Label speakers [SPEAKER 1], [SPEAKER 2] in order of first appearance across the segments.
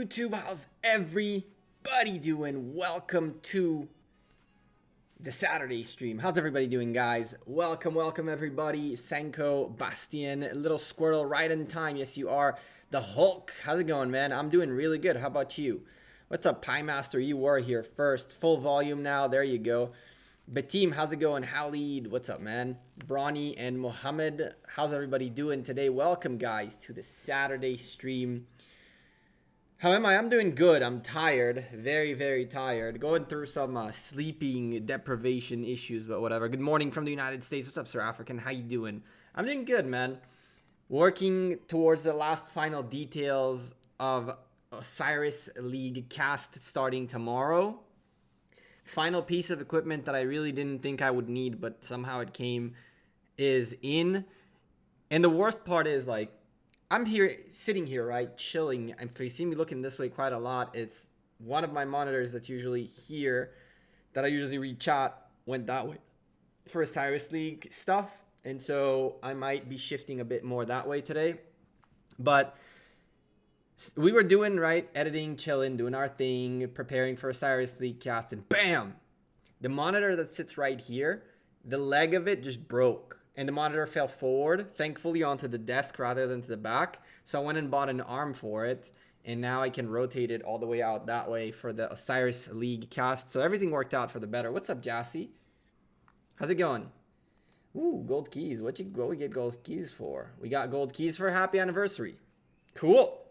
[SPEAKER 1] YouTube? How's everybody doing? Welcome to the Saturday stream. How's everybody doing, guys? Welcome everybody. Senko, Bastian, little squirrel, right in time. Yes, you are. The Hulk. How's it going, man? I'm doing really good. How about you? What's up, Pie Master? You were here first. Full volume now. There you go. Batim, how's it going? Halid, what's up, man? Brawny and Mohammed, how's everybody doing today? Welcome, guys, to the Saturday stream. How am I? I'm doing good. I'm tired. Very tired. Going through some sleeping deprivation issues, but whatever. Good morning from the United States. What's up, Sir African? How you doing? I'm doing good, man. Working towards the last final details of Osiris League cast starting tomorrow. Final piece of equipment that I really didn't think I would need, but somehow it came, is in. And the worst part is, like, I'm here, sitting here, right, chilling. And if you see me looking this way quite a lot, it's one of my monitors that's usually here that I usually read chat went that way for Osiris League stuff. And so I might be shifting a bit more that way today. But we were doing, right, editing, chilling, doing our thing, preparing for Osiris League cast, and bam! The monitor that sits right here, the leg of it just broke. And the monitor fell forward, thankfully onto the desk rather than to the back. So I went and bought an arm for it. And now I can rotate it all the way out that way for the Osiris League cast. So everything worked out for the better. What's up, Jassy? How's it going? Ooh, gold keys. What we get gold keys for? We got gold keys for a happy anniversary. Cool.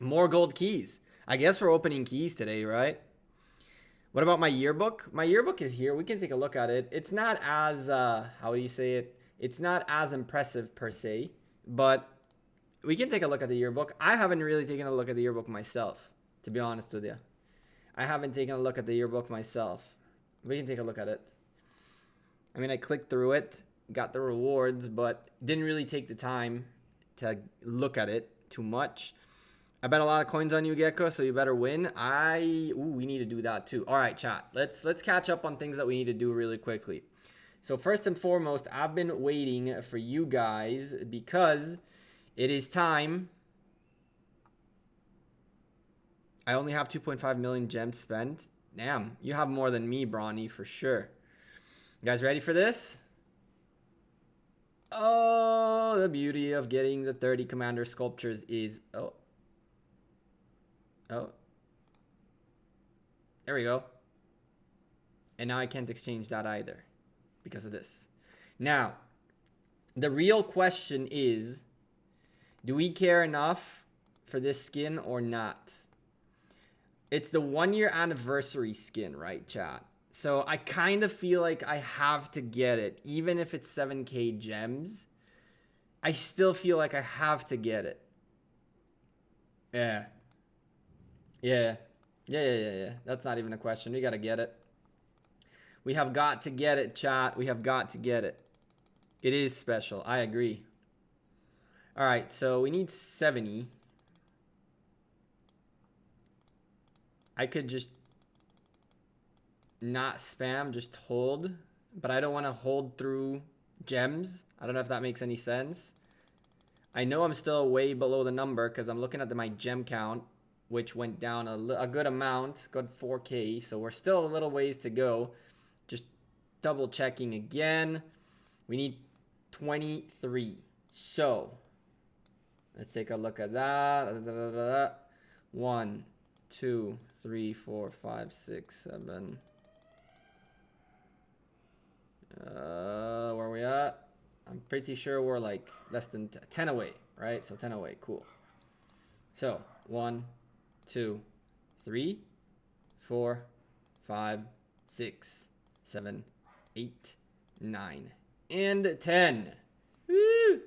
[SPEAKER 1] More gold keys. I guess we're opening keys today, right? What about my yearbook? My yearbook is here. We can take a look at it. It's not as, how do you say it? It's not as impressive per se, but we can take a look at the yearbook. I haven't really taken a look at the yearbook myself, to be honest with you. I haven't taken a look at the yearbook myself. We can take a look at it. I mean, I clicked through it, got the rewards, but didn't really take the time to look at it too much. I bet a lot of coins on you, Gekko, so you better win. We need to do that too. All right, chat. Let's catch up on things that we need to do really quickly. So first and foremost, I've been waiting for you guys because it is time. I only have 2.5 million gems spent. Damn, you have more than me, Brawny, for sure. You guys ready for this? Oh, the beauty of getting the 30 commander sculptures is... Oh, there we go. And now I can't exchange that either because of this. Now, the real question is, do we care enough for this skin or not? It's the 1-year anniversary skin, right, chat? So I kind of feel like I have to get it. Even if it's 7k gems, I still feel like I have to get it. Yeah. That's not even a question. We got to get it. We have got to get it, chat. We have got to get it. It is special. I agree. All right, so we need 70. I could just not spam, just hold. But I don't want to hold through gems. I don't know if that makes any sense. I know I'm still way below the number because I'm looking at my gem count, which went down a good amount, good 4k. So we're still a little ways to go. Just double checking again. We need 23. So let's take a look at that. 1, 2, 3, 4, 5, 6, 7. Where are we at? I'm pretty sure we're like less than 10 away, right? So 10 away, cool. So 1, 2, 3, 4, 5, 6, 7, 8, 9, and 10. Woo!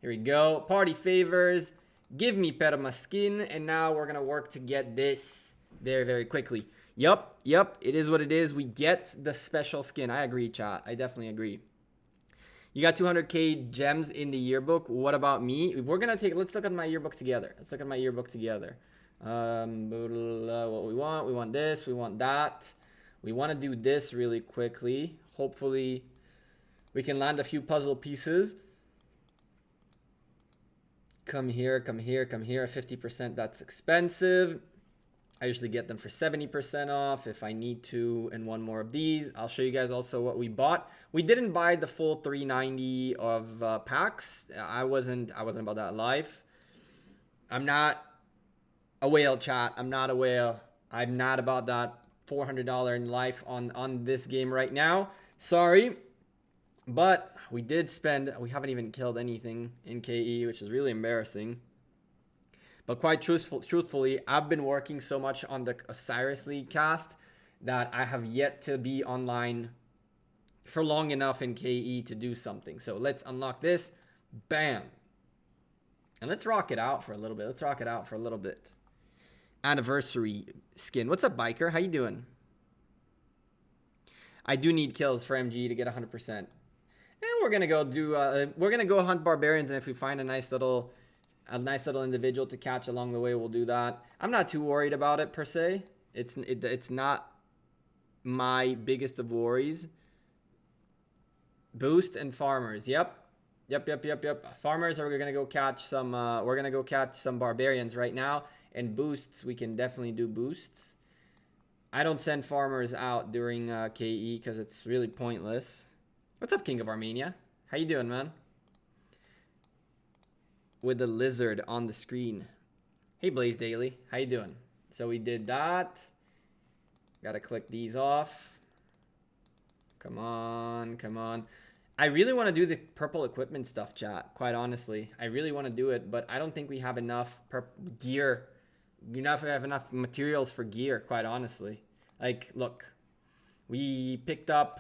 [SPEAKER 1] Here we go. Party favors. Give me Perma skin. And now we're going to work to get this very quickly. Yup. It is what it is. We get the special skin. I agree, chat. I definitely agree. You got 200k gems in the yearbook. What about me? Let's look at my yearbook together. What we want this, we want that. We want to do this really quickly. Hopefully we can land a few puzzle pieces. Come here, come here, come here. 50%, that's expensive. I usually get them for 70% off if I need to, and one more of these. I'll show you guys also what we bought. We didn't buy the full 390 of packs. I wasn't about that life. I'm not a whale, chat. I'm not a whale. I'm not about that $400 in life on this game right now. Sorry. But we did spend, we haven't even killed anything in KE, which is really embarrassing. But quite truthfully, I've been working so much on the Osiris League cast that I have yet to be online for long enough in KE to do something. So let's unlock this. Bam. And let's rock it out for a little bit. Let's rock it out for a little bit. Anniversary skin. What's up, Biker? How you doing? I do need kills for MG to get 100%. And we're gonna go do. We're gonna go hunt barbarians, and if we find a nice little individual to catch along the way, we'll do that. I'm not too worried about it per se. It's not my biggest of worries. Boost and farmers. Yep. Farmers are gonna go catch some. We're gonna go catch some barbarians right now. And boosts, we can definitely do boosts. I don't send farmers out during KE because it's really pointless. What's up, King of Armenia? How you doing, man? With the lizard on the screen. Hey, Blaze Daily. How you doing? So we did that. Gotta click these off. Come on, come on. I really want to do the purple equipment stuff, chat. Quite honestly, I really want to do it, but I don't think we have enough gear. We have enough materials for gear, quite honestly. Like, look, we picked up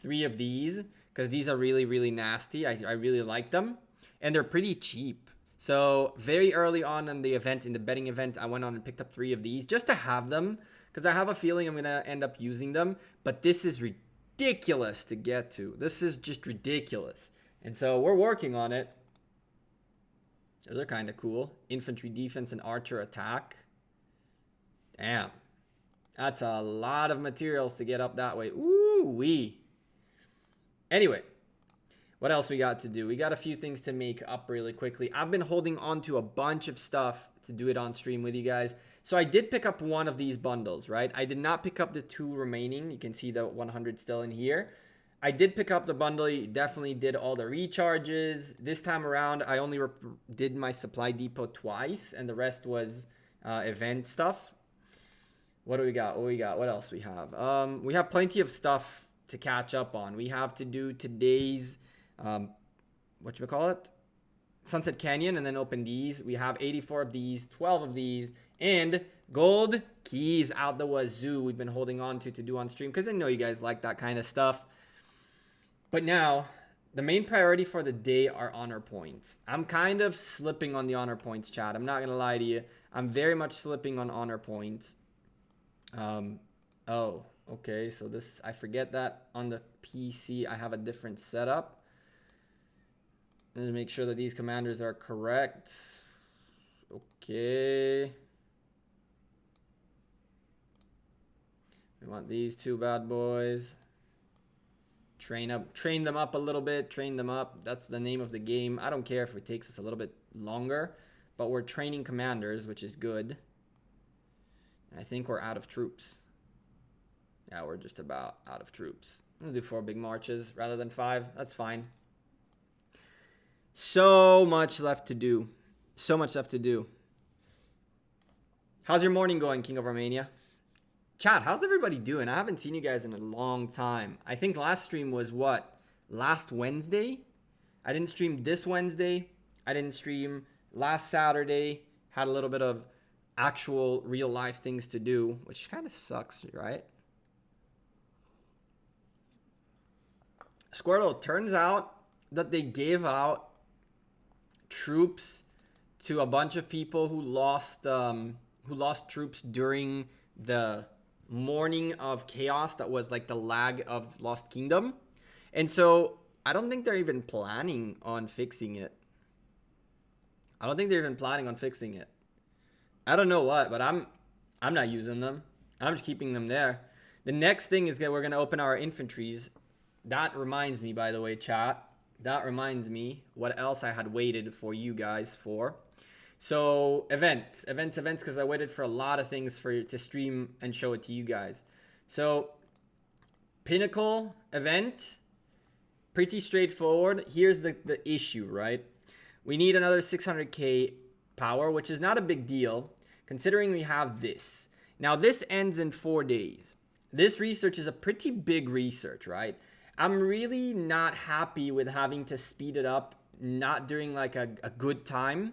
[SPEAKER 1] 3 of these because these are really, really nasty. I really like them, and they're pretty cheap. So very early on in the event, in the betting event, I went on and picked up 3 of these just to have them because I have a feeling I'm gonna end up using them. But this is ridiculous to get to. This is just ridiculous, and so we're working on it. Those are kind of cool. Infantry defense and archer attack. Damn. That's a lot of materials to get up that way. Ooh-wee. Anyway, what else we got to do? We got a few things to make up really quickly. I've been holding on to a bunch of stuff to do it on stream with you guys. So I did pick up one of these bundles, right? I did not pick up the 2 remaining. You can see the 100 still in here. I did pick up the bundle. You definitely did all the recharges. This time around, I only did my supply depot twice, and the rest was event stuff. What do we got? What else we have? We have plenty of stuff to catch up on. We have to do today's, Sunset Canyon, and then open these. We have 84 of these, 12 of these, and gold keys out the wazoo we've been holding on to do on stream because I know you guys like that kind of stuff. But now, the main priority for the day are honor points. I'm kind of slipping on the honor points, chat. I'm not going to lie to you. I'm very much slipping on honor points. Oh, okay. So this, I forget that on the PC, I have a different setup. Let's make sure that these commanders are correct. Okay. We want these 2 bad boys. Train them up a little bit, train them up. That's the name of the game. I don't care if it takes us a little bit longer, but we're training commanders, which is good. I think we're out of troops. Yeah, we're just about out of troops. We'll do 4 big marches rather than 5. That's fine. So much left to do. So much left to do. How's your morning going, King of Armenia? Chat, how's everybody doing? I haven't seen you guys in a long time. I think last stream was what? Last Wednesday? I didn't stream this Wednesday. I didn't stream last Saturday. Had a little bit of actual real life things to do, which kind of sucks, right? Squirtle, turns out that they gave out troops to a bunch of people who lost troops during the morning of chaos that was like the lag of Lost Kingdom. And so I don't think they're even planning on fixing it. I don't know what, but I'm not using them. I'm just keeping them there. The next thing is that we're going to open our infantries. That reminds me, by the way, chat. that reminds me what else I had waited for you guys for. So events, because I waited for a lot of things for to stream and show it to you guys. So Pinnacle event, pretty straightforward. Here's the issue, right? We need another 600k power, which is not a big deal considering we have this. Now this ends in 4 days. This research is a pretty big research, right? I'm really not happy with having to speed it up, not during like a good time.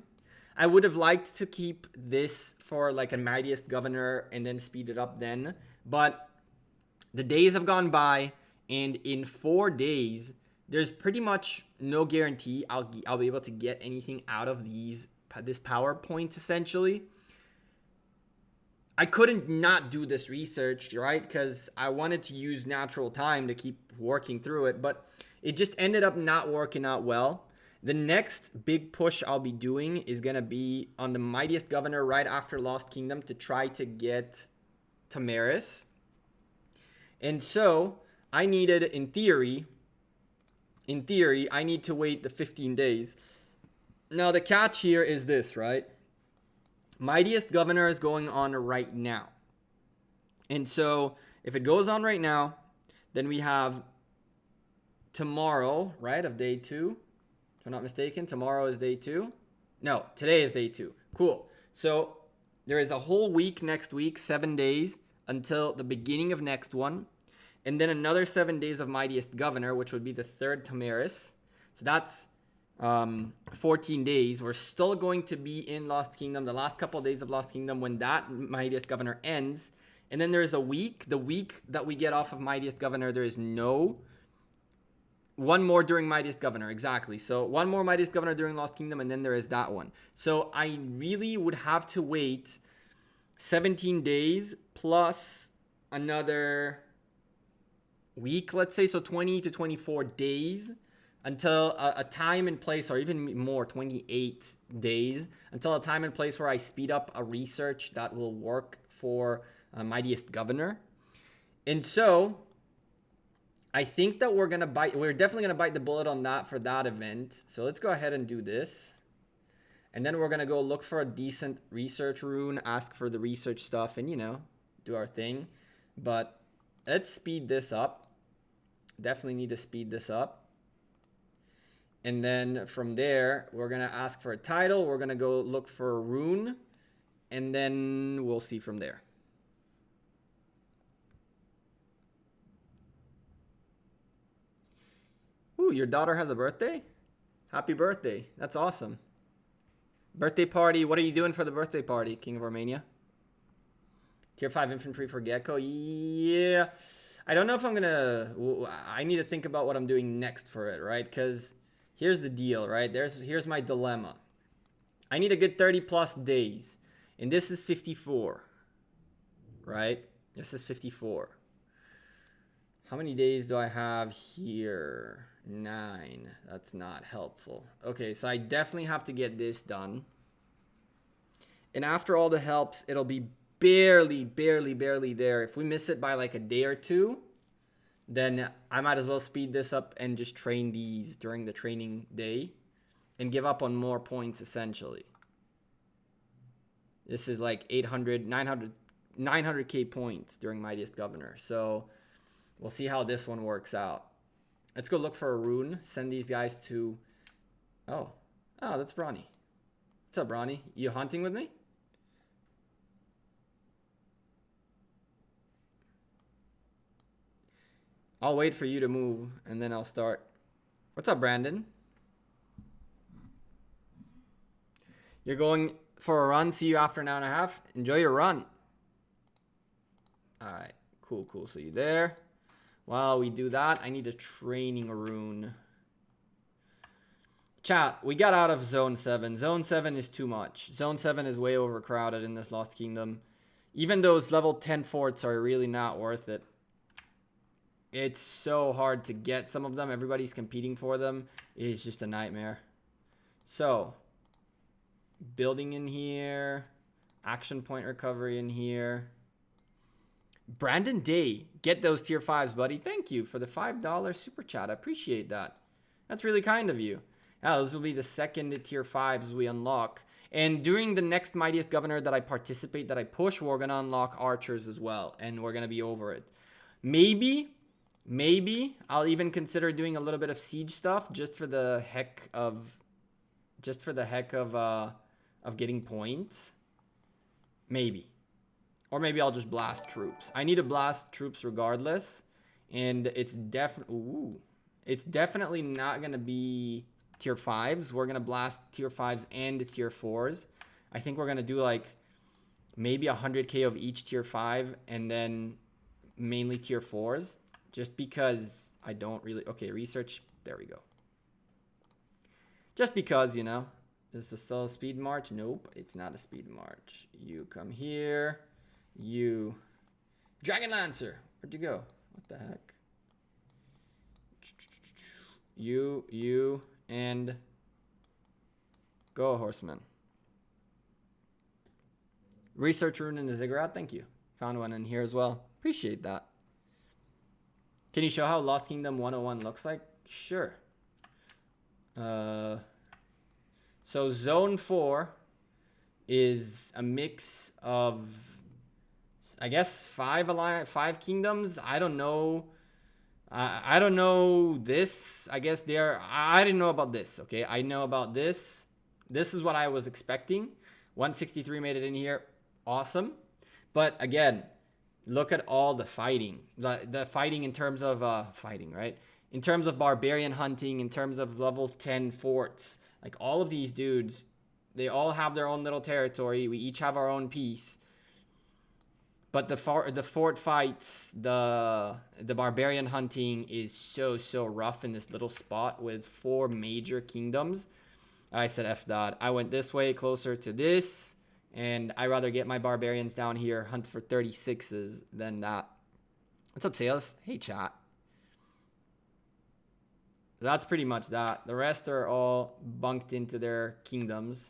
[SPEAKER 1] I would have liked to keep this for like a mightiest governor and then speed it up then. But the days have gone by, and in 4 days, there's pretty much no guarantee I'll be able to get anything out of this PowerPoint essentially. I couldn't not do this research, right? Because I wanted to use natural time to keep working through it, but it just ended up not working out well. The next big push I'll be doing is going to be on the mightiest governor right after Lost Kingdom to try to get Tamaris. And so I needed, in theory, I need to wait the 15 days. Now the catch here is this, right? Mightiest governor is going on right now. And so if it goes on right now, then we have tomorrow, right, of day 2. If I'm not mistaken, tomorrow is day 2. No, today is day 2. Cool. So there is a whole week next week, 7 days until the beginning of next one. And then another 7 days of mightiest governor, which would be the 3rd Tamaris. So that's 14 days. We're still going to be in Lost Kingdom, the last couple of days of Lost Kingdom when that mightiest governor ends. And then there's a week. The week that we get off of mightiest governor, there is no... One more during mightiest governor, exactly. So one more mightiest governor during Lost Kingdom, and then there is that one. So I really would have to wait 17 days plus another week, let's say, so 20 to 24 days until a time and place, or even more, 28 days, until a time and place where I speed up a research that will work for mightiest governor. And so I think that we're definitely gonna bite the bullet on that for that event. So let's go ahead and do this. And then we're gonna go look for a decent research rune, ask for the research stuff, and do our thing. But let's speed this up. Definitely need to speed this up. And then from there, we're gonna ask for a title. We're gonna go look for a rune, and then we'll see from there. Ooh, your daughter has a birthday? Happy birthday. That's awesome. Birthday party. What are you doing for the birthday party, King of Romania? Tier 5 infantry for Gekko. Yeah. I don't know if I'm going to... I need to think about what I'm doing next for it, right? Because here's the deal, right? Here's my dilemma. I need a good 30 plus days. And this is 54. Right? This is 54. How many days do I have here? 9. That's not helpful. Okay, so I definitely have to get this done. And after all the helps, it'll be barely there. If we miss it by like a day or two, then I might as well speed this up and just train these during the training day and give up on more points essentially. This is like 900k points during Mightiest Governor. So we'll see how this one works out. Let's go look for a rune. Send these guys to... Oh, that's Brawny. What's up, Brawny? You hunting with me? I'll wait for you to move, and then I'll start. What's up, Brandon? You're going for a run. See you after an hour and a half. Enjoy your run. All right. Cool. So you there? While we do that, I need a training rune. Chat, we got out of Zone 7. Zone 7 is too much. Zone 7 is way overcrowded in this Lost Kingdom. Even those level 10 forts are really not worth it. It's so hard to get some of them. Everybody's competing for them. It's just a nightmare. So, building in here. Action point recovery in here. Brandon Day, get those tier 5s, buddy. Thank you for the $5 super chat. I appreciate that. That's really kind of you. Yeah, those will be the second tier 5s we unlock. And during the next Mightiest Governor that I participate, that I push, we're going to unlock archers as well. And we're going to be over it. Maybe I'll even consider doing a little bit of siege stuff just for the heck of getting points. Maybe. Or maybe I'll just blast troops. I need to blast troops regardless. And it's definitely not going to be tier 5s. We're going to blast tier 5s and tier 4s. I think we're going to do like maybe 100k of each tier 5 and then mainly tier 4s. Just because I don't really... Okay, research. There we go. Just because, you know. Is this still a speed march? Nope, it's not a speed march. You come here. You... Dragon Lancer. Where'd you go? What the heck? You, and... Go, Horseman. Research rune in the ziggurat. Thank you. Found one in here as well. Appreciate that. Can you show how Lost Kingdom 101 looks like? Sure. So Zone 4 is a mix of, I guess, 5 kingdoms. I don't know. I don't know this. I guess I didn't know about this. Okay, I know about this. This is what I was expecting. 163 made it in here. Awesome. But again, look at all the fighting. The fighting in terms of fighting, right? In terms of barbarian hunting, in terms of level 10 forts. Like all of these dudes, they all have their own little territory. We each have our own piece. But the fort fights, the barbarian hunting is so rough in this little spot with 4 major kingdoms. I said F that. I went this way, closer to this. And I rather get my barbarians down here, hunt for 36s than that. What's up, Sales? Hey, chat. That's pretty much that. The rest are all bunked into their kingdoms.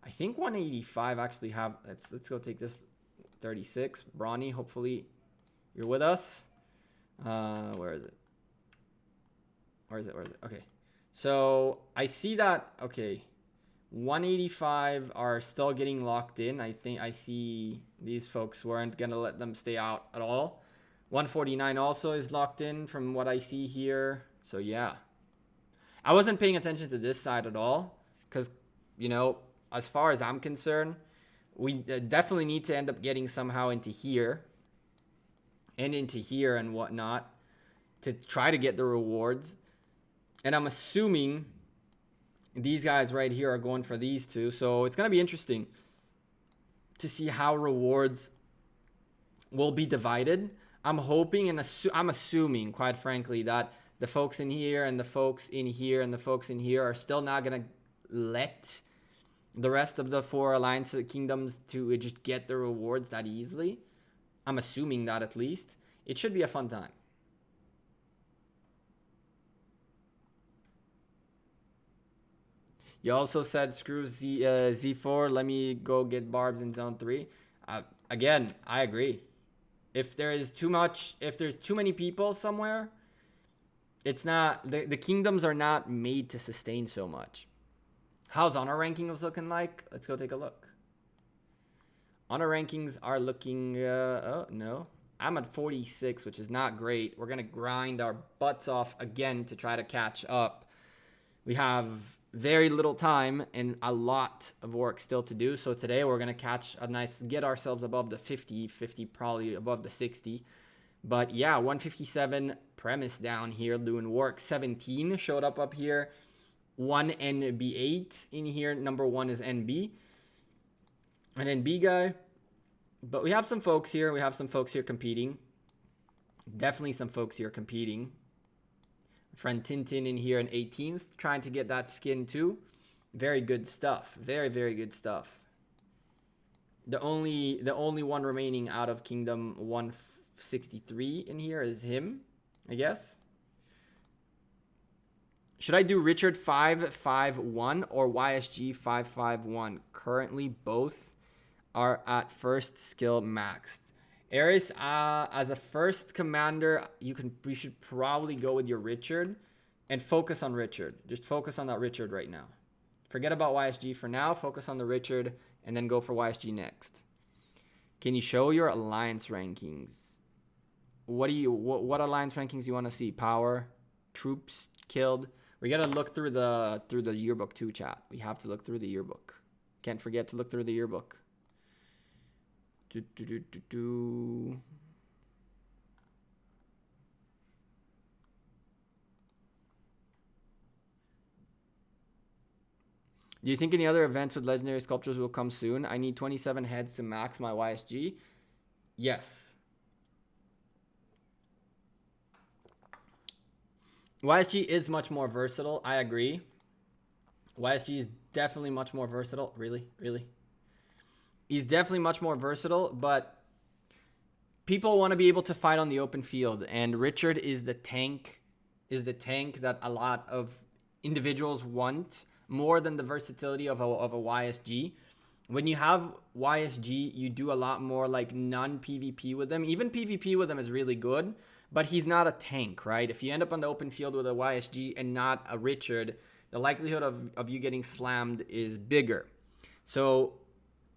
[SPEAKER 1] I think 185 actually have... Let's go take this 36. Brawny, hopefully you're with us. Where is it? Where is it? Okay. So I see that... Okay. 185 are still getting locked in. I think I see these folks weren't going to let them stay out at all. 149 also is locked in from what I see here. So yeah. I wasn't paying attention to this side at all. Because, you know, as far as I'm concerned, we definitely need to end up getting somehow into here. And into here and whatnot. To try to get the rewards. And I'm assuming... these guys right here are going for these two. So it's going to be interesting to see how rewards will be divided. I'm hoping and I'm assuming, quite frankly, that the folks in here and the folks in here and the folks in here are still not going to let the rest of the 4 alliance kingdoms to just get the rewards that easily. I'm assuming that at least. It should be a fun time. You also said, screw Z4, let me go get barbs in zone 3. Again, I agree. If there's too many people somewhere, it's not, the kingdoms are not made to sustain so much. How's honor rankings looking like? Let's go take a look. Honor rankings are looking, oh, no. I'm at 46, which is not great. We're going to grind our butts off again to try to catch up. We have... very little time and a lot of work still to do. So today we're going to get ourselves above the 50, probably above the 60. But yeah, 157 premise down here doing work. 17 showed up here. 1 NB8 in here. Number 1 is NB. An NB guy. But we have some folks here. We have some folks here competing. Definitely some folks here competing. Friend Tintin in here in 18th, trying to get that skin too. Very good stuff. Very, very good stuff. The only one remaining out of Kingdom 163 in here is him, I guess. Should I do Richard 551 or YSG 551? Currently, both are at first skill maxed. Ares, as a first commander, we should probably go with your Richard, and focus on Richard. Just focus on that Richard right now. Forget about YSG for now. Focus on the Richard and then go for YSG next. Can you show your alliance rankings? What alliance rankings do you want to see? Power, troops killed. We got to look through the yearbook too, chat. We have to look through the yearbook. Can't forget to look through the yearbook. Do you think any other events with legendary sculptures will come soon? I need 27 heads to max my YSG. Yes. YSG is much more versatile. I agree. YSG is definitely much more versatile. Really? Really? He's definitely much more versatile, but people want to be able to fight on the open field, and Richard is the tank that a lot of individuals want more than the versatility of a YSG. When you have YSG, you do a lot more like non-PvP with them. Even PvP with them is really good, but he's not a tank, right? If you end up on the open field with a YSG and not a Richard, the likelihood of you getting slammed is bigger. So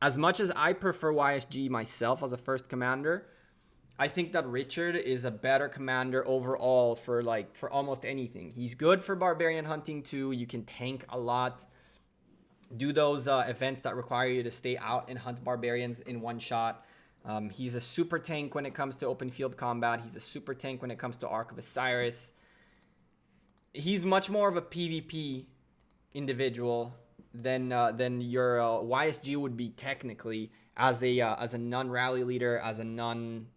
[SPEAKER 1] as much as I prefer YSG myself as a first commander, I think that Richard is a better commander overall for almost anything. He's good for barbarian hunting too. You can tank a lot. Do those events that require you to stay out and hunt barbarians in one shot. He's a super tank when it comes to open field combat. He's a super tank when it comes to Ark of Osiris. He's much more of a PvP individual than your YSG would be technically as a non-rally leader, as a non-Garrison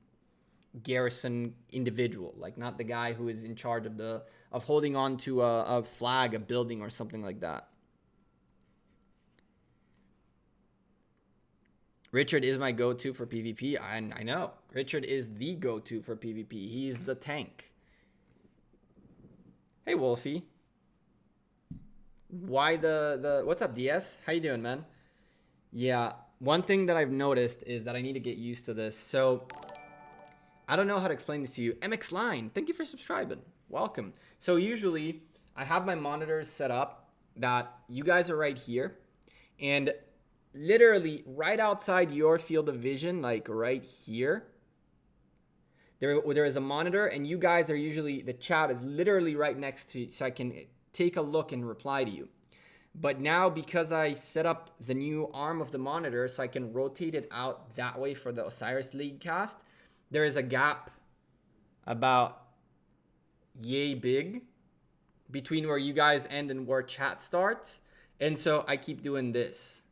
[SPEAKER 1] individual, like not the guy who is in charge of holding on to a flag, a building, or something like that. Richard is my go-to for PvP. I know. Richard is the go-to for PvP. He's the tank. Hey, Wolfie. Why what's up, DS? How you doing, man? Yeah, one thing that I've noticed is that I need to get used to this. So, I don't know how to explain this to you. MX Line, thank you for subscribing. Welcome. So, usually, I have my monitors set up that you guys are right here. And literally right outside your field of vision, like right here, there is a monitor, and you guys are usually, the chat is literally right next to you, so I can take a look and reply to you. But now, because I set up the new arm of the monitor so I can rotate it out that way for the Osiris League cast, there is a gap about yay big between where you guys end and where chat starts. And so I keep doing this.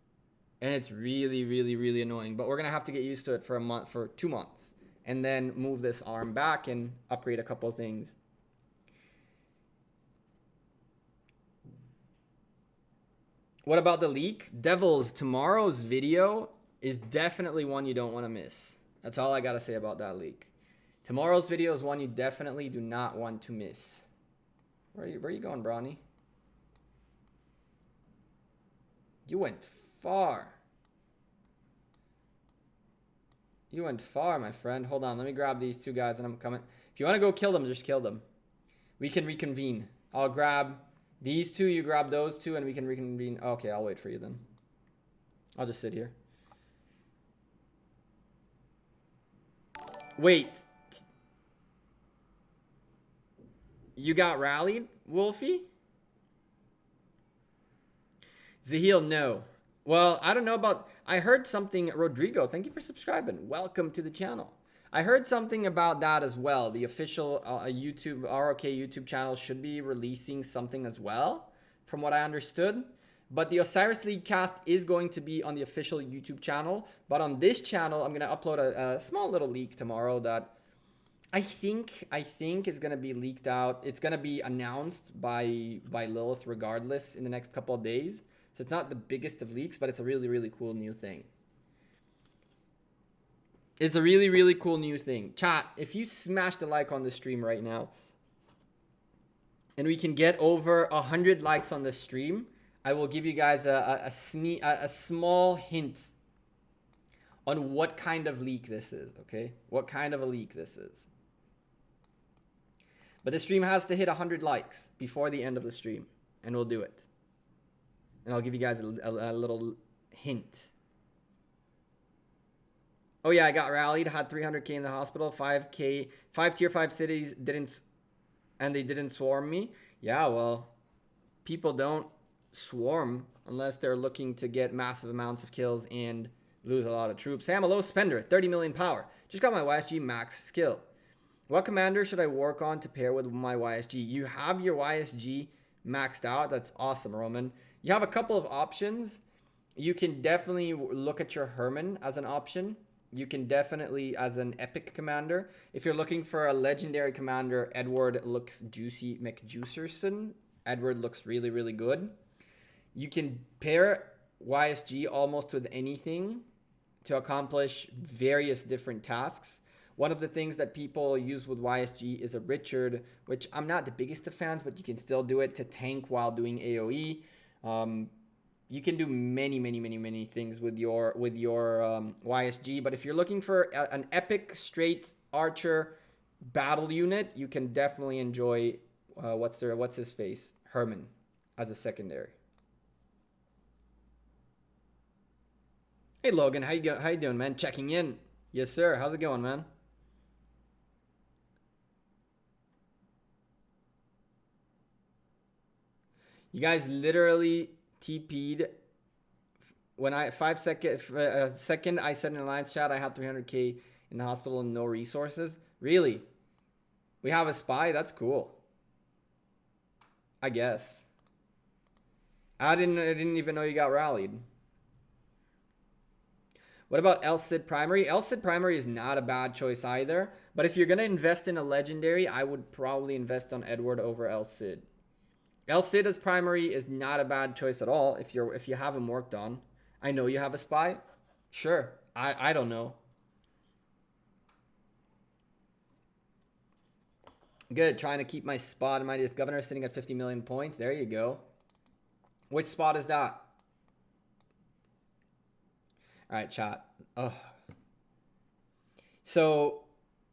[SPEAKER 1] And it's really, really, really annoying. But we're going to have to get used to it for 2 months. And then move this arm back and upgrade a couple of things. What about the leak? Devils, tomorrow's video is definitely one you don't want to miss. That's all I got to say about that leak. Tomorrow's video is one you definitely do not want to miss. Where are you going, Brawny? You went far. You went far, my friend. Hold on, let me grab these two guys and I'm coming. If you want to go kill them, just kill them. We can reconvene. I'll grab these two, you grab those two, and we can reconvene. Okay, I'll wait for you then. I'll just sit here. Wait. You got rallied, Wolfie? Zahil, no. Well, I don't know about... I heard something... Rodrigo, thank you for subscribing. Welcome to the channel. I heard something about that as well. The official YouTube, ROK YouTube channel should be releasing something as well, from what I understood. But the Osiris League cast is going to be on the official YouTube channel. But on this channel, I'm going to upload a small little leak tomorrow that I think is going to be leaked out. It's going to be announced by Lilith regardless in the next couple of days. So it's not the biggest of leaks, but it's a really, really cool new thing. It's a really, really cool new thing. Chat, if you smash the like on the stream right now, and we can get over 100 likes on the stream, I will give you guys a small hint on what kind of leak this is, okay? What kind of a leak this is. But the stream has to hit 100 likes before the end of the stream, and we'll do it. And I'll give you guys a little hint. Oh yeah, I got rallied, had 300k in the hospital, 5k, 5 tier 5 cities they didn't swarm me. Yeah, well, people don't swarm unless they're looking to get massive amounts of kills and lose a lot of troops. Hey, I'm a low spender, 30 million power. Just got my YSG max skill. What commander should I work on to pair with my YSG? You have your YSG maxed out. That's awesome, Roman. You have a couple of options. You can definitely look at your Herman as an option. You can definitely as an epic commander. If you're looking for a legendary commander, Edward looks juicy McJuicerson. Edward looks really, really good. You can pair YSG almost with anything to accomplish various different tasks. One of the things that people use with YSG is a Richard, which I'm not the biggest of fans, but you can still do it to tank while doing AoE. You can do many things with your YSG, but if you're looking for an epic straight archer battle unit, you can definitely enjoy what's his face, Herman, as a secondary. Hey Logan, how you doing, man? Checking in. Yes sir. How's it going, man? You guys literally TP'd when I 5 second I said in Alliance chat I had 300k in the hospital and no resources. Really? We have a spy? That's cool. I guess. I didn't even know you got rallied. What about El Cid Primary? El Cid Primary is not a bad choice either. But if you're going to invest in a legendary, I would probably invest on Edward over El Cid. El Cid as primary is not a bad choice at all if you have him worked on. I know you have a spy. Sure. I don't know. Good. Trying to keep my spot. My governor sitting at 50 million points. There you go. Which spot is that? All right, chat. Oh. So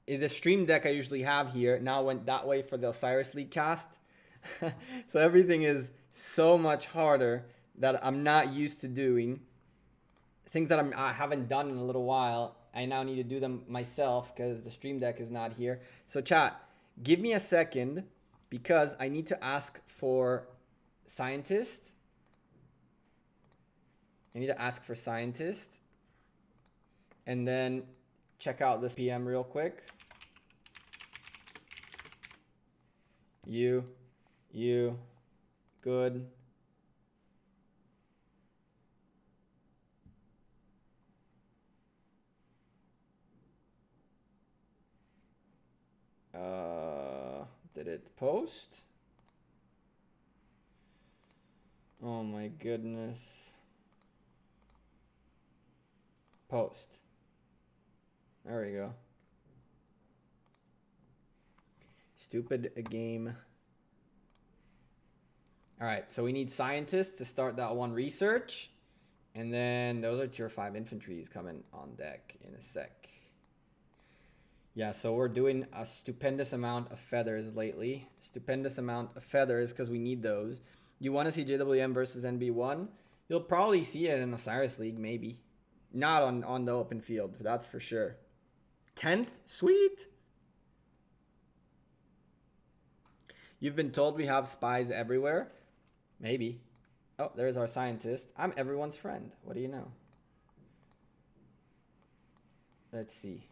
[SPEAKER 1] the stream deck I usually have here now went that way for the Osiris League cast. So everything is so much harder that I'm not used to doing. Things that I haven't done in a little while. I now need to do them myself because the stream deck is not here. So chat, give me a second because I need to ask for scientist. I need to ask for scientist. And then check out this PM real quick. You, good. Did it post? Oh my goodness. Post. There we go. Stupid game. All right, so we need scientists to start that one research. And then those are tier 5 infantries coming on deck in a sec. Yeah, so we're doing a stupendous amount of feathers lately. Stupendous amount of feathers because we need those. You want to see JWM versus NB1? You'll probably see it in Osiris League, maybe. Not on the open field, that's for sure. 10th? Sweet! You've been told we have spies everywhere? Maybe. Oh, there's our scientist. I'm everyone's friend. What do you know? Let's see.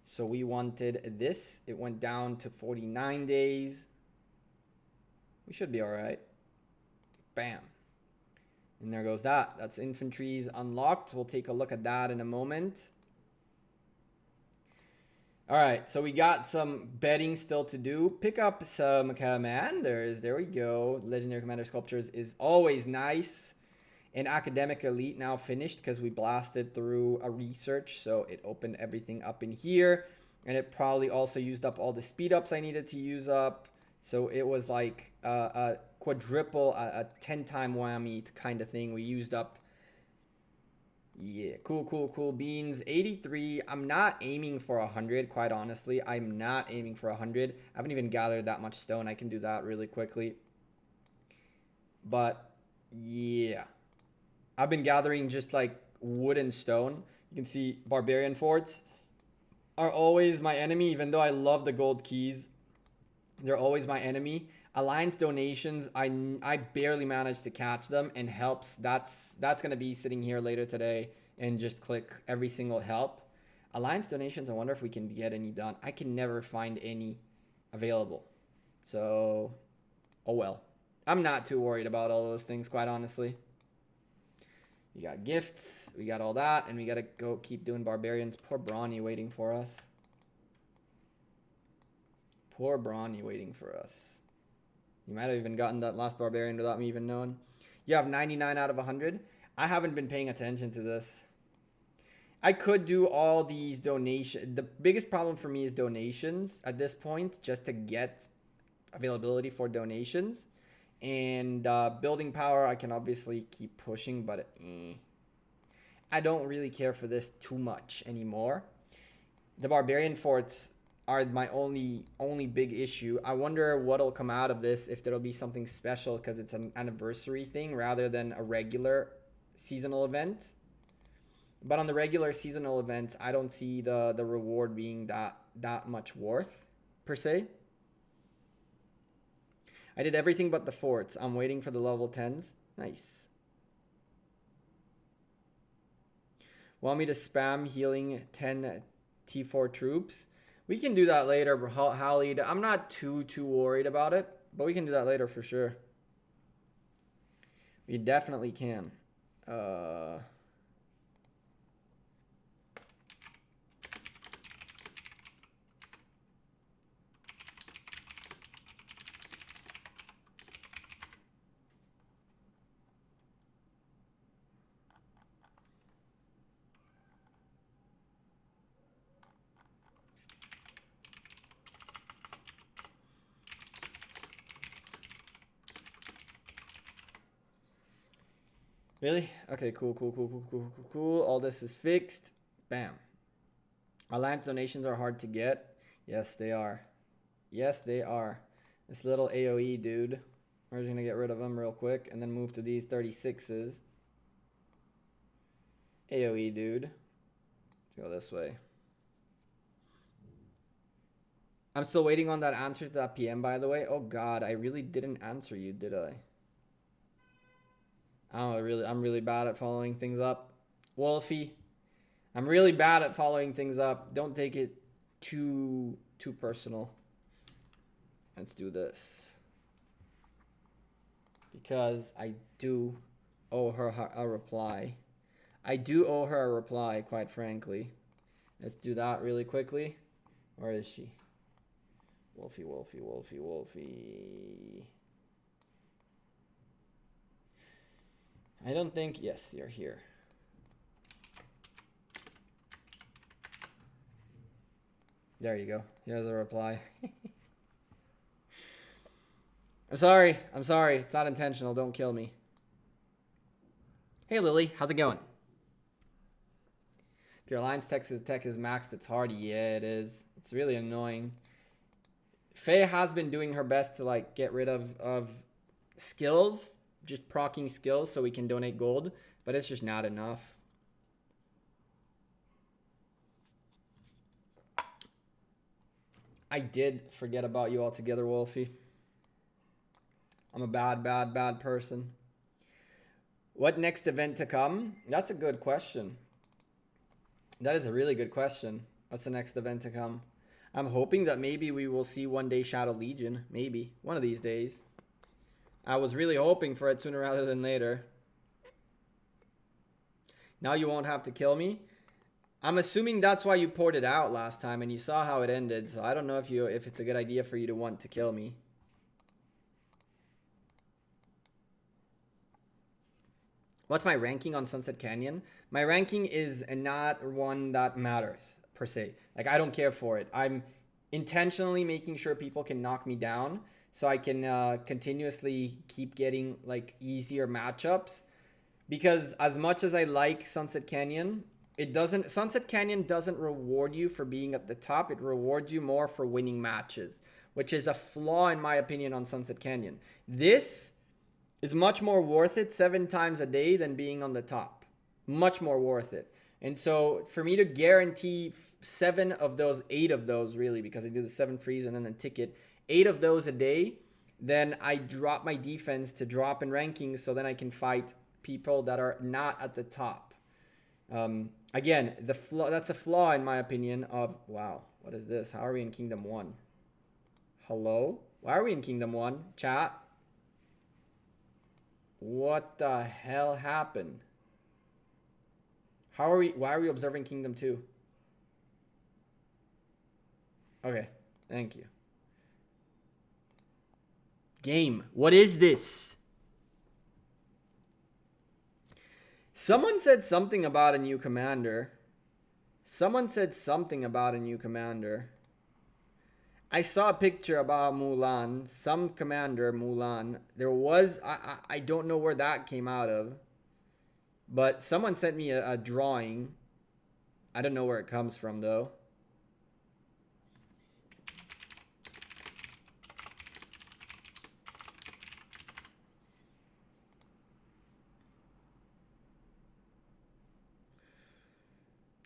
[SPEAKER 1] So we wanted this. It went down to 49 days. We should be all right. Bam. And there goes that. That's infantry's unlocked. We'll take a look at that in a moment. All right, so we got some betting still to do. Pick up some commanders. There we go. Legendary Commander Sculptures is always nice. And Academic Elite now finished because we blasted through a research. So it opened everything up in here. And it probably also used up all the speed ups I needed to use up. So it was like a quadruple, a 10-time whammy kind of thing. We used up, Yeah, cool beans. 83. I'm not aiming for 100, quite honestly. I'm not aiming for 100. I haven't even gathered that much stone. I can do that really quickly. But yeah, I've been gathering just like wood and stone. You can see barbarian forts are always my enemy, even though I love the gold keys. They're always my enemy. Alliance donations, I barely managed to catch them, and helps. That's gonna be sitting here later today and just click every single help. Alliance donations, I wonder if we can get any done. I can never find any available. So, oh well. I'm not too worried about all those things, quite honestly. We got gifts, we got all that, and we gotta go keep doing barbarians. Poor Brawny waiting for us. Poor Brawny waiting for us. You might have even gotten that last barbarian without me even knowing. You have 99 out of 100. I haven't been paying attention to this. I could do all these donations. The biggest problem for me is donations at this point, just to get availability for donations. And building power, I can obviously keep pushing, but I don't really care for this too much anymore. The barbarian forts are my only big issue. I wonder what'll come out of this, if there'll be something special because it's an anniversary thing rather than a regular seasonal event. But on the regular seasonal events, I don't see the reward being that much worth per se. I did everything but the forts. I'm waiting for the level 10s. Nice. Want me to spam healing 10 T4 troops? We can do that later, Halid. I'm not too worried about it, but we can do that later for sure. We definitely can. Really? Okay, cool. All this is fixed. Bam. Alliance donations are hard to get. Yes, they are. Yes, they are. This little AoE dude. We're just going to get rid of him real quick and then move to these 36s. AoE dude. Let's go this way. I'm still waiting on that answer to that PM, by the way. Oh, God. I really didn't answer you, did I? I'm really bad at following things up. Wolfie, I'm really bad at following things up. Don't take it too personal. Let's do this. Because I do owe her a reply. I do owe her a reply, quite frankly. Let's do that really quickly. Where is she? Wolfie. I don't think, yes, you're here. There you go. Here's a reply. I'm sorry. It's not intentional. Don't kill me. Hey, Lily. How's it going? If your alliance tech is maxed, it's hard. Yeah, it is. It's really annoying. Faye has been doing her best to, like, get rid of skills. Just proccing skills so we can donate gold, but it's just not enough. I did forget about you altogether, Wolfie. I'm a bad person. What next event to come? That's a good question. That is a really good question. What's the next event to come? I'm hoping that maybe we will see one day Shadow Legion. Maybe. One of these days. I was really hoping for it sooner rather than later. Now you won't have to kill me. I'm assuming that's why you poured it out last time and you saw how it ended. So I don't know if it's a good idea for you to want to kill me. What's my ranking on Sunset Canyon? My ranking is not one that matters per se. Like, I don't care for it. I'm intentionally making sure people can knock me down so I can continuously keep getting like easier matchups. Because as much as I like Sunset Canyon, Sunset Canyon doesn't reward you for being at the top. It rewards you more for winning matches, which is a flaw in my opinion on Sunset Canyon. This is much more worth it 7 times a day than being on the top. Much more worth it. And so for me to guarantee 7 of those, 8 of those really, because I do the 7 freeze and then the ticket, 8 of those a day, then I drop my defense to drop in rankings so then I can fight people that are not at the top. Again, that's a flaw in my opinion of, wow, what is this? How are we in Kingdom 1? Hello? Why are we in Kingdom 1? Chat? What the hell happened? Why are we observing Kingdom 2? Okay, thank you. Game, what is this? Someone said something about a new commander. I saw a picture about Mulan, some commander Mulan. There was, I don't know where that came out of, but someone sent me a drawing. I don't know where it comes from though.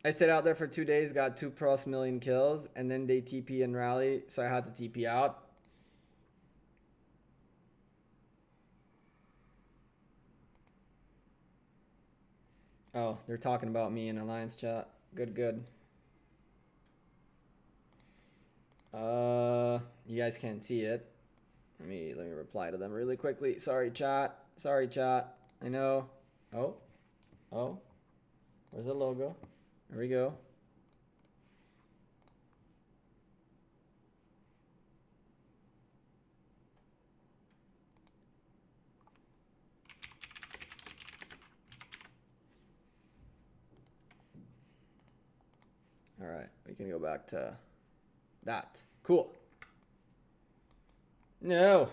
[SPEAKER 1] I stayed out there for 2 days, got 2+ million kills, and then they TP and rally, so I had to TP out. Oh, they're talking about me in Alliance chat. Good. You guys can't see it. Let me reply to them really quickly. Sorry, chat. I know. Oh. Where's the logo? There we go. All right, we can go back to that. Cool. No.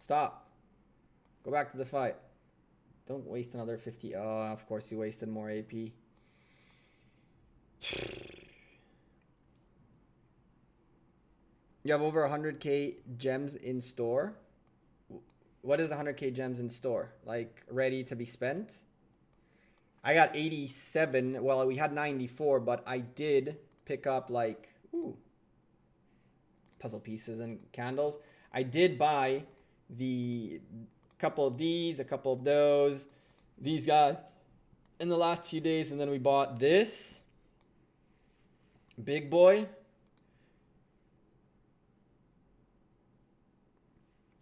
[SPEAKER 1] Stop. Go back to the fight. Don't waste another 50. Oh, of course you wasted more AP. You have over 100k gems in store. What is 100k gems in store? Like ready to be spent? I got 87. Well, we had 94, but I did pick up like puzzle pieces and candles. I did buy the couple of these, a couple of those, these guys in the last few days, and then we bought this big boy.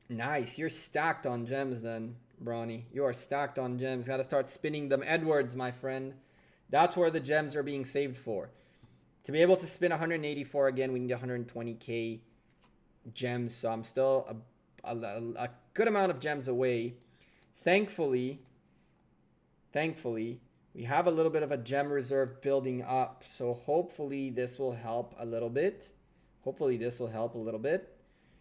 [SPEAKER 1] Nice. You're stacked on gems then, Brawny. You are stacked on gems. Got to start spinning them Edwards, my friend. That's where the gems are being saved for. To be able to spin 184 again, we need 120k gems. So I'm still a good amount of gems away. Thankfully, we have a little bit of a gem reserve building up. So hopefully this will help a little bit.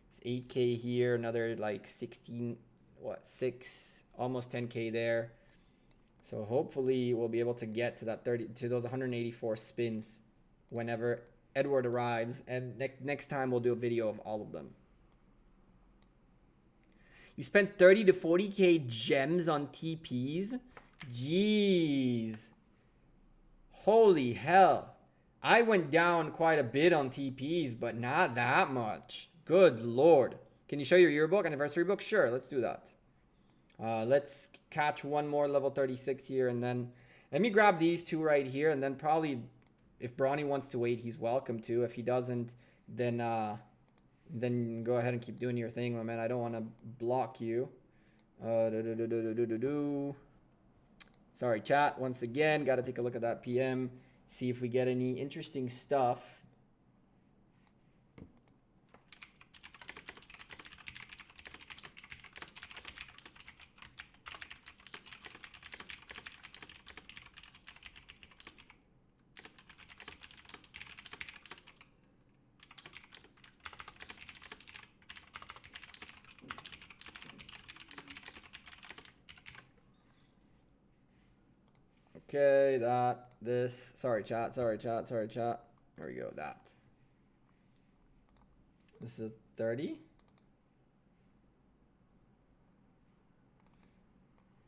[SPEAKER 1] It's 8k here, another like 6, almost 10k there. So hopefully we'll be able to get to that those 184 spins whenever Edward arrives, and next time we'll do a video of all of them. You spent 30 to 40k gems on TPs? Jeez. Holy hell. I went down quite a bit on TPs, but not that much. Good lord. Can you show your yearbook, anniversary book? Sure, let's do that. Let's catch one more level 36 here, and then let me grab these two right here, and then probably if Brawny wants to wait, he's welcome to. If he doesn't, then go ahead and keep doing your thing, my man. I don't want to block you. Sorry, chat. Once again, got to take a look at that PM, see if we get any interesting stuff. Okay, that, this. Sorry, chat. Sorry, chat. Sorry, chat. There we go. That. This is a 30.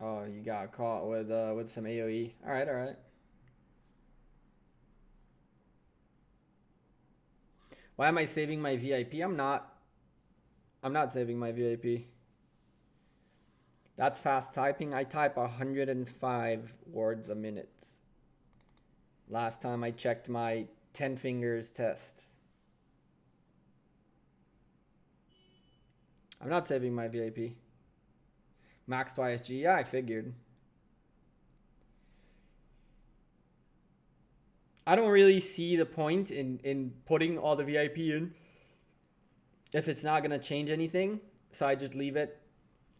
[SPEAKER 1] Oh, you got caught with some AoE. All right, all right. Why am I saving my VIP? I'm not saving my VIP. That's fast typing. I type 105 words a minute. Last time I checked my 10 fingers test. I'm not saving my VIP. Max YSG. Yeah, I figured. I don't really see the point in putting all the VIP in if it's not going to change anything. So I just leave it,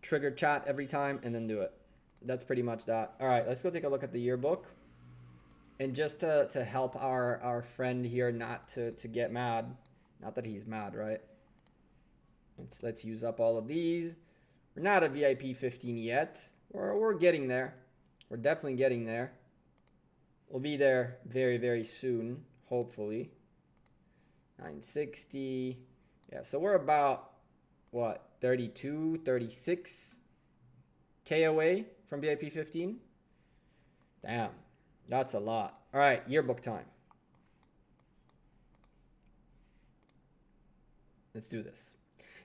[SPEAKER 1] trigger chat every time, and then do it. That's pretty much that. All right, let's go take a look at the yearbook. And just to help our friend here not to get mad. Not that he's mad, right? Let's use up all of these. We're not at VIP 15 yet. We're getting there. We're definitely getting there. We'll be there very, very soon, hopefully. 960. Yeah, so we're about, what, 32, 36 K away from VIP 15? Damn, that's a lot. All right, yearbook time. Let's do this.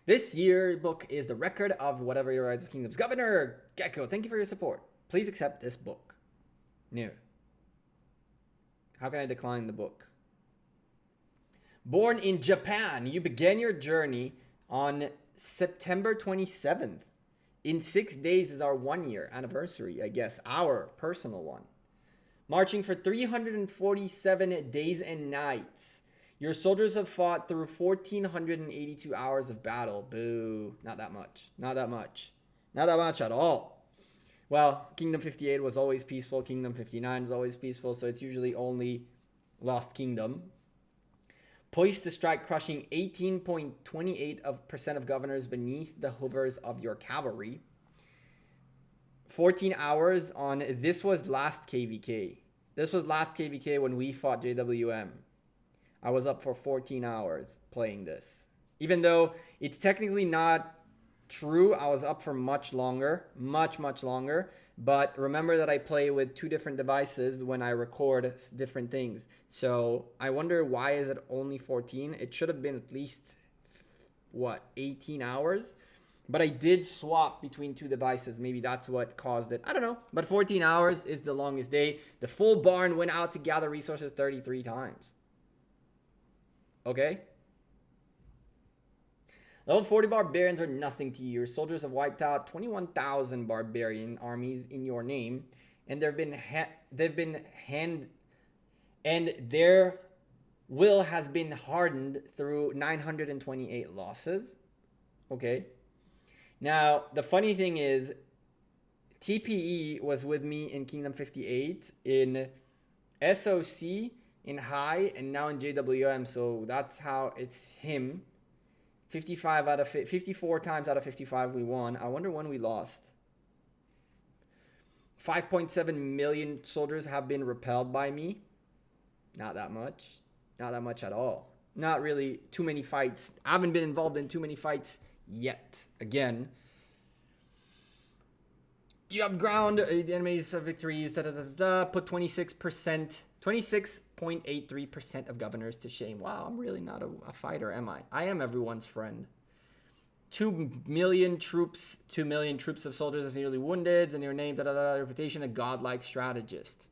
[SPEAKER 1] This yearbook is the record of whatever your Rise of Kingdoms. Governor Gekko, thank you for your support. Please accept this book. Near. How can I decline the book? Born in Japan, you began your journey on September 27th. In 6 days is our 1-year anniversary, I guess, our personal one. Marching for 347 days and nights. Your soldiers have fought through 1,482 hours of battle. Boo. Not that much. Not that much. Not that much at all. Well, Kingdom 58 was always peaceful. Kingdom 59 is always peaceful. So it's usually only Lost Kingdom. Poised to strike, crushing 18.28% of governors beneath the hoovers of your cavalry. 14 hours on, this was last KVK. This was last KVK when we fought JWM. I was up for 14 hours playing this. Even though it's technically not true, I was up for much longer. Much, much longer. But remember that I play with 2 different devices when I record different things. So I wonder, why is it only 14? It should have been at least, what, 18 hours? But I did swap between 2 devices. Maybe that's what caused it. I don't know. But 14 hours is the longest day. The full barn went out to gather resources 33 times. Okay? Level 40 barbarians are nothing to you. Your soldiers have wiped out 21,000 barbarian armies in your name, and their will has been hardened through 928 losses. Okay. Now, the funny thing is, TPE was with me in Kingdom 58, in SOC, in High, and now in JWM, so that's how it's him. 54 times out of 55 we won. I wonder when we lost. 5.7 million soldiers have been repelled by me. Not that much. Not that much at all. Not really too many fights. I haven't been involved in too many fights yet. Again. You have ground the enemy's victories. Put 26%. 26.83% of governors to shame. Wow, I'm really not a fighter, am I? I am everyone's friend. 2 million troops of soldiers have nearly wounded, and your name, reputation, a godlike strategist.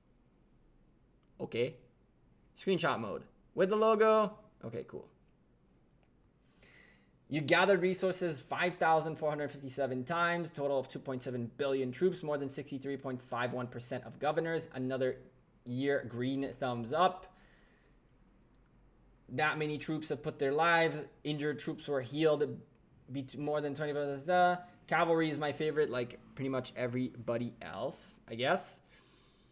[SPEAKER 1] Okay. Screenshot mode. With the logo. Okay, cool. You gathered resources 5,457 times, total of 2.7 billion troops, more than 63.51% of governors. Another year, green thumbs up. That many troops have put their lives. Injured troops were healed more than 20%. Cavalry is my favorite, like pretty much everybody else, I guess.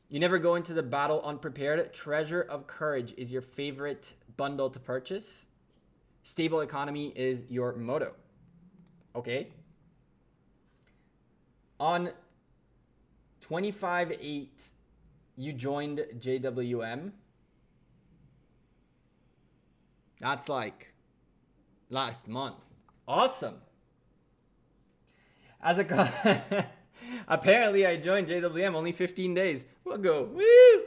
[SPEAKER 1] You never go into the battle unprepared. Treasure of Courage is your favorite bundle to purchase. Stable economy is your motto. Okay. On 25/8, You joined JWM? That's like last month. Awesome. As a apparently I joined JWM only 15 days. We'll go. Woo!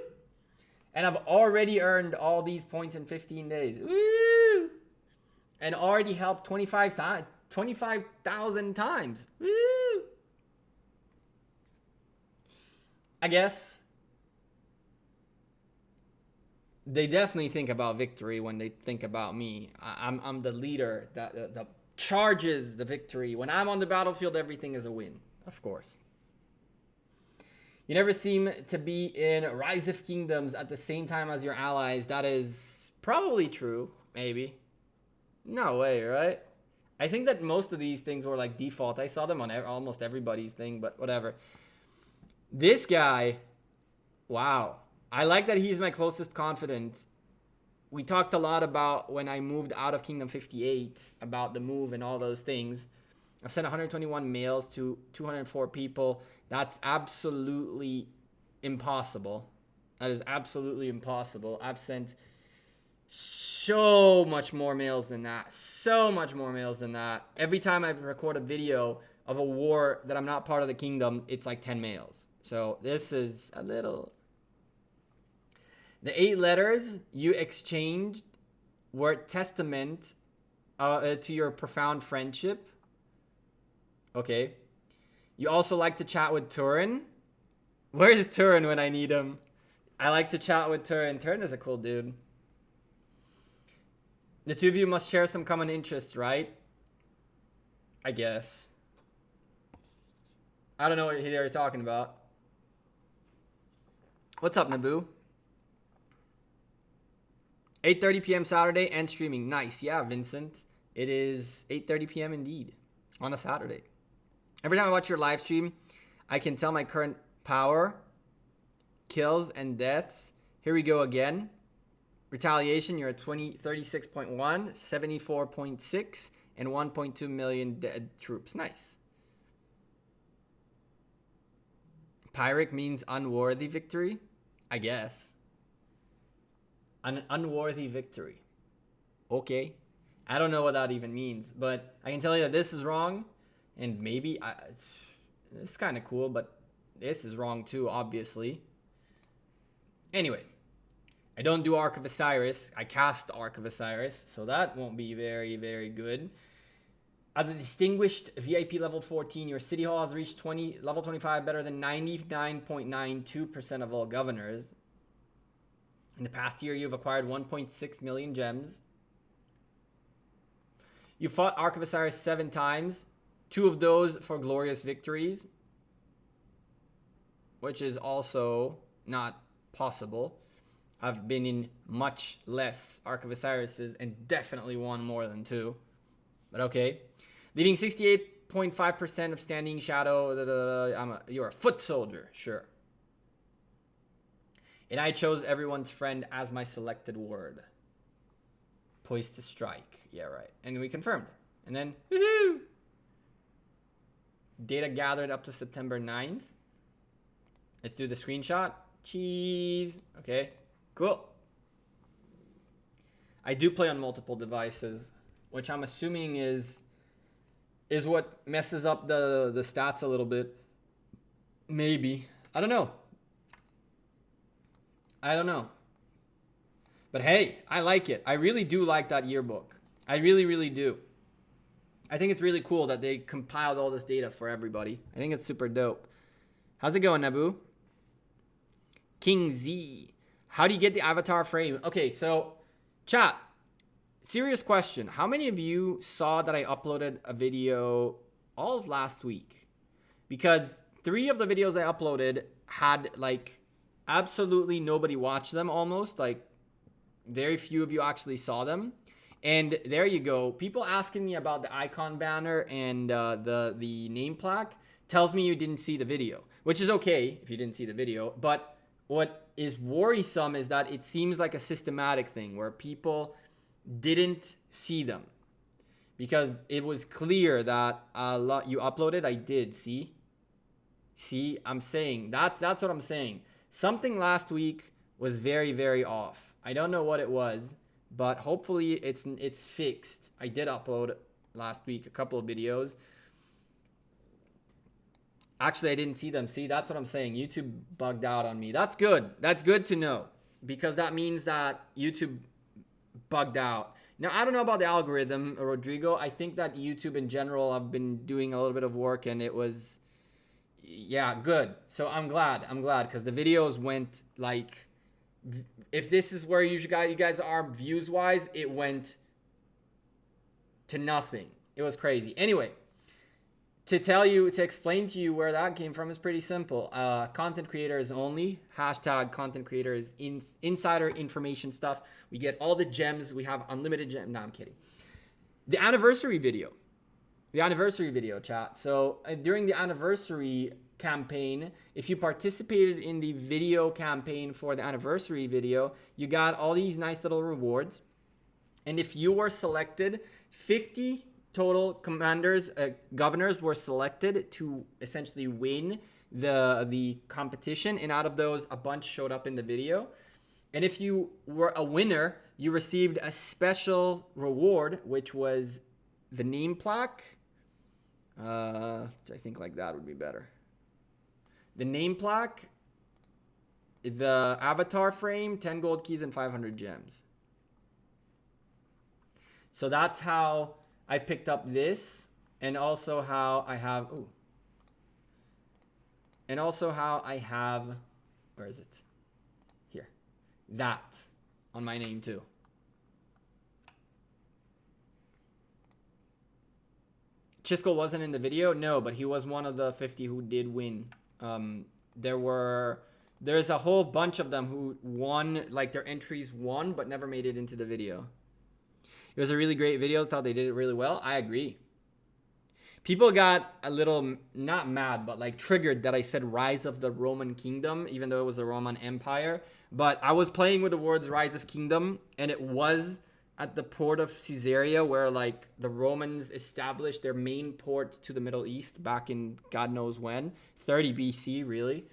[SPEAKER 1] And I've already earned all these points in 15 days. Woo! And already helped 25,000 times. Woo! I guess they definitely think about victory when they think about me. I'm the leader that charges the victory. When I'm on the battlefield, everything is a win, of course. You never seem to be in Rise of Kingdoms at the same time as your allies. That is probably true, maybe. No way, right? I think that most of these things were like default. I saw them on almost everybody's thing, but whatever. This guy, wow. I like that he's my closest confidant. We talked a lot about when I moved out of Kingdom 58, about the move and all those things. I've sent 121 mails to 204 people. That's absolutely impossible. That is absolutely impossible. I've sent so much more mails than that. So much more mails than that. Every time I record a video of a war that I'm not part of the kingdom, it's like 10 mails. So this is a little... The 8 letters you exchanged were testament to your profound friendship. Okay. You also like to chat with Turin. Where's Turin when I need him? I like to chat with Turin. Turin is a cool dude. The two of you must share some common interests, right? I guess. I don't know what they're talking about. What's up, Naboo? 8:30 p.m. Saturday and streaming. Nice. Yeah, Vincent. It is 8:30 p.m. indeed on a Saturday. Every time I watch your live stream, I can tell my current power, kills, and deaths. Here we go again. Retaliation, you're at 36.1, 74.6, and 1.2 million dead troops. Nice. Pyrrhic means unworthy victory, I guess. An unworthy victory. Okay. I don't know what that even means, but I can tell you that this is wrong, and maybe it's kind of cool, but this is wrong too, obviously. Anyway, I don't do Ark of Osiris. I cast Ark of Osiris, so that won't be very, very good. As a distinguished VIP level 14, your city hall has reached level 25 better than 99.92% of all governors. In the past year, you've acquired 1.6 million gems. You fought Ark of Osiris 7 times, 2 of those for glorious victories, which is also not possible. I've been in much less Ark of Osirises and definitely won more than 2. But okay. Leading 68.5% of standing shadow. You're a foot soldier, sure. And I chose everyone's friend as my selected word. Poised to strike. Yeah, right. And we confirmed. And then, woohoo! Data gathered up to September 9th. Let's do the screenshot. Cheese. Okay, cool. I do play on multiple devices, which I'm assuming is what messes up the stats a little bit. Maybe. I don't know. But hey, I like it. I really do like that yearbook. I really, really do. I think it's really cool that they compiled all this data for everybody. I think it's super dope. How's it going, Naboo? King Z. How do you get the avatar frame? Okay, so chat. Serious question. How many of you saw that I uploaded a video all of last week? Because 3 of the videos I uploaded had like absolutely nobody watched them almost. Like very few of you actually saw them. And there you go. People asking me about the icon banner and the name plaque tells me you didn't see the video, which is okay if you didn't see the video. But what is worrisome is that it seems like a systematic thing where people didn't see them, because it was clear that a lot you uploaded. I did see. I'm saying that's what I'm saying. Something last week was very, very off. I don't know what it was, but hopefully it's fixed. I did upload last week a couple of videos. Actually, I didn't see them. See, that's what I'm saying. YouTube bugged out on me. That's good. That's good to know, because that means that YouTube bugged out. Now, I don't know about the algorithm, Rodrigo. I think that YouTube in general, I've been doing a little bit of work, and it was, yeah, good. So I'm glad, because the videos went like, if this is where you guys are views wise, it went to nothing. It was crazy. Anyway, to explain to you where that came from is pretty simple. Content creators only, hashtag content creators, insider information stuff. We get all the gems. We have unlimited gems. No, I'm kidding. The anniversary video, chat. So during the anniversary campaign, if you participated in the video campaign for the anniversary video, you got all these nice little rewards. And if you were selected, 50 total commanders, governors were selected to essentially win the competition, and out of those, a bunch showed up in the video. And if you were a winner, you received a special reward, which was the name plaque. I think like that would be better. The name plaque, the avatar frame, 10 gold keys, and 500 gems. So that's how I picked up this, and also how I have, where is it? Here. That on my name too. Chisco wasn't in the video? No, but he was one of the 50 who did win. There's a whole bunch of them who won, like their entries won, but never made it into the video. It was a really great video. Thought they did it really well. I agree. People got a little, not mad, but like triggered that I said Rise of the Roman Kingdom, even though it was the Roman Empire. But I was playing with the words Rise of Kingdom, and it was at the port of Caesarea, where like the Romans established their main port to the Middle East back in God knows when, 30 BC really.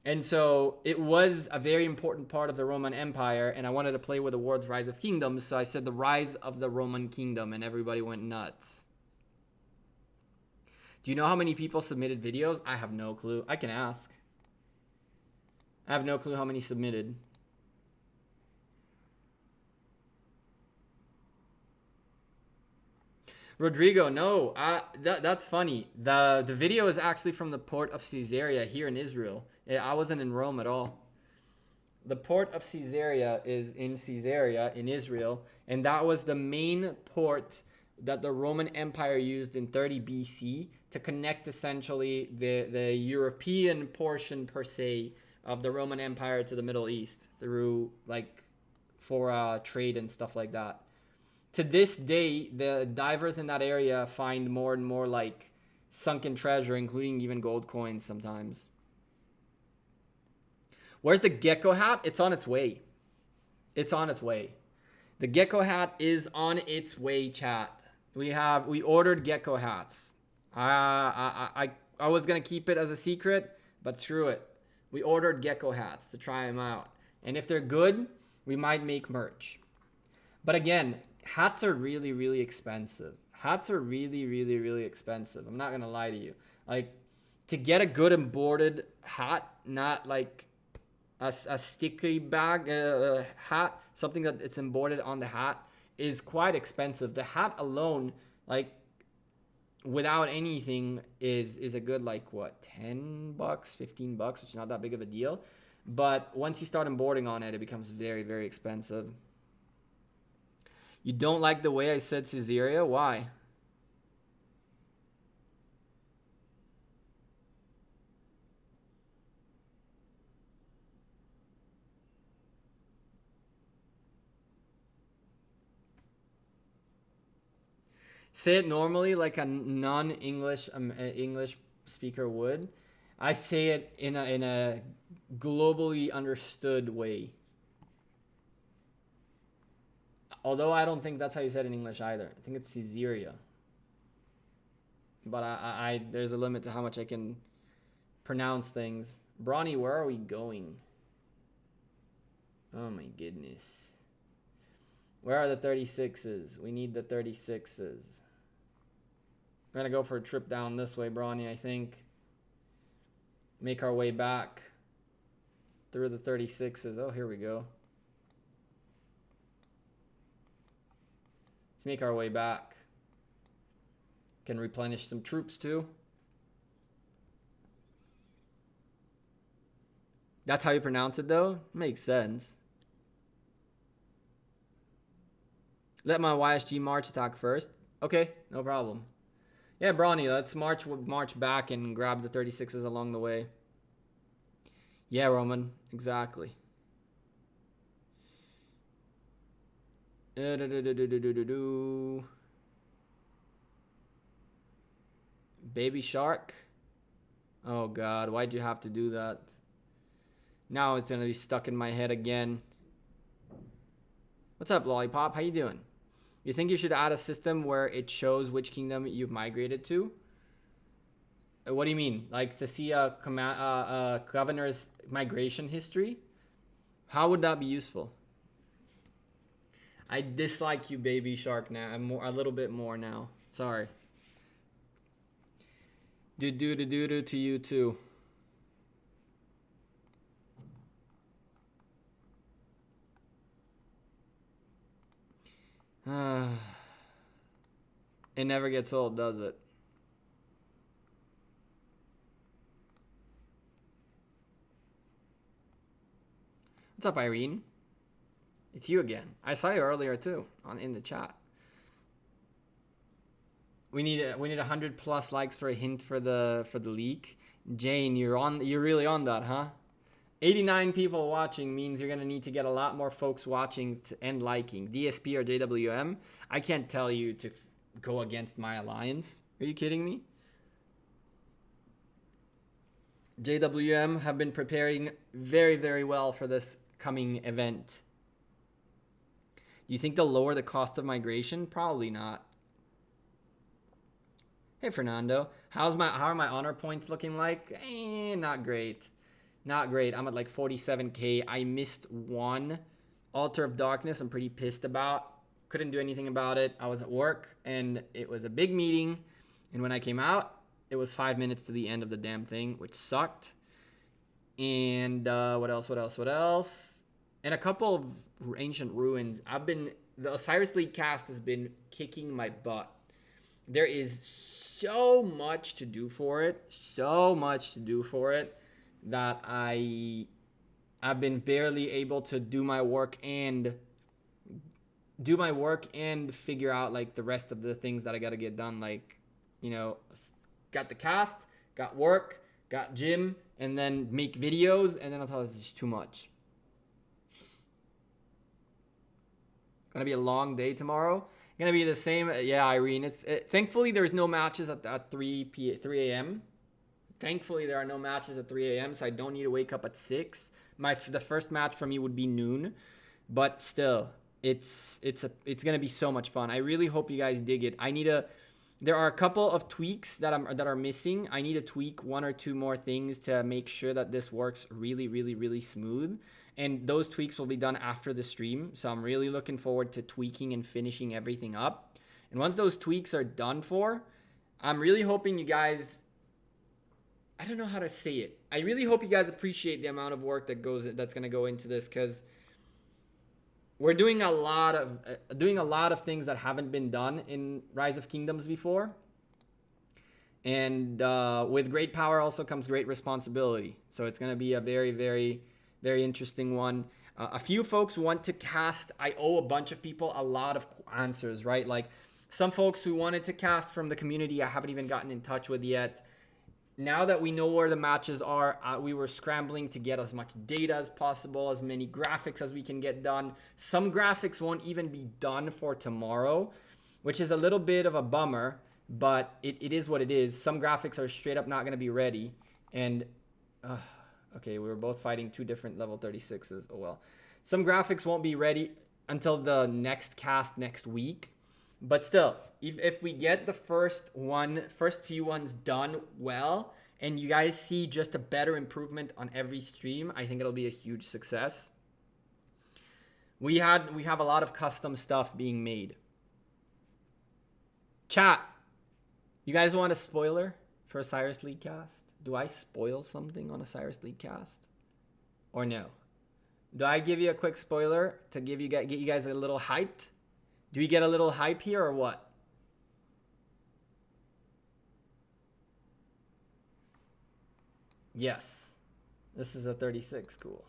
[SPEAKER 1] And so it was a very important part of the Roman Empire, and I wanted to play with the words Rise of Kingdoms, so I said the Rise of the Roman Kingdom, and everybody went nuts. Do you know how many people submitted videos? I have no clue. I can ask. I have no clue how many submitted. Rodrigo, no, that's funny. The video is actually from the port of Caesarea here in Israel. I wasn't in Rome at all. The port of Caesarea is in Caesarea in Israel, and that was the main port that the Roman Empire used in 30 BC to connect essentially the European portion per se of the Roman Empire to the Middle East through like for trade and stuff like that. To this day, the divers in that area find more and more like sunken treasure, including even gold coins sometimes. Where's the Gekko hat? It's on its way. It's on its way. The Gekko hat is on its way, chat. We ordered Gekko hats. I was gonna keep it as a secret, but screw it. We ordered Gekko hats to try them out, and if they're good, we might make merch. But again, hats are really, really expensive. Hats are really, really, really expensive. I'm not gonna lie to you. Like, to get a good embroidered hat, not like a sticky bag hat, something that it's embroidered on the hat, is quite expensive. The hat alone, like without anything, is a good like what, $10, $15, which is not that big of a deal. But once you start embroidering on it, it becomes very, very expensive. You don't like the way I said Caesarea? Why? Say it normally like a non-English English speaker would. I say it in a globally understood way. Although I don't think that's how you said it in English either. I think it's Caesarea. But I there's a limit to how much I can pronounce things. Brawny, where are we going? Oh my goodness. Where are the 36s? We need the 36s. We're gonna go for a trip down this way, Brawny, I think. Make our way back through the 36s. Oh, here we go. Let's make our way back. Can replenish some troops too. That's how you pronounce it though? Makes sense. Let my YSG March attack first. Okay, no problem. Yeah, Brawny, let's march back and grab the 36s along the way. Yeah, Roman, exactly. Baby shark. Oh God, why'd you have to do that? Now it's gonna be stuck in my head again. What's up, Lollipop? How you doing? You think you should add a system where it shows which kingdom you've migrated to? What do you mean? Like to see a governor's migration history? How would that be useful? I dislike you, Baby Shark, now. I'm a little bit more now. Sorry. Do to you too. It never gets old, does it? What's up, Irene? It's you again. I saw you earlier too in the chat. We need 100+ likes for a hint for the leak. Jane, you're really on that, huh? 89 people watching means you're gonna need to get a lot more folks watching and liking. DSP or JWM, I can't tell you to go against my alliance. Are you kidding me? JWM have been preparing very, very well for this coming event. Do you think they'll lower the cost of migration? Probably not. Hey Fernando, how are my honor points looking like? Not great. Not great. I'm at like 47k. I missed one Altar of Darkness. I'm pretty pissed about. Couldn't do anything about it. I was at work and it was a big meeting. And when I came out, it was 5 minutes to the end of the damn thing, which sucked. And what else? And a couple of ancient ruins. The Osiris League cast has been kicking my butt. There is so much to do for it. That I've been barely able to do my work and figure out like the rest of the things that I got to get done. Like, you know, got the cast, got work, got gym, and then make videos, and then I thought it's just too much. Gonna be a long day tomorrow. Gonna be the same. Yeah, Irene. Thankfully there's no matches at 3 a.m. Thankfully, there are no matches at 3 a.m., so I don't need to wake up at 6. The first match for me would be noon, but still, it's gonna be so much fun. I really hope you guys dig it. There are a couple of tweaks that are missing. I need to tweak 1 or 2 more things to make sure that this works really, really, really smooth. And those tweaks will be done after the stream, so I'm really looking forward to tweaking and finishing everything up. And once those tweaks are done for, I'm really hoping you guys. I don't know how to say it. I really hope you guys appreciate the amount of work that's going to go into this, because we're doing a lot of things that haven't been done in Rise of Kingdoms before. And with great power also comes great responsibility. So it's going to be a very, very, very interesting one. A few folks want to cast. I owe a bunch of people a lot of answers, right? Like some folks who wanted to cast from the community I haven't even gotten in touch with yet. Now that we know where the matches are, we were scrambling to get as much data as possible, as many graphics as we can get done. Some graphics won't even be done for tomorrow, which is a little bit of a bummer, but it is what it is. Some graphics are straight up not going to be ready. And, okay, we were both fighting 2 different level 36s. Oh, well. Some graphics won't be ready until the next cast next week. But still, if we get the first few ones done well, and you guys see just a better improvement on every stream, I think it'll be a huge success. We have a lot of custom stuff being made. Chat, you guys want a spoiler for Osiris League cast? Do I spoil something on Osiris League cast? Or no? Do I give you a quick spoiler to get you guys a little hyped? Do we get a little hype here or what? Yes. This is a 36, cool.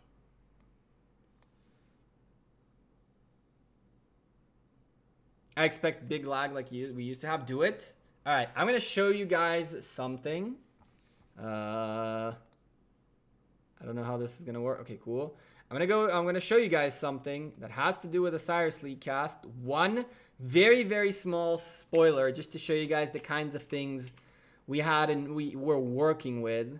[SPEAKER 1] I expect big lag like we used to have. Do it. All right, I'm gonna show you guys something. I don't know how this is gonna work. Okay, cool. I'm gonna show you guys something that has to do with Osiris League cast. One very, very small spoiler just to show you guys the kinds of things we had and we were working with.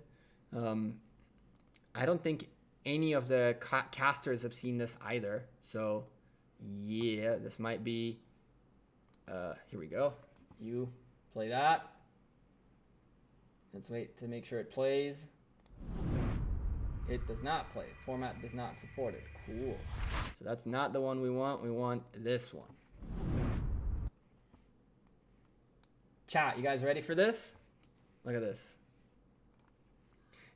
[SPEAKER 1] I don't think any of the casters have seen this either. So yeah, this might be, here we go. You play that. Let's wait to make sure it plays. It does not play. Format does not support it. Cool. So that's not the one we want. We want this one. Chat, you guys ready for this? Look at this.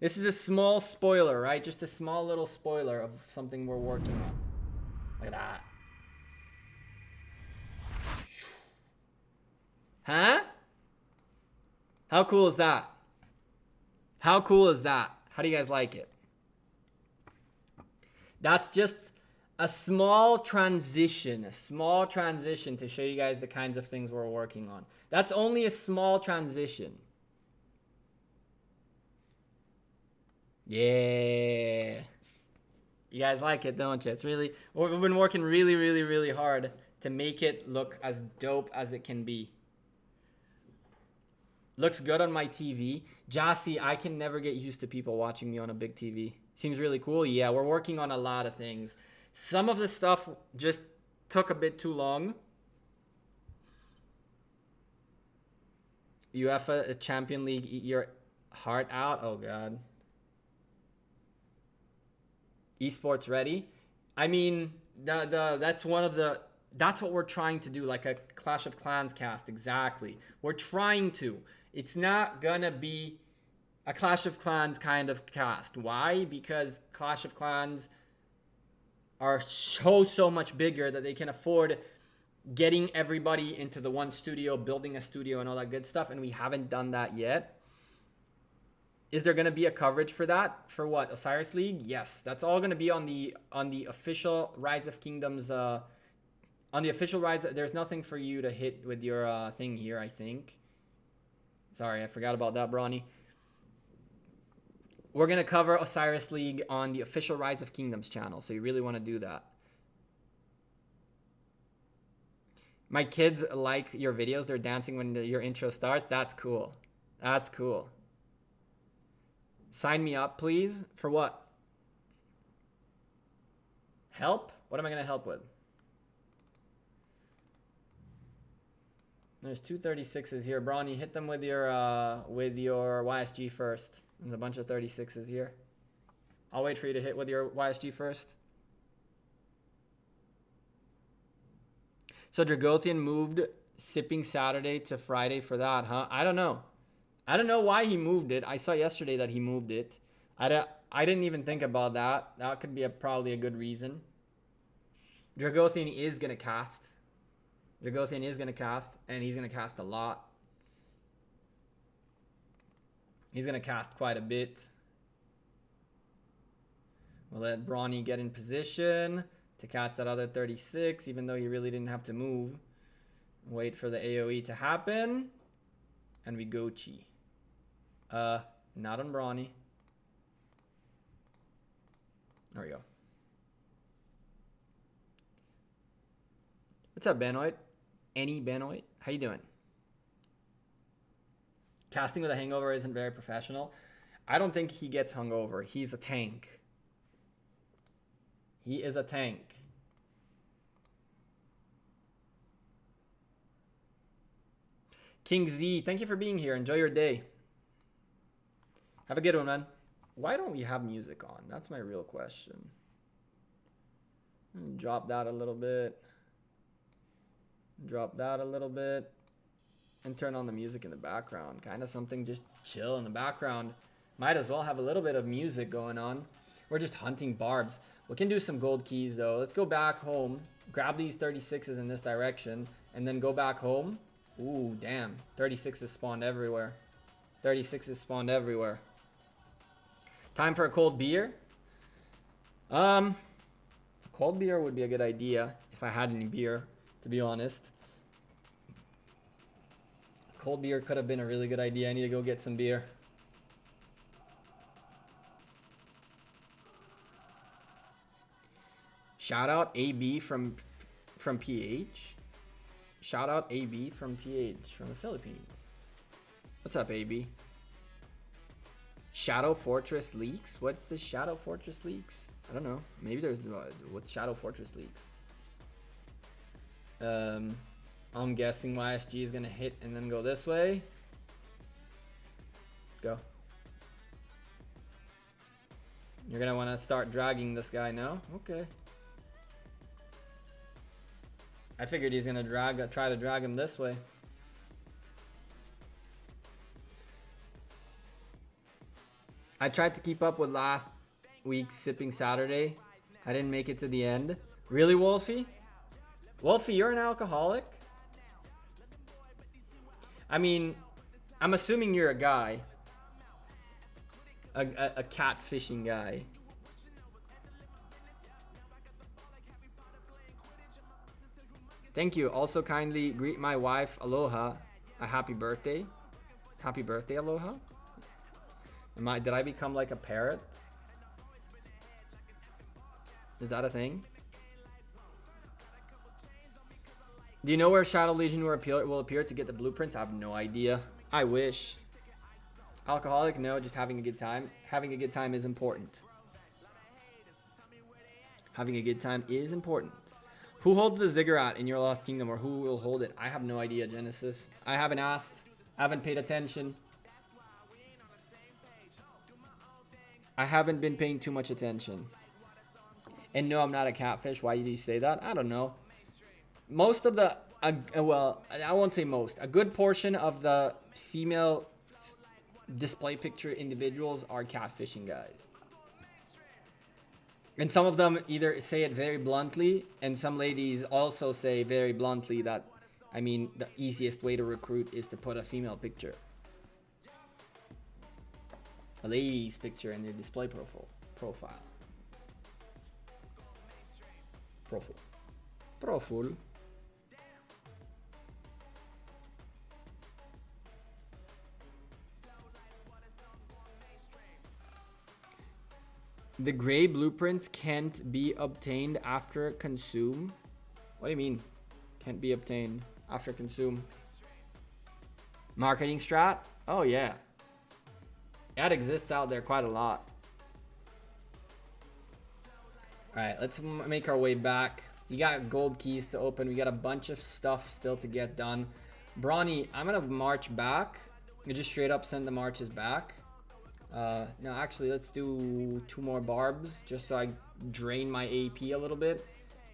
[SPEAKER 1] This is a small spoiler, right? Just a small little spoiler of something we're working on. Look at that. Huh? How cool is that? How cool is that? How do you guys like it? That's just a small transition to show you guys the kinds of things we're working on. That's only a small transition. Yeah. You guys like it, don't you? It's really, we've been working really, really, really hard to make it look as dope as it can be. Looks good on my TV. Jassy, I can never get used to people watching me on a big TV. Seems really cool. Yeah, we're working on a lot of things. Some of the stuff just took a bit too long. UEFA Champion League, eat your heart out. Oh, God. Esports ready. I mean, that's one of the... That's what we're trying to do, like a Clash of Clans cast. Exactly. We're trying to. It's not gonna be a Clash of Clans kind of cast. Why? Because Clash of Clans are so much bigger that they can afford getting everybody into the one studio, building a studio and all that good stuff, and we haven't done that yet. Is there going to be a coverage for that? For what? Osiris League? Yes. That's all going to be on the official Rise of Kingdoms on the official Rise. There's nothing for you to hit with your thing here, I think. Sorry, I forgot about that, Brawny. We're going to cover Osiris League on the official Rise of Kingdoms channel, so you really want to do that. My kids like your videos. They're dancing when your intro starts. That's cool. That's cool. Sign me up, please. For what? Help? What am I going to help with? There's two 36s here. Brawny, hit them with your YSG first. There's a bunch of 36s here. I'll wait for you to hit with your YSG first. So Dragothian moved Sipping Saturday to Friday for that, huh? I don't know. I don't know why he moved it. I saw yesterday that he moved it. I didn't even think about that. That could be probably a good reason. Dragothian is going to cast. Dragothian is going to cast, and he's going to cast a lot. He's going to cast quite a bit. We'll let Brawny get in position to catch that other 36, even though he really didn't have to move. Wait for the AoE to happen. And we go chi. Not on Brawny. There we go. What's up, Benoit? Any Benoit? How you doing? Casting with a hangover isn't very professional. I don't think he gets hungover. He's a tank. He is a tank. King Z, thank you for being here. Enjoy your day. Have a good one, man. Why don't we have music on? That's my real question. Drop that a little bit. Drop that a little bit. And turn on the music in the background. Kind of something just chill in the background. Might as well have a little bit of music going on. We're just hunting barbs. We can do some gold keys though. Let's go back home. Grab these 36s in this direction. And then go back home. Ooh, damn. 36s spawned everywhere. 36s spawned everywhere. Time for a cold beer. A cold beer would be a good idea. If I had any beer, to be honest. Cold beer could have been a really good idea. I need to go get some beer. Shout out AB from PH. Shout out AB from PH from the Philippines. What's up, AB? Shadow Fortress leaks? What's the Shadow Fortress leaks? I don't know. Maybe there's what's Shadow Fortress leaks? I'm guessing YSG is gonna hit and then go this way. Go. You're gonna want to start dragging this guy now. Okay. I figured he's gonna try to drag him this way. I tried to keep up with last week's Sipping Saturday. I didn't make it to the end. Really, Wolfie? Wolfie, you're an alcoholic? I mean, I'm assuming you're a guy. A catfishing guy. Thank you. Also kindly greet my wife, Aloha, a happy birthday. Happy birthday, Aloha. Did I become like a parrot? Is that a thing? Do you know where Shadow Legion will appear to get the blueprints? I have no idea. I wish. Alcoholic? No, just having a good time. Having a good time is important. Having a good time is important. Who holds the ziggurat in your Lost Kingdom, or who will hold it? I have no idea, Genesis. I haven't asked. I haven't paid attention. I haven't been paying too much attention. And no, I'm not a catfish. Why did you say that? I don't know. Most of the, well, I won't say most. A good portion of the female display picture individuals are catfishing guys. And some of them either say it very bluntly, and some ladies also say very bluntly that, I mean, the easiest way to recruit is to put a female picture. A lady's picture in their display profile. Profile. The gray blueprints can't be obtained after consume. What do you mean? Can't be obtained after consume. Marketing strat? Oh yeah. That exists out there quite a lot. Alright, let's make our way back. You got gold keys to open. We got a bunch of stuff still to get done. Brawny, I'm gonna march back. You just straight up send the marches back. No, actually, let's do 2 more barbs just so I drain my AP a little bit.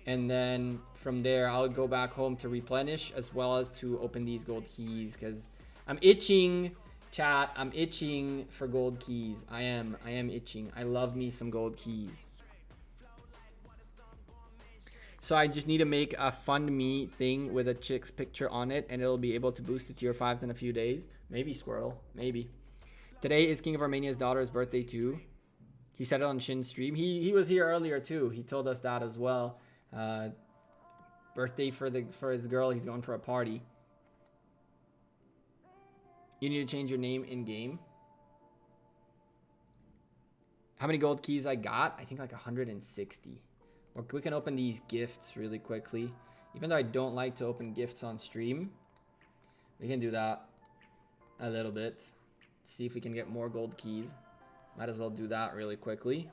[SPEAKER 1] And then from there, I'll go back home to replenish as well as to open these gold keys because I'm itching, chat. I'm itching for gold keys. I am itching. I love me some gold keys. So I just need to make a fund me thing with a chick's picture on it, and it'll be able to boost to tier 5s in a few days. Maybe, Squirrel. Maybe. Today is King of Armenia's daughter's birthday too. He said it on Shin's stream. He was here earlier too. He told us that as well. Birthday for his girl. He's going for a party. You need to change your name in game. How many gold keys I got? I think like 160. We can open these gifts really quickly. Even though I don't like to open gifts on stream, we can do that a little bit. See if we can get more gold keys. Might as well do that really quickly.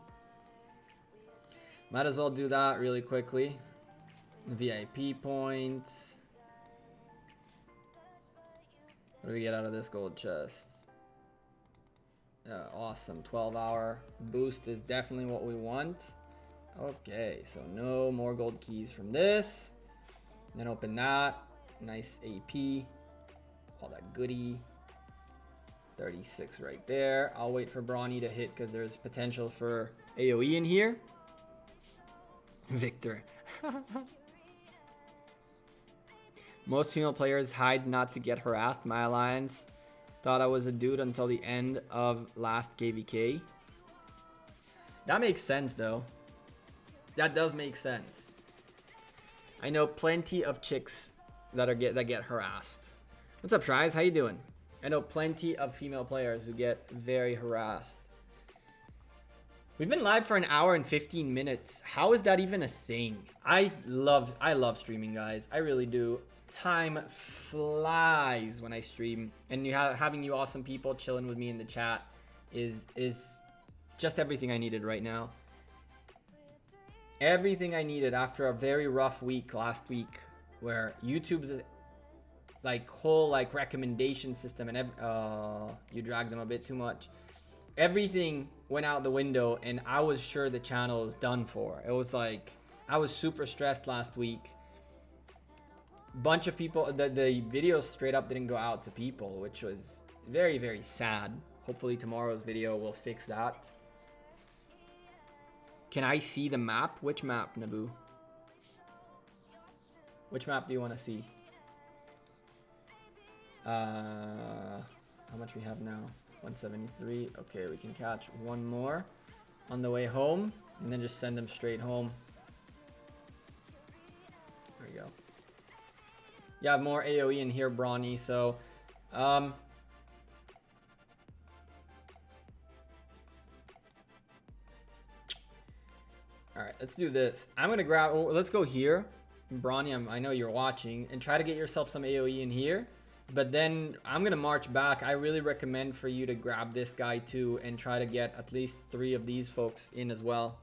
[SPEAKER 1] VIP points. What do we get out of this gold chest? Awesome. 12-hour boost is definitely what we want. Okay, so no more gold keys from this. Then open that. Nice AP. All that goodie. 36 right there. I'll wait for Brawny to hit because there's potential for AoE in here. Victor. Most female players hide not to get harassed. My alliance thought I was a dude until the end of last KVK. That makes sense though. That does make sense. I know plenty of chicks that get harassed. What's up, Tries? How you doing? I know plenty of female players who get very harassed. We've been live for an hour and 15 minutes. How is that even a thing? I love streaming, guys. I really do. Time flies when I stream, and having you awesome people chilling with me in the chat is just everything I needed right now. Everything I needed after a very rough week last week, where YouTube's like whole like recommendation system and you dragged them a bit too much. Everything went out the window, and I was sure the channel was done for. It was like I was super stressed last week. Bunch of people, the videos straight up didn't go out to people, which was very, very sad. Hopefully tomorrow's video will fix that. Can I see the map? Which map, Naboo? Which map do you want to see? How much we have now? 173. Okay, we can catch one more on the way home, and then just send them straight home. There we go. You have more AoE in here, Brawny, so all right, let's do this. I'm gonna grab, let's go here, Brawny. I know you're watching, and try to get yourself some AoE in here, but then I'm gonna march back. I really recommend for you to grab this guy too and try to get at least 3 of these folks in as well.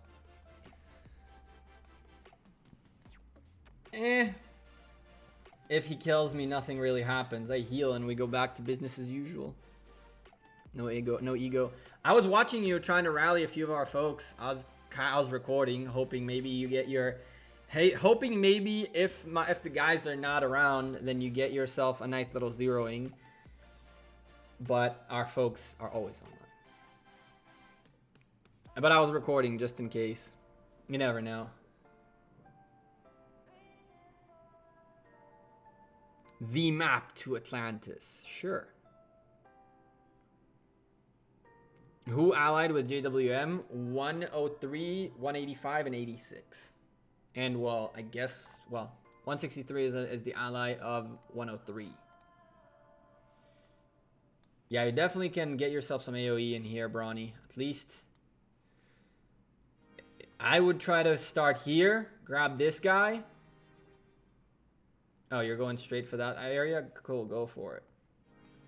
[SPEAKER 1] If he kills me, nothing really happens. I heal and we go back to business as usual. No ego, no ego. I was watching you trying to rally a few of our folks. I was recording, hoping maybe you get your, hoping maybe if the guys are not around, then you get yourself a nice little zeroing. But our folks are always online. But I was recording just in case. You never know. The map to Atlantis. Sure. Who allied with JWM? 103, 185, and 86. And, well, I guess, well, 163 is the ally of 103. Yeah, you definitely can get yourself some AoE in here, Brawny. At least. I would try to start here. Grab this guy. Oh, you're going straight for that area? Cool, go for it.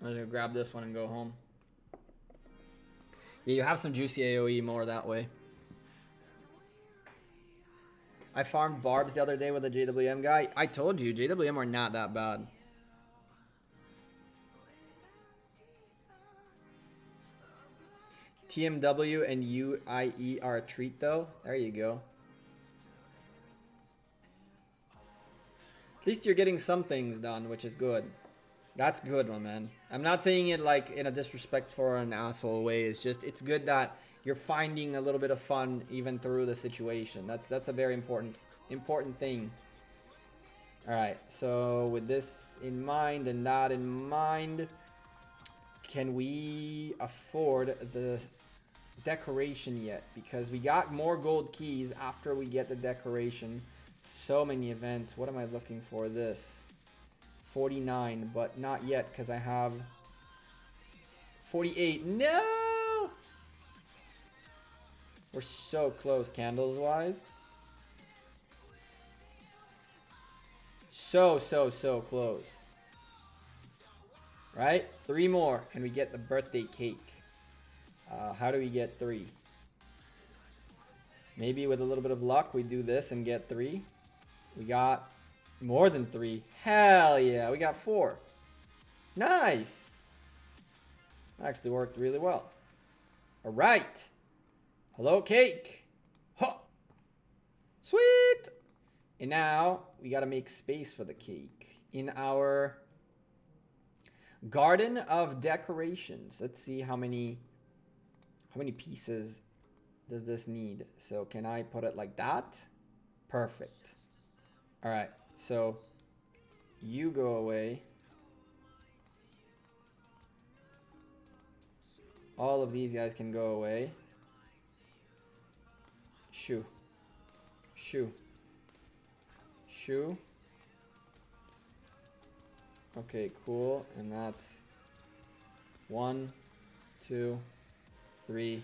[SPEAKER 1] I'm gonna grab this one and go home. Yeah, you have some juicy AoE more that way. I farmed barbs the other day with a JWM guy. I told you, JWM are not that bad. TMW and UIE are a treat though. There you go. At least you're getting some things done, which is good. That's good, my man. I'm not saying it like in a disrespectful or an asshole way. It's just, it's good that you're finding a little bit of fun even through the situation. That's a very important thing. All right, so with this in mind and that in mind, can we afford the decoration yet? Because we got more gold keys after we get the decoration. So many events. What am I looking for? This 49, but not yet because I have 48. No, we're so close candles wise. So close. Right? 3 more and we get the birthday cake. How do we get 3? Maybe with a little bit of luck we do this and get 3. We got more than 3. Hell yeah, we got 4. Nice. Actually worked really well. All right. Hello, cake. Huh. Sweet! And now we gotta make space for the cake in our garden of decorations. Let's see how many pieces does this need. So can I put it like that? Perfect. All right, so you go away. All of these guys can go away. Shoo. Shoo. Shoo. Okay, cool. And that's 1, 2, 3,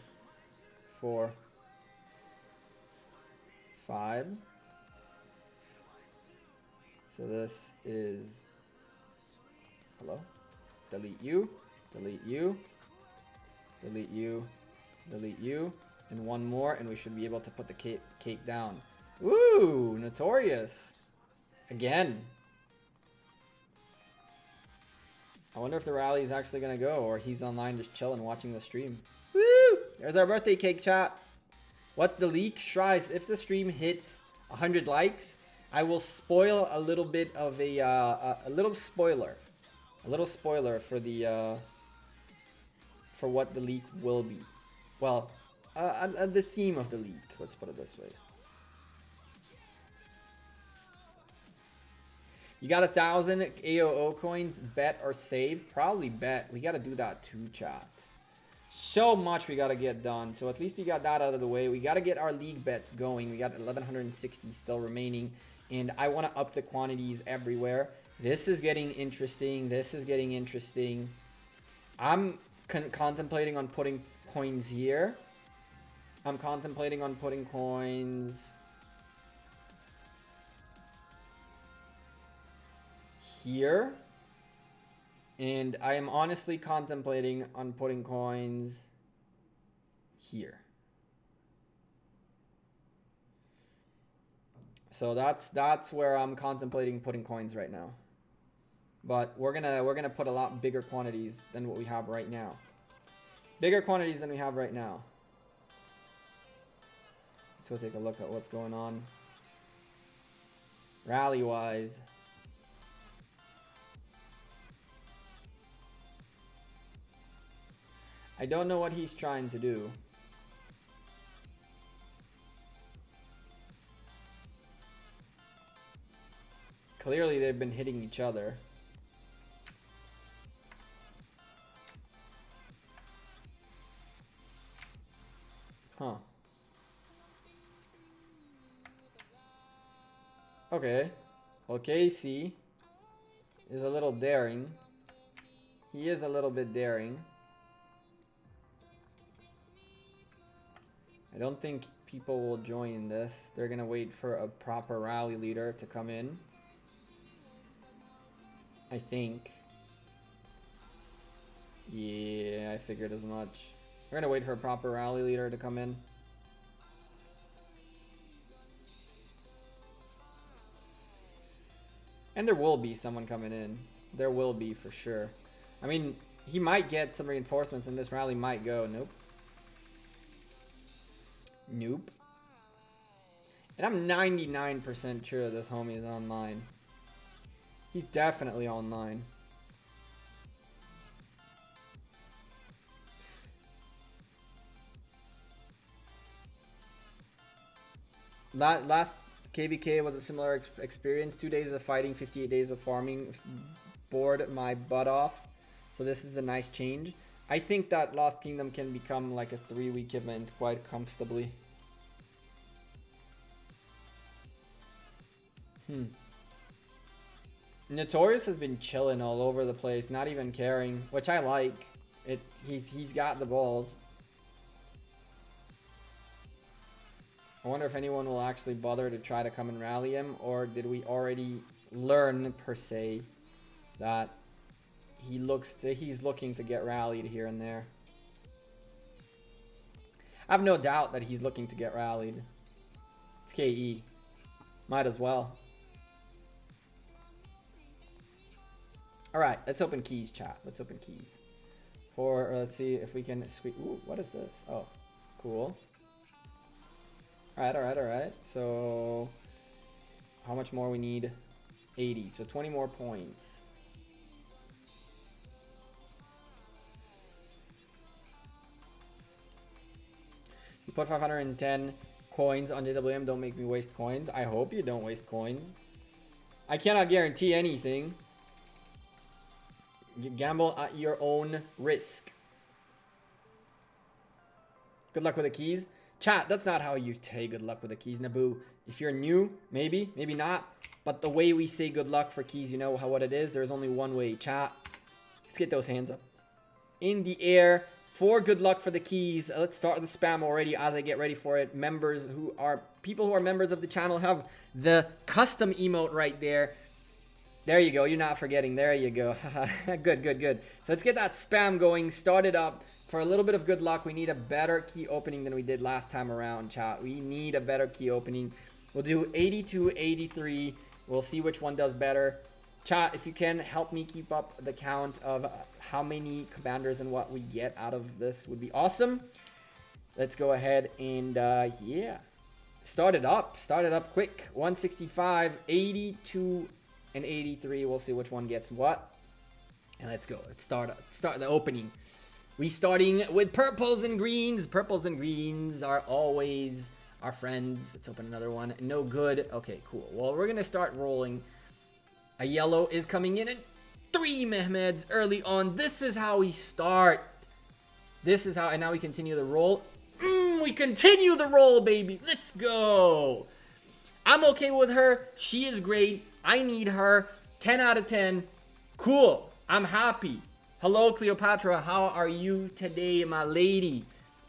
[SPEAKER 1] 4, 5. So this is, hello? Delete you, delete you, delete you, delete you, and one more, and we should be able to put the cake down. Ooh, Notorious. Again. I wonder if the rally is actually going to go, or he's online just chilling, watching the stream. Woo! There's our birthday cake, chat. What's the leak? Shries, if the stream hits 100 likes, I will spoil a little bit of a little spoiler. A little spoiler for the, for what the leak will be. Well, the theme of the leak, let's put it this way. You got 1,000 AOO coins, bet or save? Probably bet. We got to do that too, chat. So much we got to get done. So at least we got that out of the way. We got to get our league bets going. We got 1,160 still remaining. And I want to up the quantities everywhere. This is getting interesting. This is getting interesting. I'm contemplating on putting coins here. I'm contemplating on putting coins here. And I am honestly contemplating on putting coins here. So that's where I'm contemplating putting coins right now. But we're gonna put a lot bigger quantities than what we have right now. Bigger quantities than we have right now. Let's go take a look at what's going on rally wise. I don't know what he's trying to do. Clearly they've been hitting each other. Huh. Okay. Well, Casey is a little daring. He is a little bit daring. I don't think people will join this. They're gonna wait for a proper rally leader to come in. I think. Yeah, I figured as much. We're gonna wait for a proper rally leader to come in. And there will be someone coming in. There will be for sure. I mean, he might get some reinforcements and this rally might go. Nope. Nope. And I'm 99% sure this homie is online. He's definitely online. Last KVK was a similar experience. 2 days of fighting, 58 days of farming. Bored my butt off. So this is a nice change. I think that Lost Kingdom can become like a 3-week event quite comfortably. Notorious has been chilling all over the place, not even caring, which I like. He's got the balls. I wonder if anyone will actually bother to try to come and rally him, or did we already learn per se that he's looking to get rallied here and there. I have no doubt that he's looking to get rallied. It's KE. Might as well. Alright, let's open keys, chat. Let's open keys. Let's see if we can squeeze. Ooh, what is this? Oh, cool. Alright. So, how much more we need? 80. So 20 more points. You put 510 coins on JWM. Don't make me waste coins. I hope you don't waste coins. I cannot guarantee anything. You gamble at your own risk. Good luck with the keys. Chat, that's not how you say good luck with the keys, Naboo. If you're new, maybe not. But the way we say good luck for keys, you know what it is. There's only one way. Chat, let's get those hands up in the air for good luck for the keys. Let's start the spam already as I get ready for it. People who are members of the channel have the custom emote right there. There you go. You're not forgetting. There you go. Good. So let's get that spam going. Start it up. For a little bit of good luck, we need a better key opening than we did last time around, chat. We need a better key opening. We'll do 82, 83. We'll see which one does better. Chat, if you can help me keep up the count of how many commanders and what we get out of this would be awesome. Let's go ahead and, yeah. Start it up quick. 165, 82, and 83. We'll see which one gets what. And let's go. Let's start the opening. We starting with purples and greens. Purples and greens are always our friends. Let's open another one. No good. Okay, cool. Well, we're going to start rolling. A yellow is coming in, and 3 Mehmeds early on. This is how we start. And now we continue the roll. We continue the roll, baby. Let's go. I'm okay with her. She is great. I need her. 10 out of 10. Cool. I'm happy. Hello, Cleopatra. How are you today, my lady?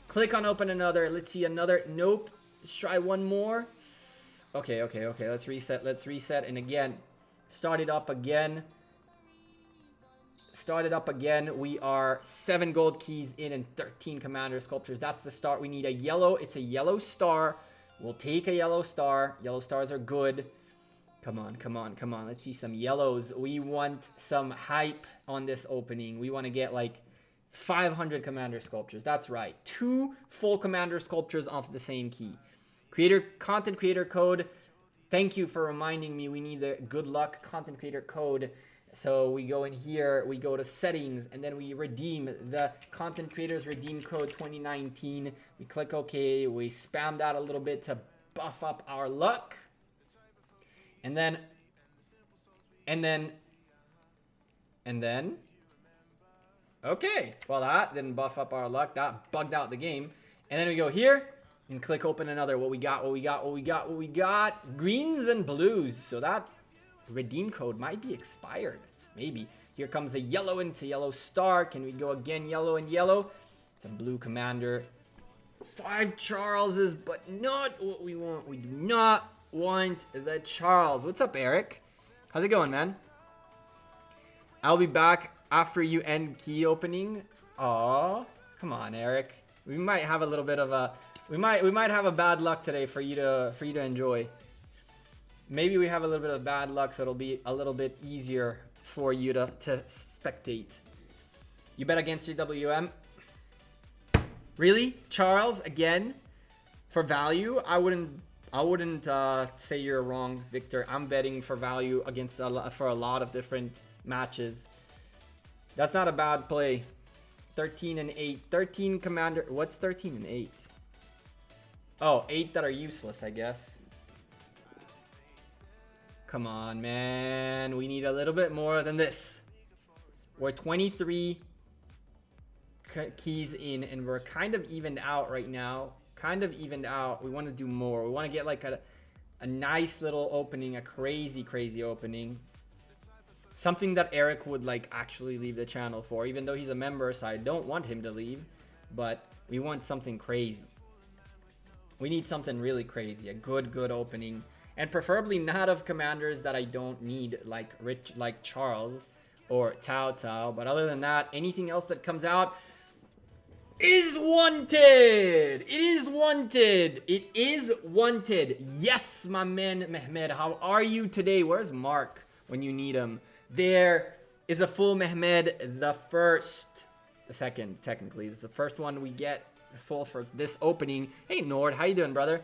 [SPEAKER 1] Click on open another. Let's see another. Nope. Let's try one more. Okay. Let's reset. And again, start it up again. We are 7 gold keys in and 13 commander sculptures. That's the start. We need a yellow. It's a yellow star. We'll take a yellow star. Yellow stars are good. Come on. Let's see some yellows. We want some hype on this opening. We want to get like 500 commander sculptures. That's right. 2 full commander sculptures off the same key. Content creator code. Thank you for reminding me. We need the good luck content creator code. So we go in here, we go to settings, and then we redeem the content creators redeem code 2019. We click OK. We spam that a little bit to buff up our luck. And then, okay. Well, that didn't buff up our luck. That bugged out the game. And then we go here and click open another. What we got? Greens and blues. So that redeem code might be expired. Maybe. Here comes a yellow, and it's a yellow star. Can we go again? Yellow and yellow. It's a blue commander. 5 Charleses, but not what we want. We do not want the Charles. What's up, Eric? How's it going, man? I'll be back after you end key opening. Aw, come on, Eric. We might have a little bit of a we might have a bad luck today for you to enjoy. Maybe we have a little bit of bad luck, so it'll be a little bit easier for you to spectate. You bet against your WM. Really, Charles? Again, for value? I wouldn't say you're wrong, Victor. I'm betting for value against for a lot of different matches. That's not a bad play. 13 and 8. 13 commander. What's 13 and 8? Oh, 8 that are useless, I guess. Come on, man. We need a little bit more than this. We're 23 keys in, and we're kind of evened out right now. We want to do more. We want to get like a nice little opening, a crazy opening. Something that Eric would like actually leave the channel for, even though he's a member, so I don't want him to leave. But we want something crazy. We need something really crazy, a good opening. And preferably not of commanders that I don't need, like Charles or Cao. But other than that, anything else that comes out is wanted. It is wanted. Yes, my man Mehmed. How are you today? Where's Mark when you need him? There is a full Mehmed. The second, technically. This is the first one we get full for this opening. Hey, Nord. How you doing, brother?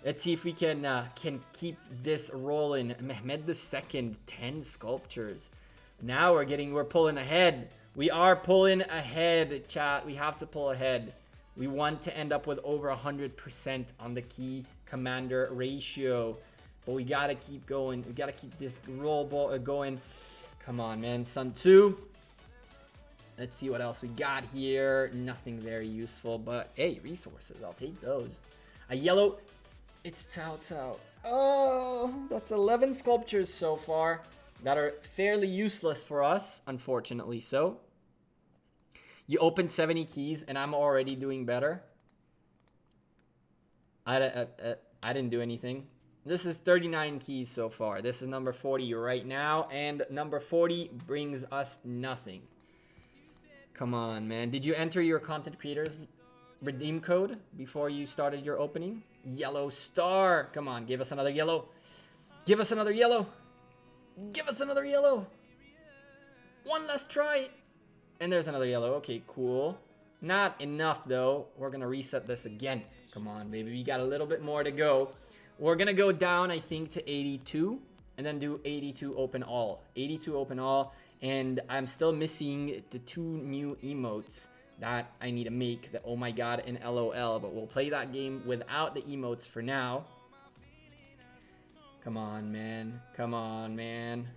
[SPEAKER 1] Let's see if we can keep this rolling. Mehmed II, 10 sculptures. Now we're pulling ahead. We are pulling ahead, chat. We have to pull ahead. We want to end up with over 100% on the key commander ratio. But we gotta keep going. We gotta keep this roll ball going. Come on, man. Sun Tzu. Let's see what else we got here. Nothing very useful, but hey, resources. I'll take those. A yellow. It's Cao Cao. Oh, that's 11 sculptures so far that are fairly useless for us, unfortunately. So, you opened 70 keys, and I'm already doing better. I didn't do anything. This is 39 keys so far. This is number 40 right now, and number 40 brings us nothing. Come on, man. Did you enter your content creators redeem code before you started your opening? Yellow star. Come on, give us another yellow. Give us another yellow. Give us another yellow. One last try. And there's another yellow. Okay, cool. Not enough, though. We're going to reset this again. Come on, baby. We got a little bit more to go. We're going to go down, I think, to 82. And then do 82 open all. 82 open all. And I'm still missing the 2 new emotes that I need to make. The oh my god and LOL. But we'll play that game without the emotes for now. Come on, man. Come on, man.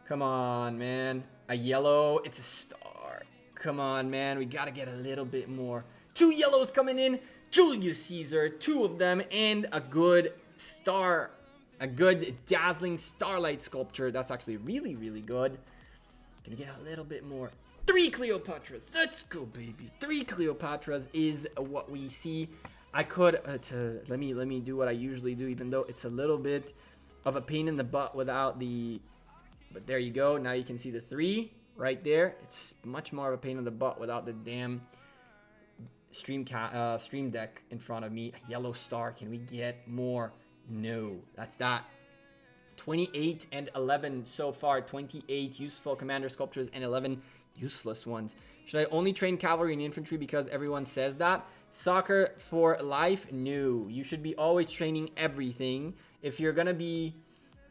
[SPEAKER 1] Come on, man. A yellow. It's a star. Come on, man. We got to get a little bit more. 2 yellows coming in. Julius Caesar. 2 of them. And a good star. A good dazzling starlight sculpture. That's actually really, really good. Gonna get a little bit more. 3 Cleopatras. Let's go, baby. 3 Cleopatras is what we see. I could let me do what I usually do, even though it's a little bit of a pain in the butt without the. But there you go. Now you can see the 3 right there. It's much more of a pain in the butt without the damn stream deck in front of me. A yellow star. Can we get more? No, that's that. 28 and 11 so far. 28 useful commander sculptures and 11 useless ones. Should I only train cavalry and infantry because everyone says that? Soccer for life? No. You should be always training everything. If you're going to be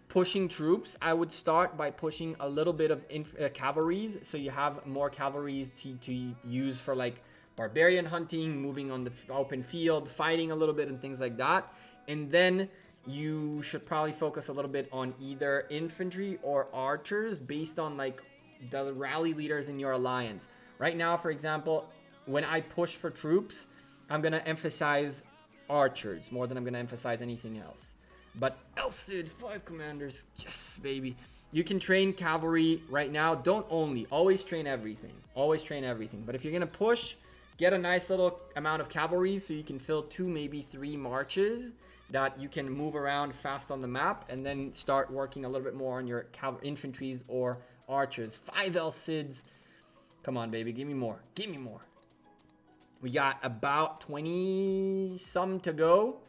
[SPEAKER 1] pushing troops, I would start by pushing a little bit of cavalries, so you have more cavalries to use for like barbarian hunting, moving on the open field, fighting a little bit and things like that. And then you should probably focus a little bit on either infantry or archers based on like the rally leaders in your alliance. Right now, for example, when I push for troops, I'm going to emphasize archers more than I'm going to emphasize anything else. But Elcid, 5 commanders, yes, baby. You can train cavalry right now. Don't always train everything. Always train everything. But if you're going to push, get a nice little amount of cavalry so you can fill 2, maybe 3 marches that you can move around fast on the map, and then start working a little bit more on your infantries or archers. 5 Elcids. Come on, baby. Give me more. Give me more. We got about 20 some to go.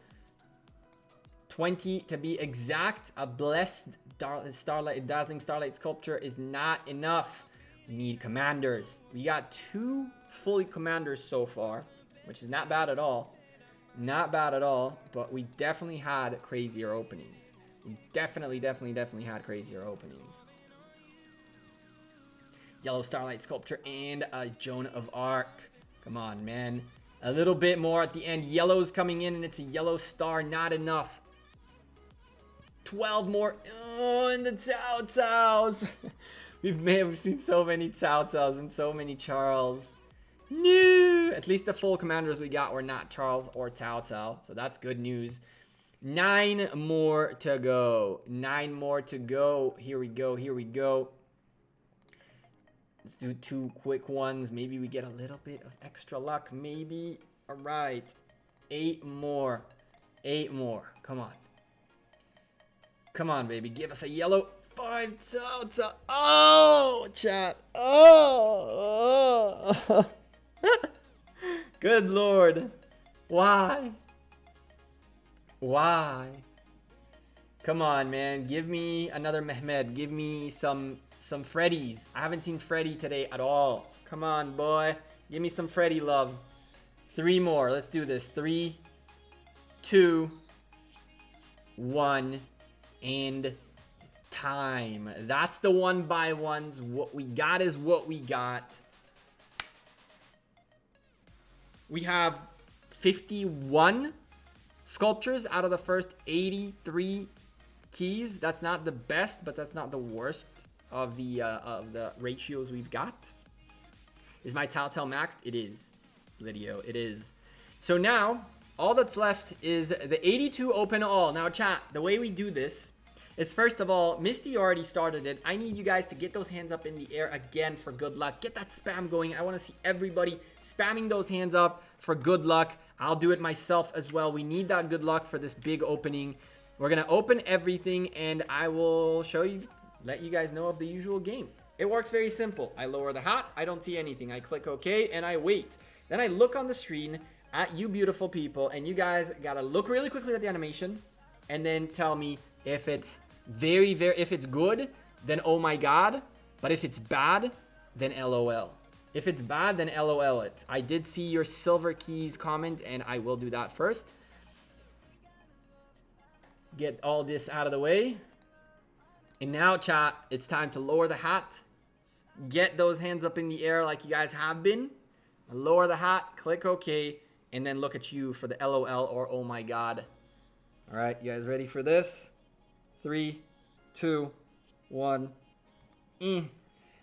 [SPEAKER 1] 20 to be exact. A blessed dazzling starlight sculpture is not enough. We need commanders. We got 2 fully commanders so far, which is not bad at all. Not bad at all, but we definitely had crazier openings. We definitely had crazier openings. Yellow starlight sculpture and a Joan of Arc. Come on, man. A little bit more at the end. Yellow's coming in, and it's a yellow star. Not enough. 12 more. Oh, and the Cao Caos. We've seen so many Cao Caos and so many Charles. No. At least the full commanders we got were not Charles or Cao Cao. So that's good news. 9 more to go. 9 more to go. Here we go. Here we go. Let's do 2 quick ones. Maybe we get a little bit of extra luck. Maybe. All right. 8 more. 8 more. Come on. Come on, baby. Give us a yellow. 5 Cao Cao. Oh, chat. Oh. Good Lord. Why? Why? Come on, man. Give me another Mehmed. Give me some Freddies. I haven't seen Freddy today at all. Come on, boy. Give me some Freddy love. 3 more. Let's do this. 3 2, 1, and time. That's the 1x1s. What we got is what we got. We have 51 sculptures out of the first 83 keys. That's not the best, but that's not the worst of the ratios we've got. Is my Telltale maxed? It is, Lydio. It is. So now all that's left is the 82 open all. Now chat, the way we do this is, first of all, Misty already started it. I need you guys to get those hands up in the air again for good luck. Get that spam going. I want to see everybody spamming those hands up for good luck. I'll do it myself as well. We need that good luck for this big opening. We're going to open everything, and I will show you, let you guys know of the usual game. It works very simple. I lower the hat. I don't see anything. I click OK, and I wait. Then I look on the screen at you beautiful people, and you guys got to look really quickly at the animation and then tell me if it's if it's good, then oh my god. But if it's bad, then LOL. If it's bad, then LOL it. I did see your silver keys comment, and I will do that first. Get all this out of the way. And now, chat, it's time to lower the hat. Get those hands up in the air like you guys have been. Lower the hat, click OK, and then look at you for the LOL or oh my god. All right, you guys ready for this? 3, 2, 1.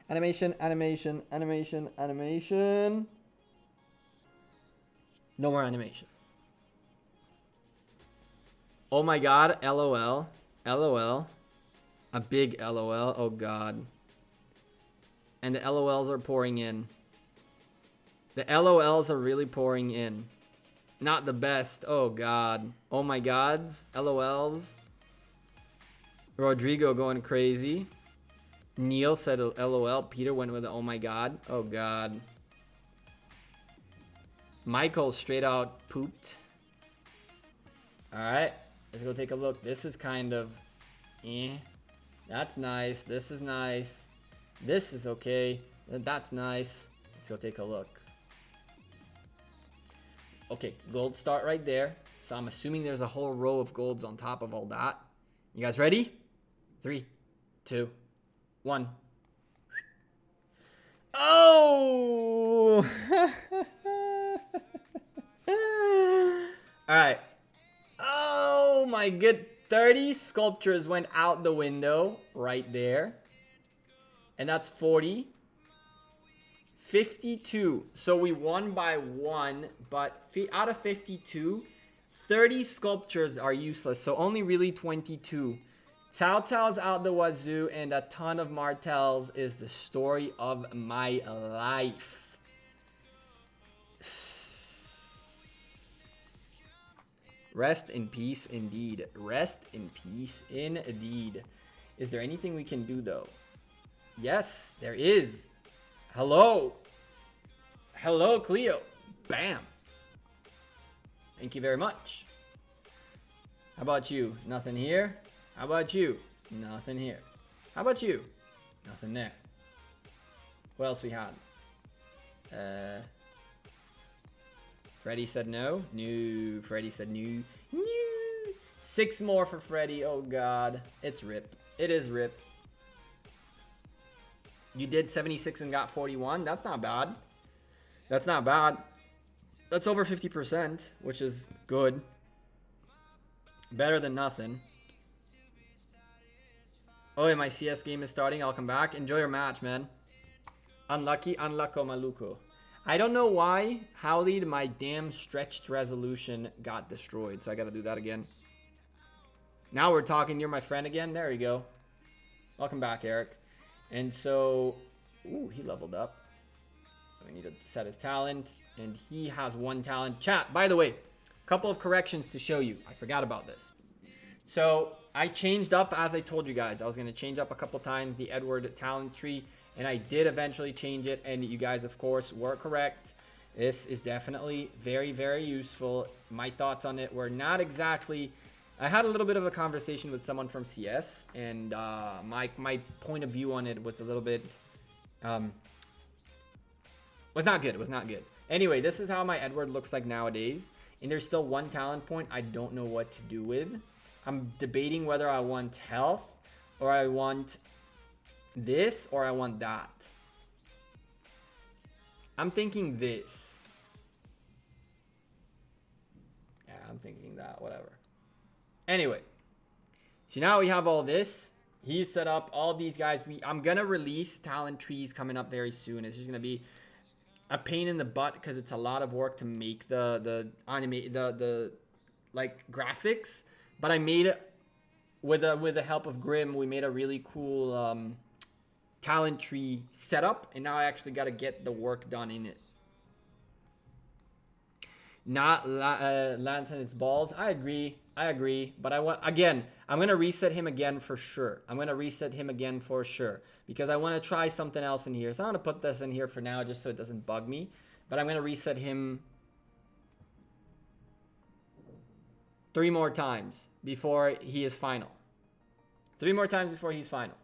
[SPEAKER 1] Animation, animation, animation, animation. No more animation. Oh my god, LOL. LOL. A big LOL. Oh god. And the LOLs are pouring in. The LOLs are really pouring in. Not the best. Oh god. Oh my gods. LOLs. Rodrigo going crazy. Neil said LOL. Peter went with oh my god. Oh god. Michael straight out pooped. Alright. Let's go take a look. This is kind of That's nice. This is nice. This is okay. That's nice. Let's go take a look. Okay, gold start right there. So I'm assuming there's a whole row of golds on top of all that. You guys ready? 3, 2, 1. Oh! All right. Oh my good. 30 sculptures went out the window right there. And that's 40. 52. So we won by 1, but out of 52, 30 sculptures are useless. So only really 22. Telltale's out the wazoo, and a ton of Martells is the story of my life. Rest in peace indeed. Rest in peace indeed. Is there anything we can do though? Yes, there is. Hello. Hello, Cleo. Bam. Thank you very much. How about you? Nothing here. How about you? Nothing here. How about you? Nothing there. What else we had? Freddy said no. No. Freddy said no. No. 6 more for Freddy. Oh god. It's RIP. It is RIP. You did 76 and got 41. That's not bad. That's not bad. That's over 50%, which is good. Better than nothing. Oh, yeah, my CS game is starting. I'll come back. Enjoy your match, man. Unlucky, unlucko, maluko. I don't know why, Howlead, my damn stretched resolution got destroyed. So I got to do that again. Now we're talking. You're my friend again. There you go. Welcome back, Eric. And so, ooh, he leveled up. We need to set his talent. And he has 1 talent. Chat, by the way, a couple of corrections to show you. I forgot about this. So I changed up, as I told you guys. I was going to change up a couple times the Edward talent tree. And I did eventually change it. And you guys, of course, were correct. This is definitely very, very useful. My thoughts on it were not exactly... I had a little bit of a conversation with someone from CS. And my point of view on it was a little bit... was not good. It was not good. Anyway, this is how my Edward looks like nowadays. And there's still one talent point I don't know what to do with. I'm debating whether I want health, or I want this, or I want that. I'm thinking this. Yeah, I'm thinking that, whatever. Anyway, so now we have all this. He's set up all these guys. I'm gonna release talent trees coming up very soon. It's just gonna be a pain in the butt because it's a lot of work to make the like graphics. But I made it with the help of Grim. We made a really cool talent tree setup, and now I actually got to get the work done in it. Not Lance and its balls. I agree. But I'm gonna reset him again for sure. Because I want to try something else in here. So I'm gonna put this in here for now just so it doesn't bug me. But I'm gonna reset him 3 more times before he is final. 3 more times before he's final.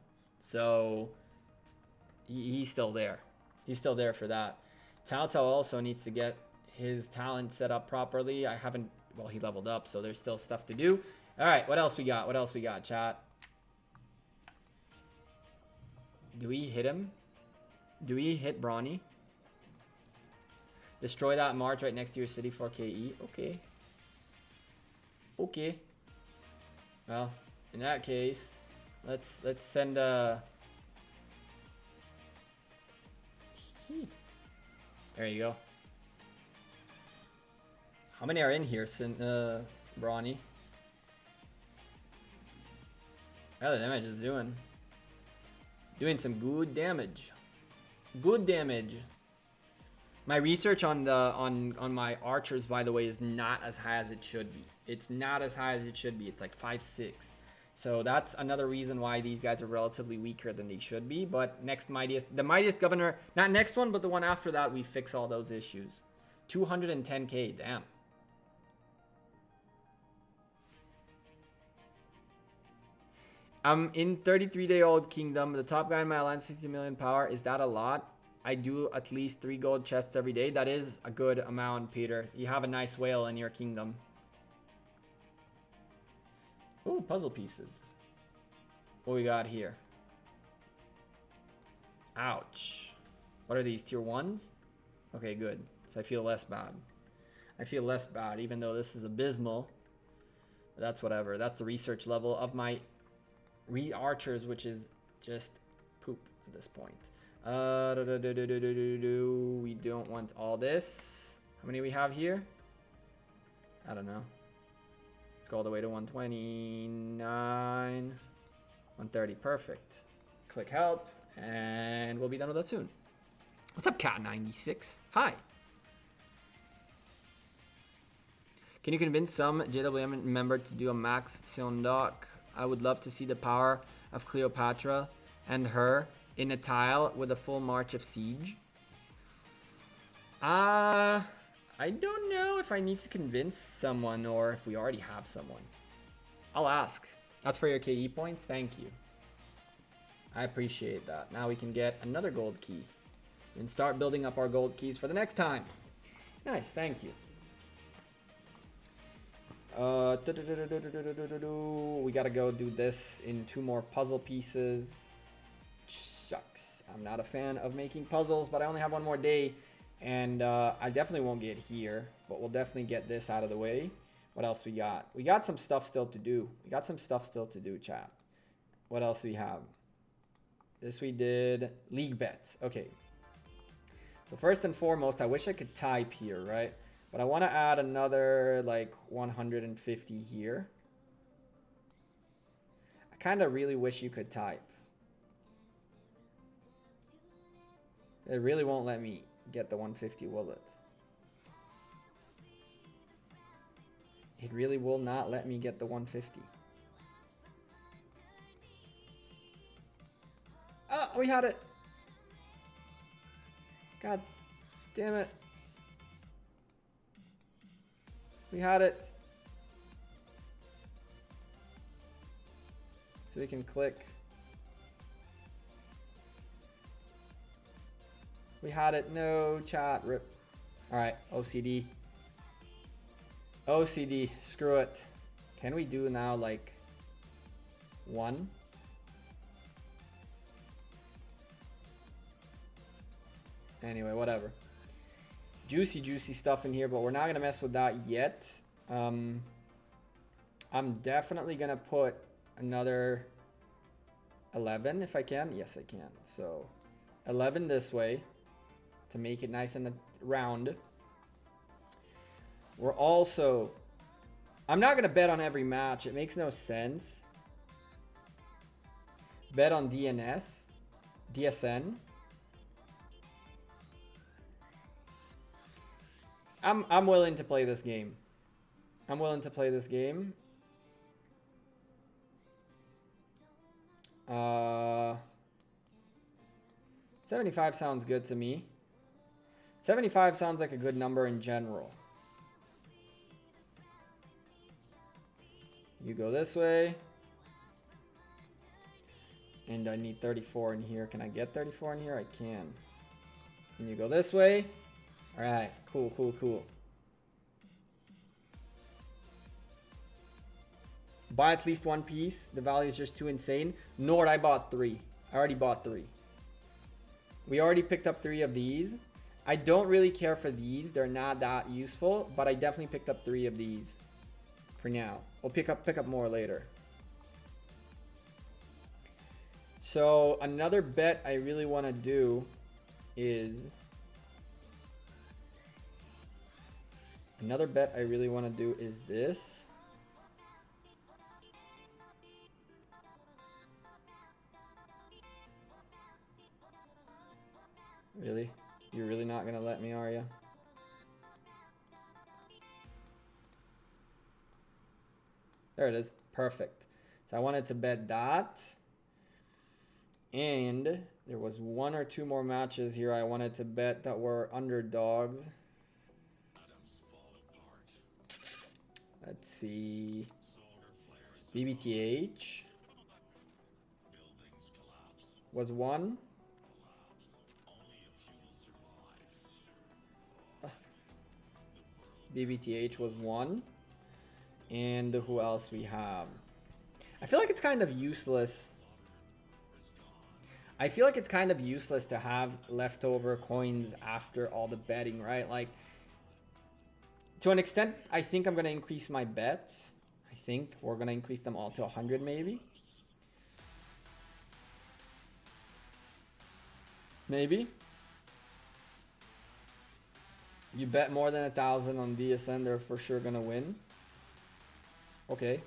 [SPEAKER 1] So he's still there. He's still there for that. Tao Tao also needs to get his talent set up properly. Well, he leveled up, so there's still stuff to do. All right, what else we got, chat? Do we hit him? Do we hit Brawny? Destroy that march right next to your city for KE. Okay. Well, in that case, let's send a... There you go. How many are in here, Brawny? How the damage is doing? Doing some good damage. My research on my archers, by the way, is not as high as it should be. It's like 5-6. So that's another reason why these guys are relatively weaker than they should be. But the mightiest governor, not next one, but the one after that, we fix all those issues. 210k, damn. I'm in 33-day-old kingdom. The top guy in my alliance, 50 million power. Is that a lot? I do at least 3 gold chests every day. That is a good amount, Peter. You have a nice whale in your kingdom. Ooh, puzzle pieces. What we got here? Ouch. What are these, tier 1s? Okay, good. So I feel less bad. Even though this is abysmal. But that's whatever. That's the research level of my archers, which is just poop at this point. We don't want all this. How many we have here? I don't know. Let's go all the way to 129. 130, perfect. Click help, and we'll be done with that soon. What's up, Cat96? Hi. Can you convince some JWM member to do a max Sion doc? I would love to see the power of Cleopatra and her in a tile with a full march of siege. I don't know if I need to convince someone or if we already have someone. I'll ask. That's for your KE points. Thank you. I appreciate that. Now we can get another gold key and start building up our gold keys for the next time. Nice, thank you. We gotta go do this in 2 more puzzle pieces. Shucks. I'm not a fan of making puzzles, but I only have 1 more day. And I definitely won't get here, but we'll definitely get this out of the way. What else we got? We got some stuff still to do. Chat. What else we have? This we did. League bets. Okay. So first and foremost, I wish I could type here, right? But I want to add another like 150 here. I kind of really wish you could type. It really won't let me get the 150, will it? It really will not let me get the 150. Oh, we had it. God damn it. We had it. So we can click. We had it. No, chat. Rip. All right, OCD. OCD, screw it. Can we do now like 1? Anyway, whatever. Juicy stuff in here, but we're not gonna mess with that yet. I'm definitely gonna put another 11 if I can. Yes, I can. So 11 this way to make it nice and round. We're also, I'm not gonna bet on every match. It makes no sense. Bet on DSN. I'm willing to play this game. 75 sounds good to me. 75 sounds like a good number in general. You go this way. And I need 34 in here. Can I get 34 in here? I can. And you go this way. Alright, cool. Buy at least one piece. The value is just too insane. Nord, I bought 3. I already bought 3. We already picked up 3 of these. I don't really care for these. They're not that useful, but I definitely picked up 3 of these for now. We'll pick up more later. So another bet I really want to do is this. Really? You're really not gonna let me, are you? There it is. Perfect. So I wanted to bet that. And there was 1 or 2 more matches here I wanted to bet that were underdogs. Let's see. BBTH was 1. BBTH was 1. And who else we have? I feel like it's kind of useless. To have leftover coins after all the betting, right? Like, to an extent, I think I'm going to increase my bets. I think we're going to increase them all to 100 maybe. Maybe. You bet more than 1,000 on DSN, they're for sure going to win. Okay.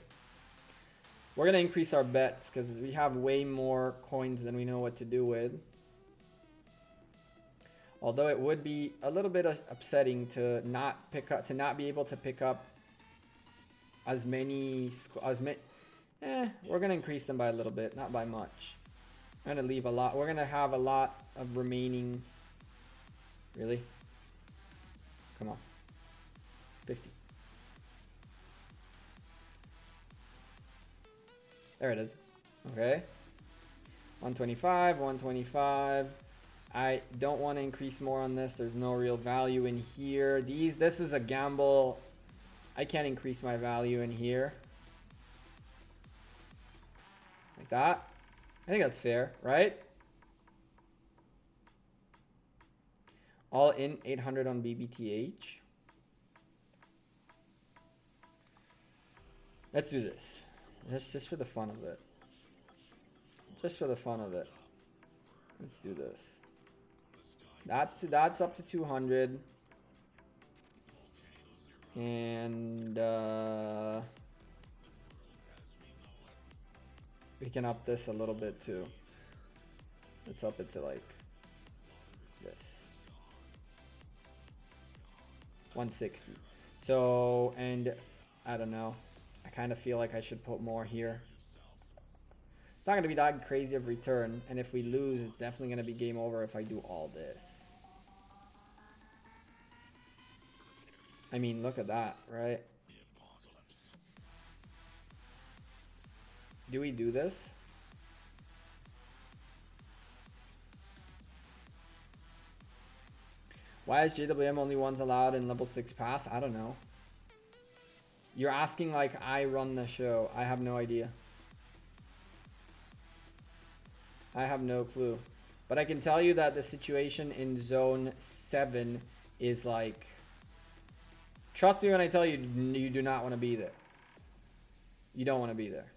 [SPEAKER 1] We're going to increase our bets because we have way more coins than we know what to do with. Although it would be a little bit upsetting to not be able to pick up as many. We're going to increase them by a little bit, not by much. I'm going to leave a lot. We're going to have a lot of remaining. Really? Come on. 50. There it is. Okay. 125, 125. I don't want to increase more on this. There's no real value in here. This is a gamble. I can't increase my value in here. Like that. I think that's fair, right? All in 800 on BBTH. Let's do this. Just for the fun of it. Let's do this. That's up to 200. And we can up this a little bit too. Let's up it to like this. 160. So, and I don't know. I kind of feel like I should put more here. It's not going to be that crazy of return. And if we lose, it's definitely going to be game over if I do all this. I mean, look at that, right? Do we do this? Why is JWM only ones allowed in level 6 pass? I don't know. You're asking like I run the show. I have no idea. I have no clue. But I can tell you that the situation in Zone 7 is like... Trust me when I tell you, you do not want to be there. You don't want to be there.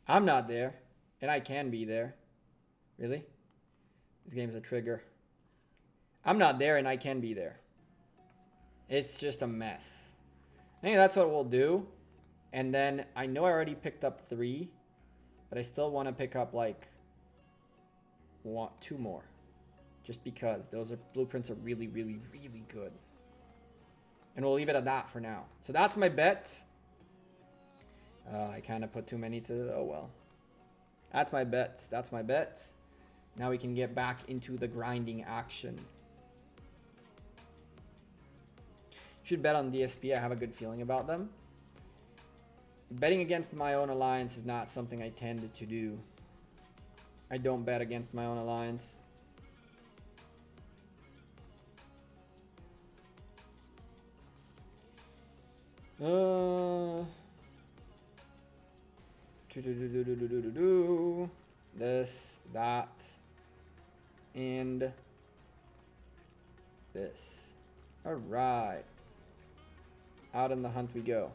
[SPEAKER 1] I'm not there, and I can be there. Really? This game's a trigger. I'm not there, and I can be there. It's just a mess. I think that's what we'll do. And then I know I already picked up 3, but I still want to pick up like 2 more. Just because those blueprints are really, really, really good. And we'll leave it at that for now. So that's my bet. I kind of put too many to... Oh, well. That's my bets. That's my bets. Now we can get back into the grinding action. Should bet on DSP. I have a good feeling about them. Betting against my own alliance is not something I tend to do. I don't bet against my own alliance. This, that, and this. All right. Out on the hunt we go.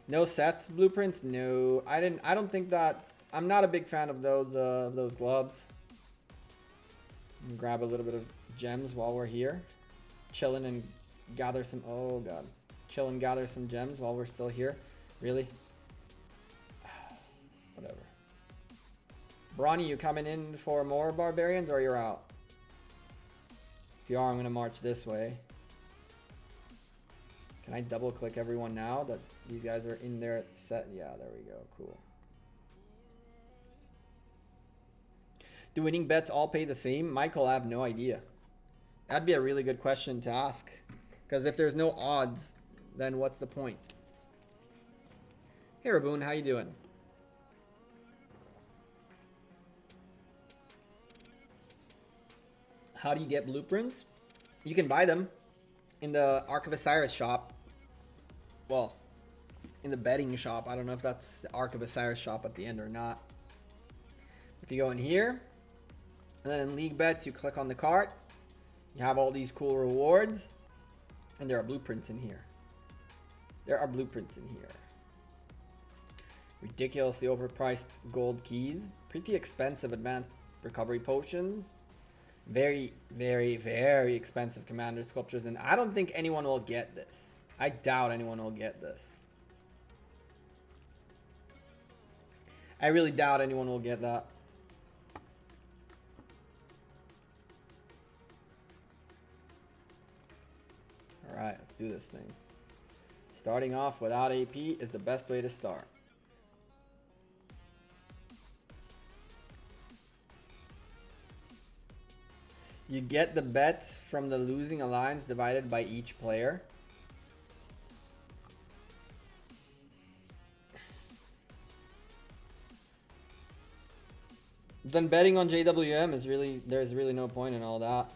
[SPEAKER 1] No Seth's blueprints? No, I don't think that. I'm not a big fan of those gloves. Grab a little bit of gems while we're here. Chilling and gather some. Oh god. Chill and gather some gems while we're still here. Really? Whatever. Brawny, you coming in for more barbarians or you're out? If you are, I'm gonna march this way. Can I double click everyone now that these guys are in their set? Yeah, there we go. Cool. Do winning bets all pay the same? Michael, I have no idea. That'd be a really good question to ask. Because if there's no odds, then what's the point? Hey, Raboon, how you doing? How do you get blueprints? You can buy them in the Ark of Osiris shop. Well, in the betting shop. I don't know if that's the Ark of Osiris shop at the end or not. If you go in here, and then in League Bets, you click on the cart. You have all these cool rewards. And there are blueprints in here. There are blueprints in here. Ridiculously overpriced gold keys. Pretty expensive advanced recovery potions. Very, very, very expensive commander sculptures. And I don't think anyone will get this. I doubt anyone will get this. I really doubt anyone will get that. Alright, let's do this thing. Starting off without AP is the best way to start. You get the bets from the losing alliance divided by each player. Then betting on JWM is really, there's really no point in all that.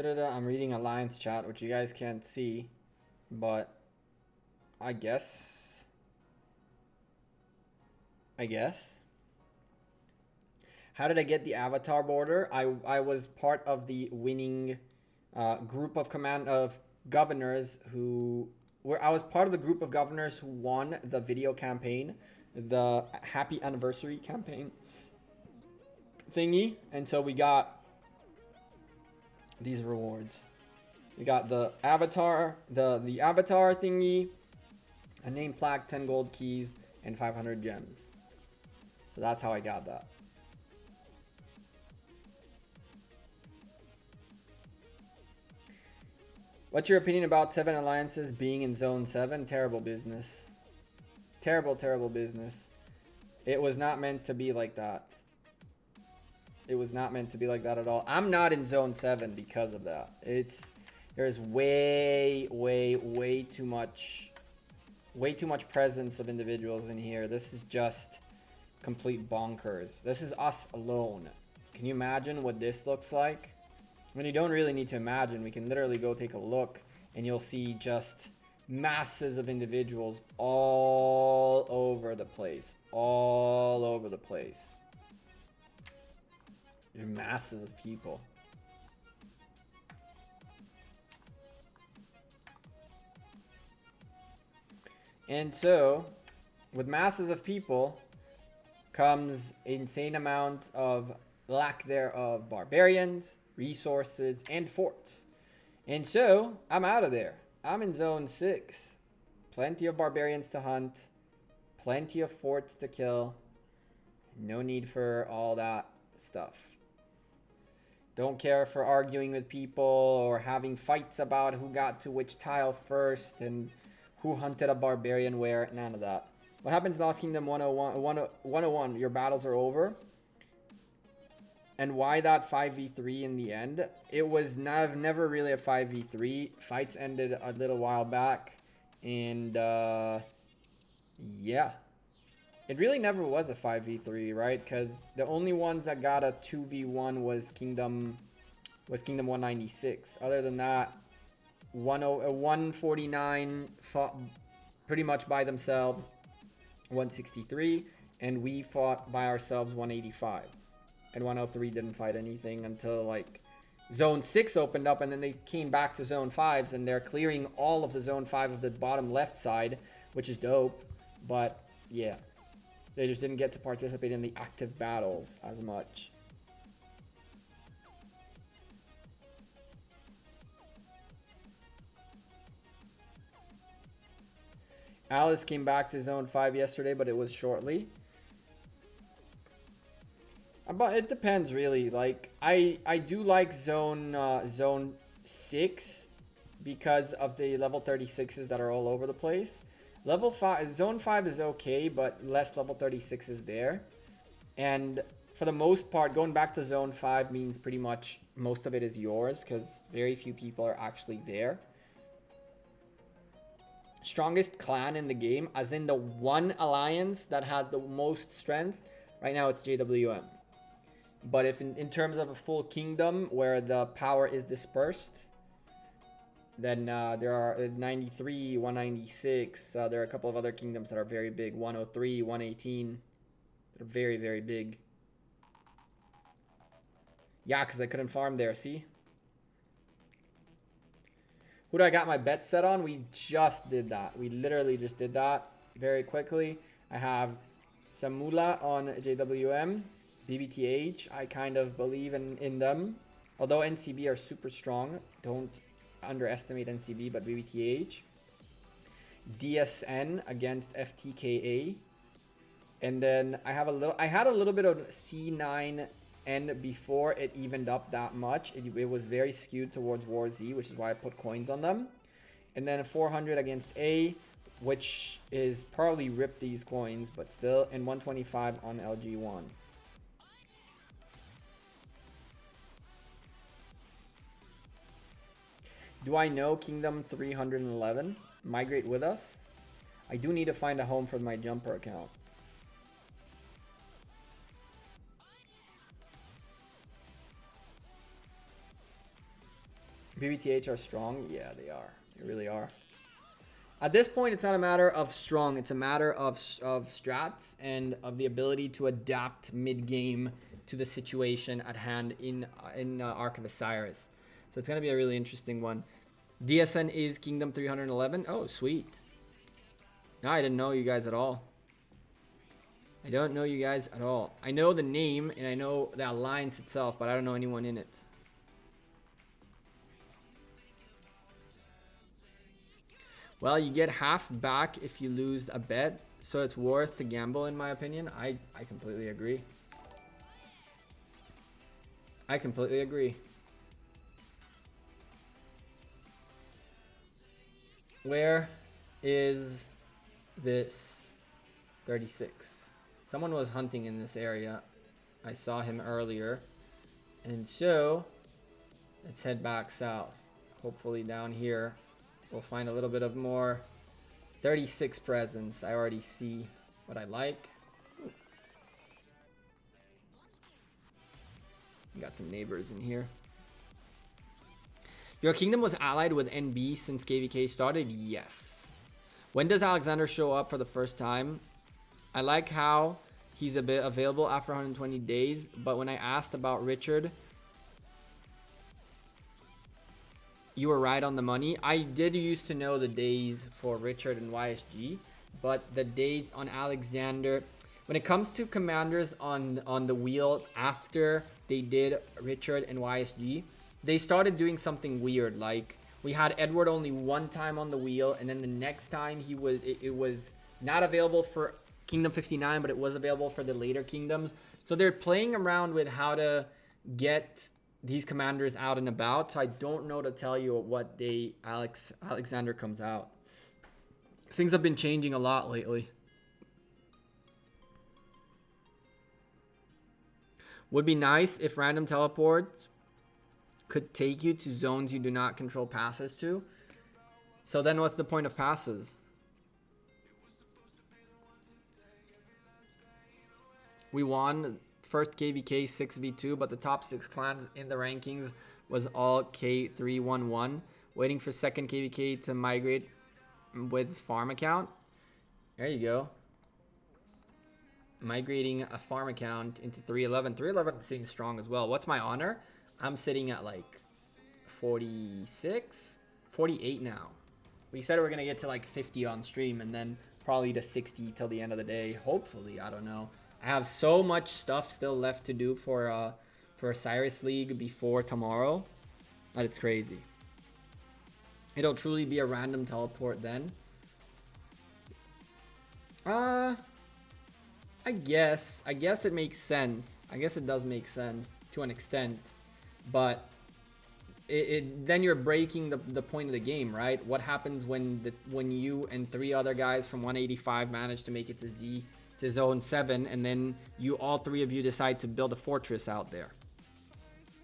[SPEAKER 1] I'm reading Alliance chat, which you guys can't see, but I guess. How did I get the avatar border? I was part of the winning group of governors who I was part of the group of governors who won the video campaign, the happy anniversary campaign thingy, and so we got these rewards. We got the avatar, the avatar thingy, a name plaque, 10 gold keys, and 500 gems. So that's how I got that. What's your opinion about 7 alliances being in Zone 7? Terrible business. Terrible, terrible business. It was not meant to be like that. It was not meant to be like that at all. I'm not in zone 7 because of that. There's way too much presence of individuals in here. This is just complete bonkers. This is us alone. Can you imagine what this looks like? I mean, you don't really need to imagine. We can literally go take a look and you'll see just masses of individuals all over the place. All over the place. There's masses of people. And so, with masses of people comes insane amount of lack thereof barbarians, resources, and forts. And so, I'm out of there. I'm in zone 6. Plenty of barbarians to hunt. Plenty of forts to kill. No need for all that stuff. Don't care for arguing with people or having fights about who got to which tile first and who hunted a barbarian where. None of that. What happens in Lost Kingdom 101? Your battles are over. And why that 5v3 in the end? It was never really a 5v3. Fights ended a little while back. And yeah. It really never was a 5v3, right? Because the only ones that got a 2v1 was Kingdom 196. Other than that, 149 fought pretty much by themselves, 163, and we fought by ourselves 185. And 103 didn't fight anything until like Zone 6 opened up, and then they came back to Zone 5s, and they're clearing all of the Zone 5 of the bottom left side, which is dope. But yeah. They just didn't get to participate in the active battles as much. Alice came back to Zone 5 yesterday, but it was shortly. But it depends, really. Like, I do like Zone 6 because of the level 36s that are all over the place. Level 5, Zone 5 is okay, but less level 36 is there. And for the most part, going back to Zone 5 means pretty much most of it is yours because very few people are actually there. Strongest clan in the game, as in the one alliance that has the most strength, right now it's JWM. But if in terms of a full kingdom where the power is dispersed, then there are 93, 196. There are a couple of other kingdoms that are very big. 103, 118. They're very, very big. Yeah, because I couldn't farm there, see? Who do I got my bet set on? We just did that. We literally just did that very quickly. I have Samula on JWM. BBTH, I kind of believe in them. Although NCB are super strong. Don't underestimate NCB, but BBTH. DSN against FTKA. And then I had a little bit of C9 N before it evened up that much. It was very skewed towards War Z, which is why I put coins on them. And then 400 against A, which is probably ripped these coins, but still, and 125 on LG1. Do I know Kingdom 311? Migrate with us? I do need to find a home for my jumper account. BBTH are strong? Yeah, they are. They really are. At this point, it's not a matter of strong. It's a matter of strats and of the ability to adapt mid-game to the situation at hand in Ark of Osiris. So it's going to be a really interesting one. DSN is Kingdom 311. Oh, sweet. No, I didn't know you guys at all. I don't know you guys at all. I know the name and I know the alliance itself, but I don't know anyone in it. Well, you get half back if you lose a bet, so it's worth to gamble in my opinion. I completely agree. I completely agree. Where is this 36? Someone was hunting in this area. I saw him earlier. And so let's head back south. Hopefully down here we'll find a little bit of more 36 presents. I already see what I like. Got some neighbors in here. Your kingdom was allied with NB since KVK started? Yes. When does Alexander show up for the first time? I like how he's a bit available after 120 days, but when I asked about Richard, you were right on the money. I did used to know the days for Richard and YSG, but the dates on Alexander, when it comes to commanders on the wheel after they did Richard and YSG, they started doing something weird. Like we had Edward only one time on the wheel, and then the next time it was not available for Kingdom 59, but it was available for the later kingdoms. So they're playing around with how to get these commanders out and about. So I don't know to tell you what day Alexander comes out. Things have been changing a lot lately. Would be nice if random teleports could take you to zones you do not control passes to. So then what's the point of passes? We won first KVK 6v2, but the top 6 clans in the rankings was all K311. Waiting for second KVK to migrate with farm account. There you go. Migrating a farm account into 311. 311 seems strong as well. What's my honor? I'm sitting at like 46, 48 now. We said we're going to get to like 50 on stream and then probably to 60 till the end of the day. Hopefully, I don't know. I have so much stuff still left to do for Osiris League before tomorrow that it's crazy. It'll truly be a random teleport then. I guess it makes sense. I guess it does make sense to an extent, but then you're breaking the point of the game, right? What happens when you and 3 other guys from 185 manage to make it to zone 7, and then all 3 of you decide to build a fortress out there,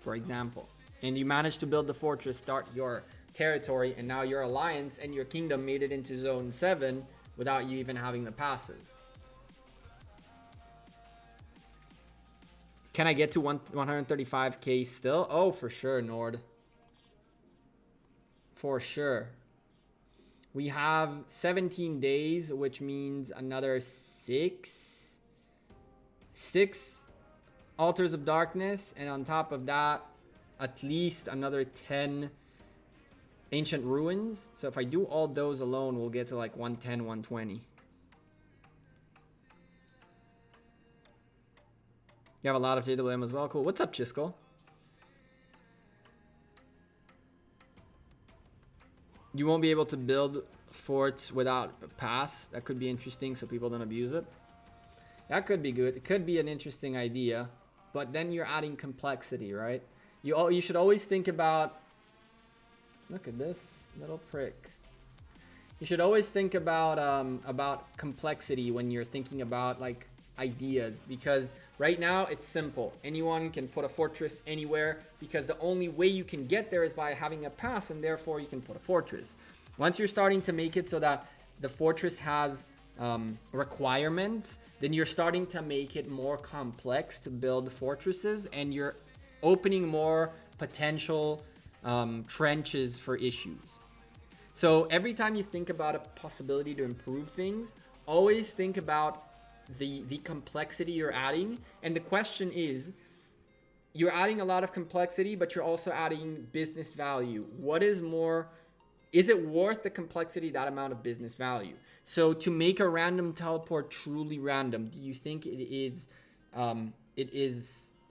[SPEAKER 1] for example, and you manage to build the fortress, start your territory, and now your alliance and your kingdom made it into zone 7 without you even having the passes. Can I get to 135k still? Oh, for sure, Nord. For sure. We have 17 days, which means another 6 altars of darkness, and on top of that, at least another 10 ancient ruins. So if I do all those alone, we'll get to like 110, 120. You have a lot of JWM as well. Cool. What's up, Chisco? You won't be able to build forts without a pass. That could be interesting so people don't abuse it. That could be good. It could be an interesting idea, but then you're adding complexity, right? You should always think about, look at this little prick. You should always think about complexity when you're thinking about like ideas, because right now it's simple. Anyone can put a fortress anywhere because the only way you can get there is by having a pass, and therefore you can put a fortress. Once you're starting to make it so that the fortress has requirements, then you're starting to make it more complex to build fortresses, and you're opening more potential trenches for issues. So every time you think about a possibility to improve things, always think about the complexity you're adding. And the question is, you're adding a lot of complexity, but you're also adding business value. What is more, is it worth the complexity, that amount of business value? So to make a random teleport truly random, do you think it is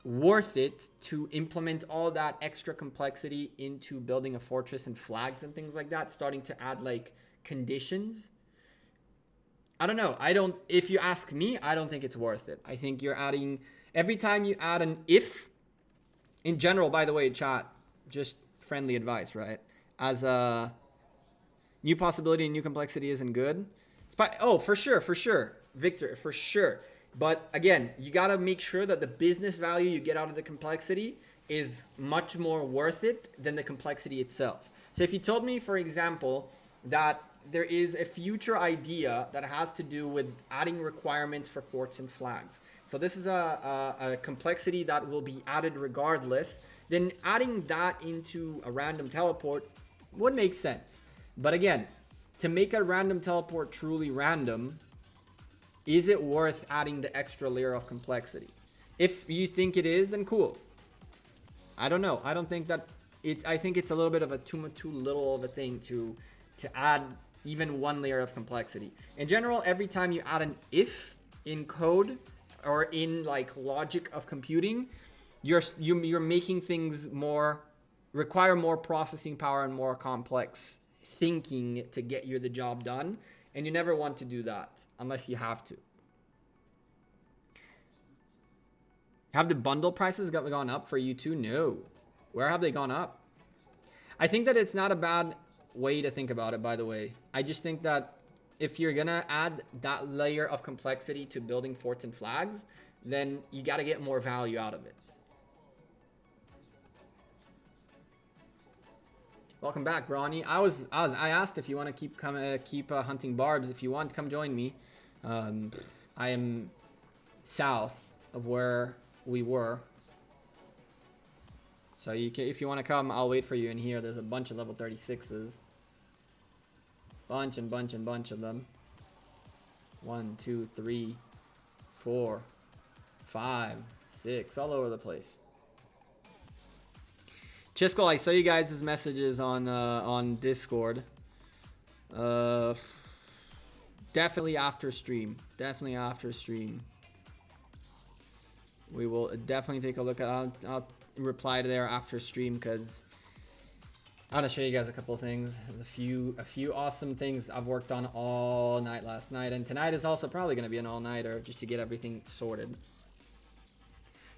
[SPEAKER 1] worth it to implement all that extra complexity into building a fortress and flags and things like that, starting to add like conditions? I don't know. If you ask me, I don't think it's worth it. I think you're adding, every time you add an if, in general, by the way, chat, just friendly advice, right? As a new possibility and new complexity isn't good. Oh, for sure. Victor, for sure. But again, you got to make sure that the business value you get out of the complexity is much more worth it than the complexity itself. So if you told me, for example, that there is a future idea that has to do with adding requirements for forts and flags. So this is a complexity that will be added regardless. Then adding that into a random teleport would make sense. But again, to make a random teleport truly random, is it worth adding the extra layer of complexity? If you think it is, then cool. I don't know. I don't think that it's, I think it's a little bit of a too little of a thing to add even one layer of complexity. In general, every time you add an if in code or in like logic of computing, you're making things require more processing power and more complex thinking to get you the job done. And you never want to do that unless you have to. Have the bundle prices gone up for you too? No. Where have they gone up? I think that it's not a bad way to think about it, by the way. I just think that if you're gonna add that layer of complexity to building forts and flags, then you got to get more value out of it. Welcome back, Brawny. I asked if you want to keep hunting barbs. If you want, come join me. I am south of where we were. So you can, if you want to come, I'll wait for you in here. There's a bunch of level 36s. Bunch of them. 1, 2, 3, 4, 5, 6, all over the place. Chisco, I saw you guys' messages on Discord. Definitely after stream. Definitely after stream. We will definitely take a look at. I'll reply to there after stream because I want to show you guys a couple of things. A few awesome things I've worked on all night last night, and tonight is also probably going to be an all-nighter just to get everything sorted.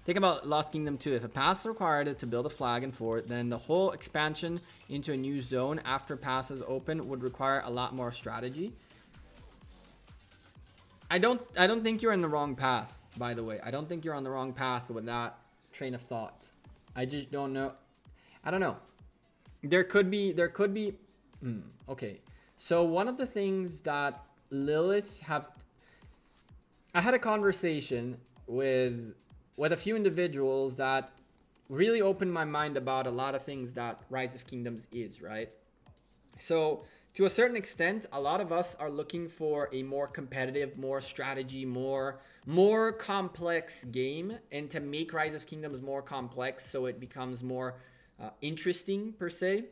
[SPEAKER 1] Think about Lost Kingdom 2. If a pass is required to build a flag and fort, then the whole expansion into a new zone after passes open would require a lot more strategy. I don't think you're in the wrong path, by the way. I don't think you're on the wrong path with that train of thought. I just don't know. I don't know. There could be. Okay. So one of the things that Lilith I had a conversation with a few individuals that really opened my mind about a lot of things that Rise of Kingdoms is, right? So to a certain extent, a lot of us are looking for a more competitive, more strategy, more complex game, and to make Rise of Kingdoms more complex so it becomes more interesting per se.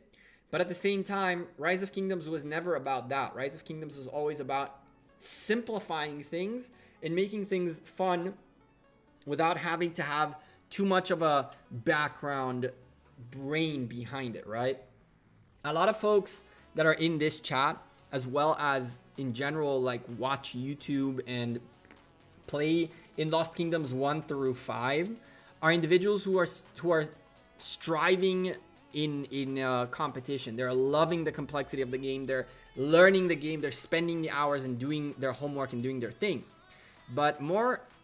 [SPEAKER 1] But at the same time, Rise of Kingdoms was never about that. Rise of Kingdoms was always about simplifying things and making things fun without having to have too much of a background brain behind it, right? A lot of folks that are in this chat, as well as in general, like watch YouTube and play in Lost Kingdoms 1 through 5, are individuals who are striving in competition. They're loving the complexity of the game. They're learning the game. They're spending the hours and doing their homework and doing their thing. But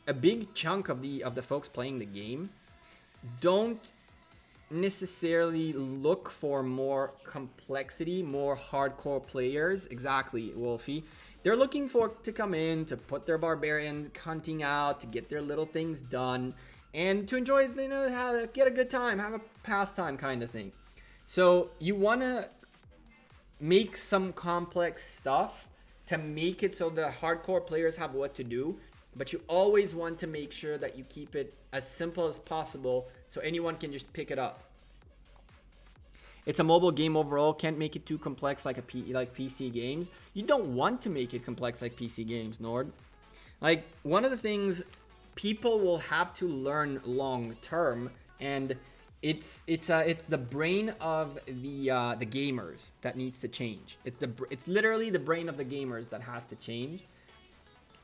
[SPEAKER 1] a big chunk of the folks playing the game don't necessarily look for more complexity, more hardcore players. Exactly, Wolfie. They're looking to come in, to put their barbarian hunting out, to get their little things done, and to enjoy, how to get a good time, have a pastime kind of thing. So you want to make some complex stuff to make it so the hardcore players have what to do, but you always want to make sure that you keep it as simple as possible so anyone can just pick it up. It's a mobile game overall. Can't make it too complex like PC games. You don't want to make it complex like PC games, Nord. Like, one of the things people will have to learn long term, and it's the brain of the gamers that needs to change. It's literally the brain of the gamers that has to change.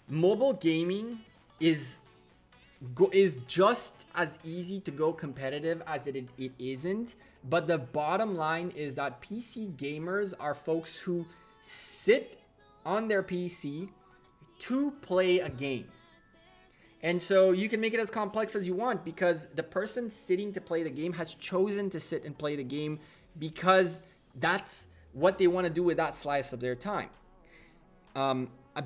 [SPEAKER 1] Mobile gaming is just as easy to go competitive as it isn't. But the bottom line is that PC gamers are folks who sit on their PC to play a game. And so you can make it as complex as you want, because the person sitting to play the game has chosen to sit and play the game because that's what they want to do with that slice of their time.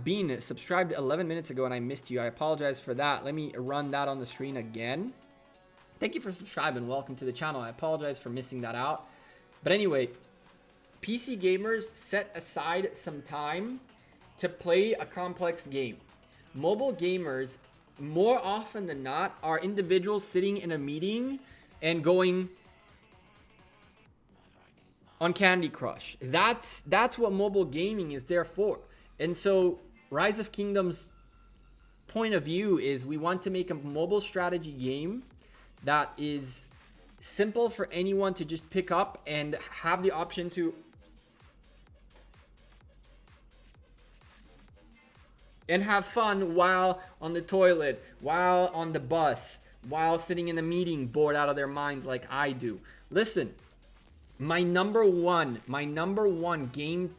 [SPEAKER 1] Bean subscribed 11 minutes ago and I missed you. I apologize for that. Let me run that on the screen again. Thank you for subscribing. Welcome to the channel. I apologize for missing that out. But anyway, PC gamers set aside some time to play a complex game. Mobile gamers, more often than not, are individuals sitting in a meeting and going on Candy Crush. That's what mobile gaming is there for. And so Rise of Kingdoms' point of view is we want to make a mobile strategy game that is simple for anyone to just pick up and have the option to and have fun while on the toilet, while on the bus, while sitting in a meeting bored out of their minds like I do. Listen, my number one game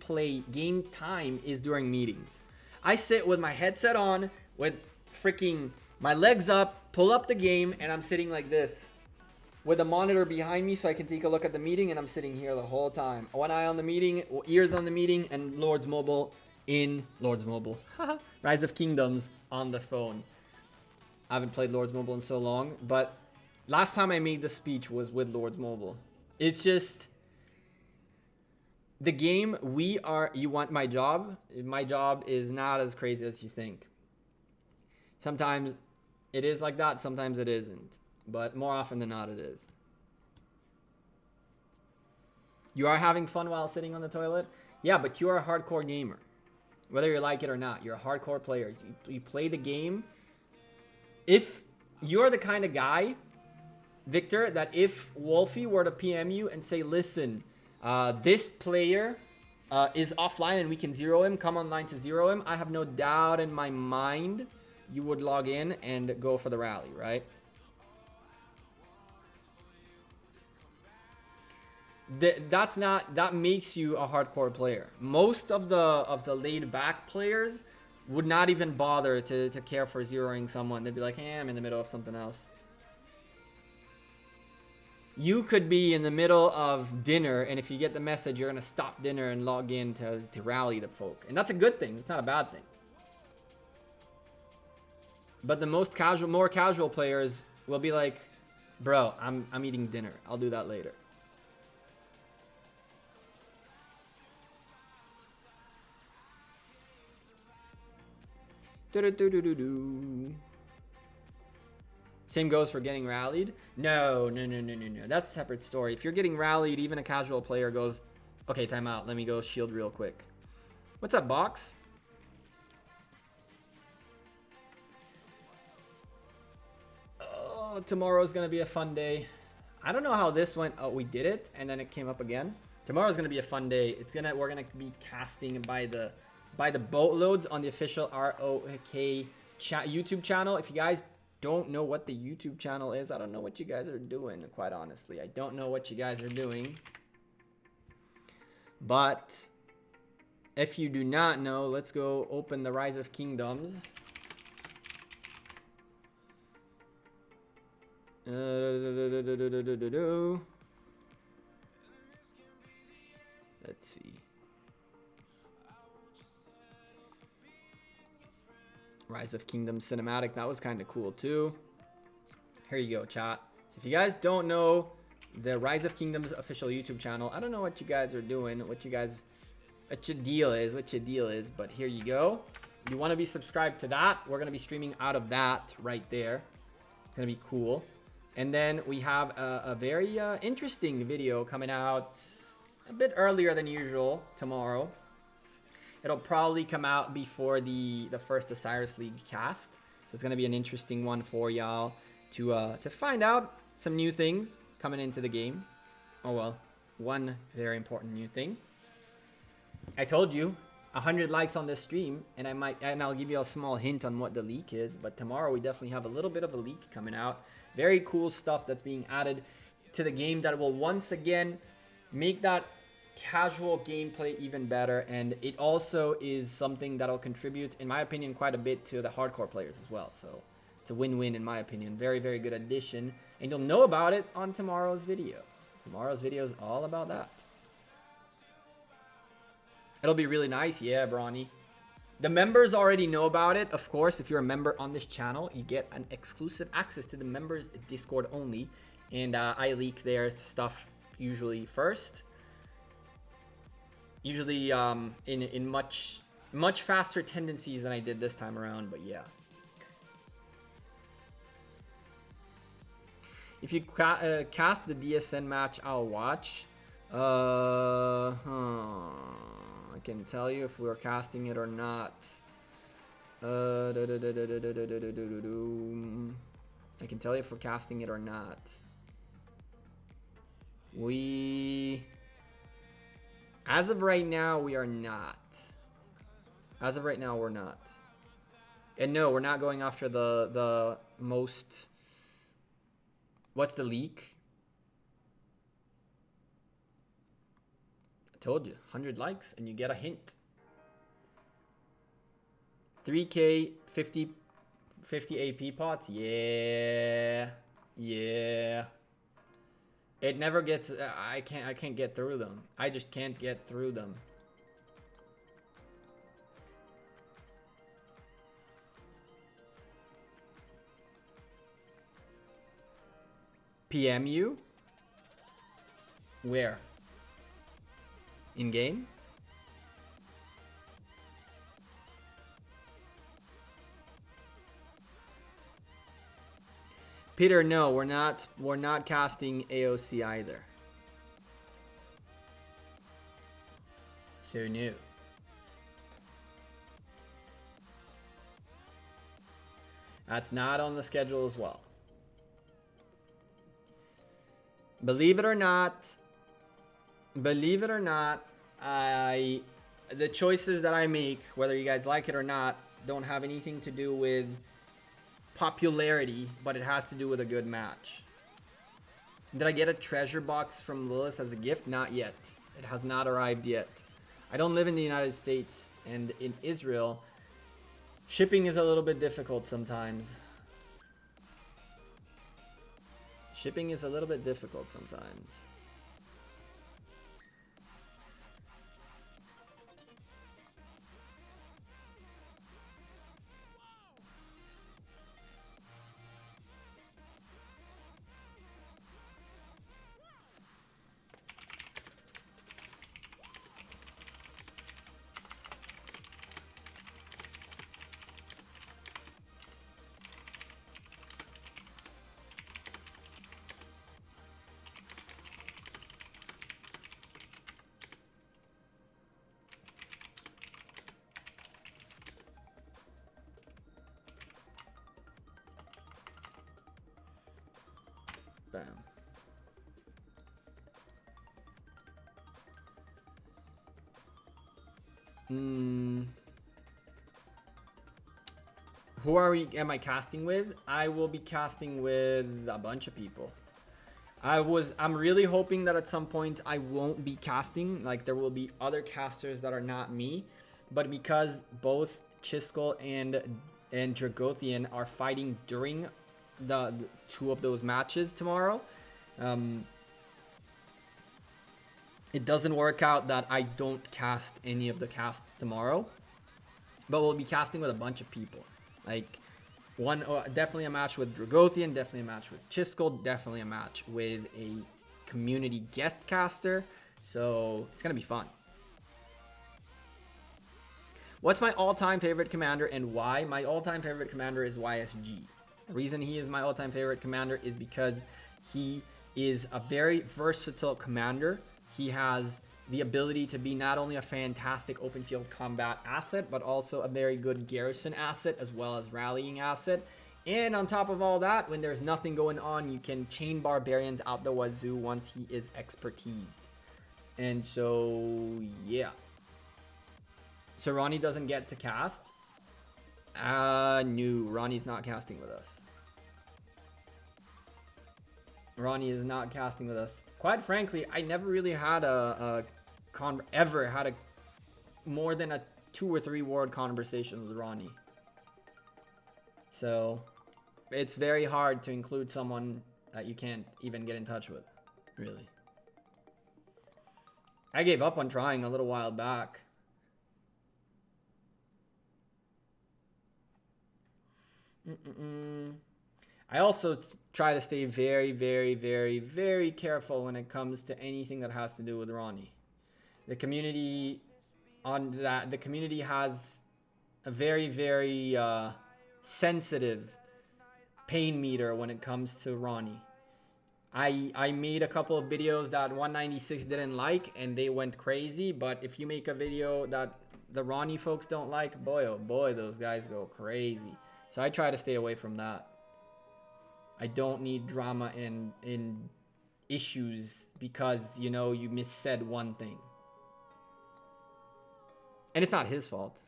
[SPEAKER 1] time is during meetings. I sit with my headset on, with freaking my legs up, pull up the game, and I'm sitting like this with a monitor behind me so I can take a look at the meeting, and I'm sitting here the whole time. One eye on the meeting, ears on the meeting, and Lord's Mobile Rise of Kingdoms on the phone. I haven't played Lord's Mobile in so long, but last time I made the speech was with Lord's Mobile. It's just the game you want my job. My job is not as crazy as you think. Sometimes it is like that, sometimes it isn't. But more often than not, it is. You are having fun while sitting on the toilet? Yeah, but you are a hardcore gamer. Whether you like it or not, you're a hardcore player. You play the game. If you're the kind of guy, Victor, that if Wolfie were to PM you and say, listen, this player is offline and we can zero him, come online to zero him, I have no doubt in my mind you would log in and go for the rally, right? That makes you a hardcore player. Most of the laid back players would not even bother to care for zeroing someone. They'd be like, hey, I'm in the middle of something else. You could be in the middle of dinner, and if you get the message, you're gonna stop dinner and log in to rally the folk. And that's a good thing. It's not a bad thing. But the more casual players will be like, bro, I'm eating dinner. I'll do that later. Same goes for getting rallied. No. That's a separate story. If you're getting rallied, even a casual player goes, okay, time out. Let me go shield real quick. What's up, box? Oh, tomorrow's going to be a fun day. I don't know how this went. Oh, we did it, and then it came up again. Tomorrow's going to be a fun day. We're going to be casting by the boatloads on the official ROK YouTube channel. If you guys don't know what the YouTube channel is, I don't know what you guys are doing, quite honestly. I don't know what you guys are doing. But if you do not know, let's go open the Rise of Kingdoms. Let's see. Rise of Kingdoms cinematic, that was kind of cool too. Here you go, chat. So if you guys don't know the Rise of Kingdoms official YouTube channel, I don't know what you guys are doing, what your deal is, but here you go. You want to be subscribed to that. We're going to be streaming out of that right there. It's going to be cool. And then we have a very interesting video coming out a bit earlier than usual tomorrow. It'll probably come out before the first Osiris League cast. So it's going to be an interesting one for y'all to find out some new things coming into the game. Oh, well, one very important new thing. I told you, 100 likes on this stream, and I'll give you a small hint on what the leak is. But tomorrow we definitely have a little bit of a leak coming out. Very cool stuff that's being added to the game that will once again make that casual gameplay even better, and it also is something that'll contribute, in my opinion, quite a bit to the hardcore players as well. So It's a win-win in my opinion. Very, very good addition. And you'll know about it on tomorrow's video. Tomorrow's video is all about that. It'll be really nice. Yeah, Brawny. The members already know about it. Of course, if you're a member on this channel, you get an exclusive access to the members Discord only. And I leak their stuff usually first. Usually in much faster tendencies than I did this time around, but yeah. If you cast the DSN match, I'll watch. I can tell you if we're casting it or not. I can tell you if we're casting it or not. As of right now, we are not. As of right now, we're not. And no, we're not going after the most... What's the leak? I told you, 100 likes and you get a hint. 3K, 50 AP pots. Yeah. Yeah. It never gets, I can't get through them. I just can't get through them. PM you? Where? In game? Peter, no, we're not casting AOC either. So no. That's not on the schedule as well. Believe it or not, the choices that I make, whether you guys like it or not, don't have anything to do with popularity, but it has to do with a good match. Did I get a treasure box from Lilith as a gift? Not yet. It has not arrived yet. I don't live in the United States, and in Israel, shipping is a little bit difficult sometimes. Shipping is a little bit difficult sometimes. Who am I casting with? I will be casting with a bunch of people. I'm really hoping that at some point I won't be casting. Like there will be other casters that are not me. But because both Chiskel and Dragothian are fighting during the two of those matches tomorrow, it doesn't work out that I don't cast any of the casts tomorrow. But we'll be casting with a bunch of people. Like definitely a match with Dragothian, definitely a match with Chiskel, definitely a match with a community guest caster. So it's gonna be fun. What's my all-time favorite commander and why? My all-time favorite commander is YSG. The reason he is my all-time favorite commander is because he is a very versatile commander. He has the ability to be not only a fantastic open field combat asset, but also a very good garrison asset as well as rallying asset. And on top of all that, when there's nothing going on, you can chain barbarians out the wazoo once he is expertised. And so, yeah. So Ronnie doesn't get to cast? No, Ronnie's not casting with us. Ronnie is not casting with us. Quite frankly, I never really had ever had a more than a 2 or 3 word conversation with Ronnie. So it's very hard to include someone that you can't even get in touch with, really. I gave up on trying a little while back. I also try to stay very, very, very, very careful when it comes to anything that has to do with Ronnie. The community has a very, very sensitive pain meter when it comes to Ronnie. I made a couple of videos that 196 didn't like and they went crazy, but if you make a video that the Ronnie folks don't like, boy oh boy, those guys go crazy. So I try to stay away from that. I don't need drama in issues because, you know, you missaid one thing. And it's not his fault.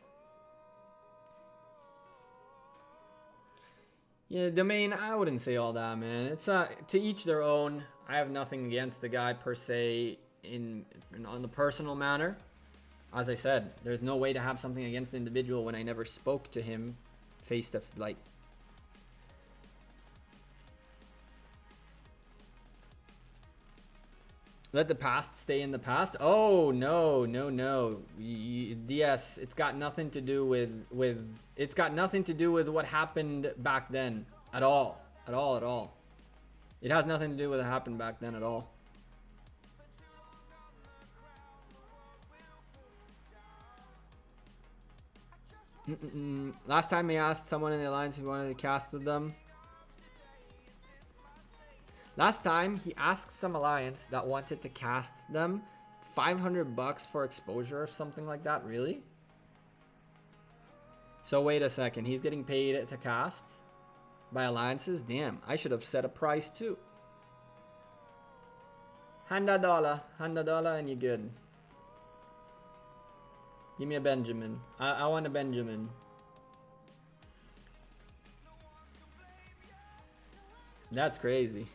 [SPEAKER 1] Yeah, domain, I wouldn't say all that, man. It's to each their own. I have nothing against the guy per se on the personal manner. As I said, there's no way to have something against the individual when I never spoke to him face to like. Let the past stay in the past. Oh no, no, no. Yes, it's got nothing to do with it's got nothing to do with what happened back then at all. At all. It has nothing to do with what happened back then at all. Last time I asked someone in the alliance if he wanted to cast with them. Last time, he asked some alliance that wanted to cast them $500 for exposure or something like that. Really? So wait a second. He's getting paid to cast by alliances? Damn, I should have set a price too. $100 and you're good. Give me a Benjamin. I want a Benjamin. That's crazy.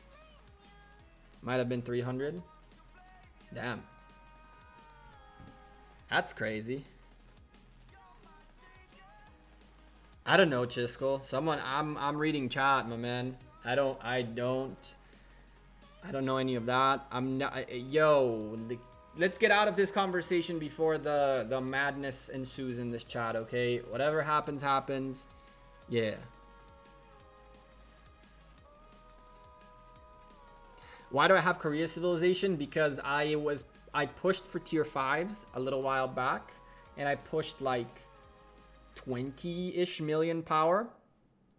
[SPEAKER 1] Might have been 300. Damn. That's crazy. I don't know, Chiskel. Someone I'm reading chat, my man. I don't know any of that. I'm not let's get out of this conversation before the madness ensues in this chat, okay? Whatever happens, happens. Yeah. Why do I have Korea Civilization? Because I pushed for tier 5s a little while back, and I pushed like 20-ish million power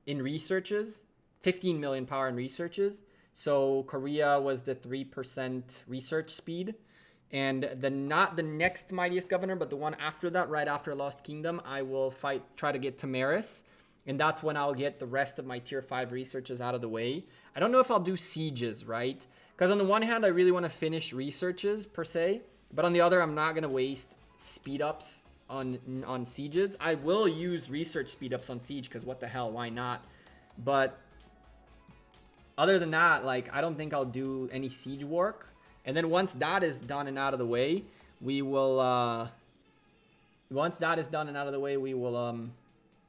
[SPEAKER 1] in researches, 15 million power in researches. So Korea was the 3% research speed, and not the next mightiest governor, but the one after that, right after Lost Kingdom, I will try to get Tamaris, and that's when I'll get the rest of my tier 5 researches out of the way. I don't know if I'll do sieges, right? Because on the one hand, I really want to finish researches per se, but on the other, I'm not going to waste speed ups on sieges. I will use research speed ups on siege because what the hell, why not? But other than that, like, I don't think I'll do any siege work. And then once that is done and out of the way, we will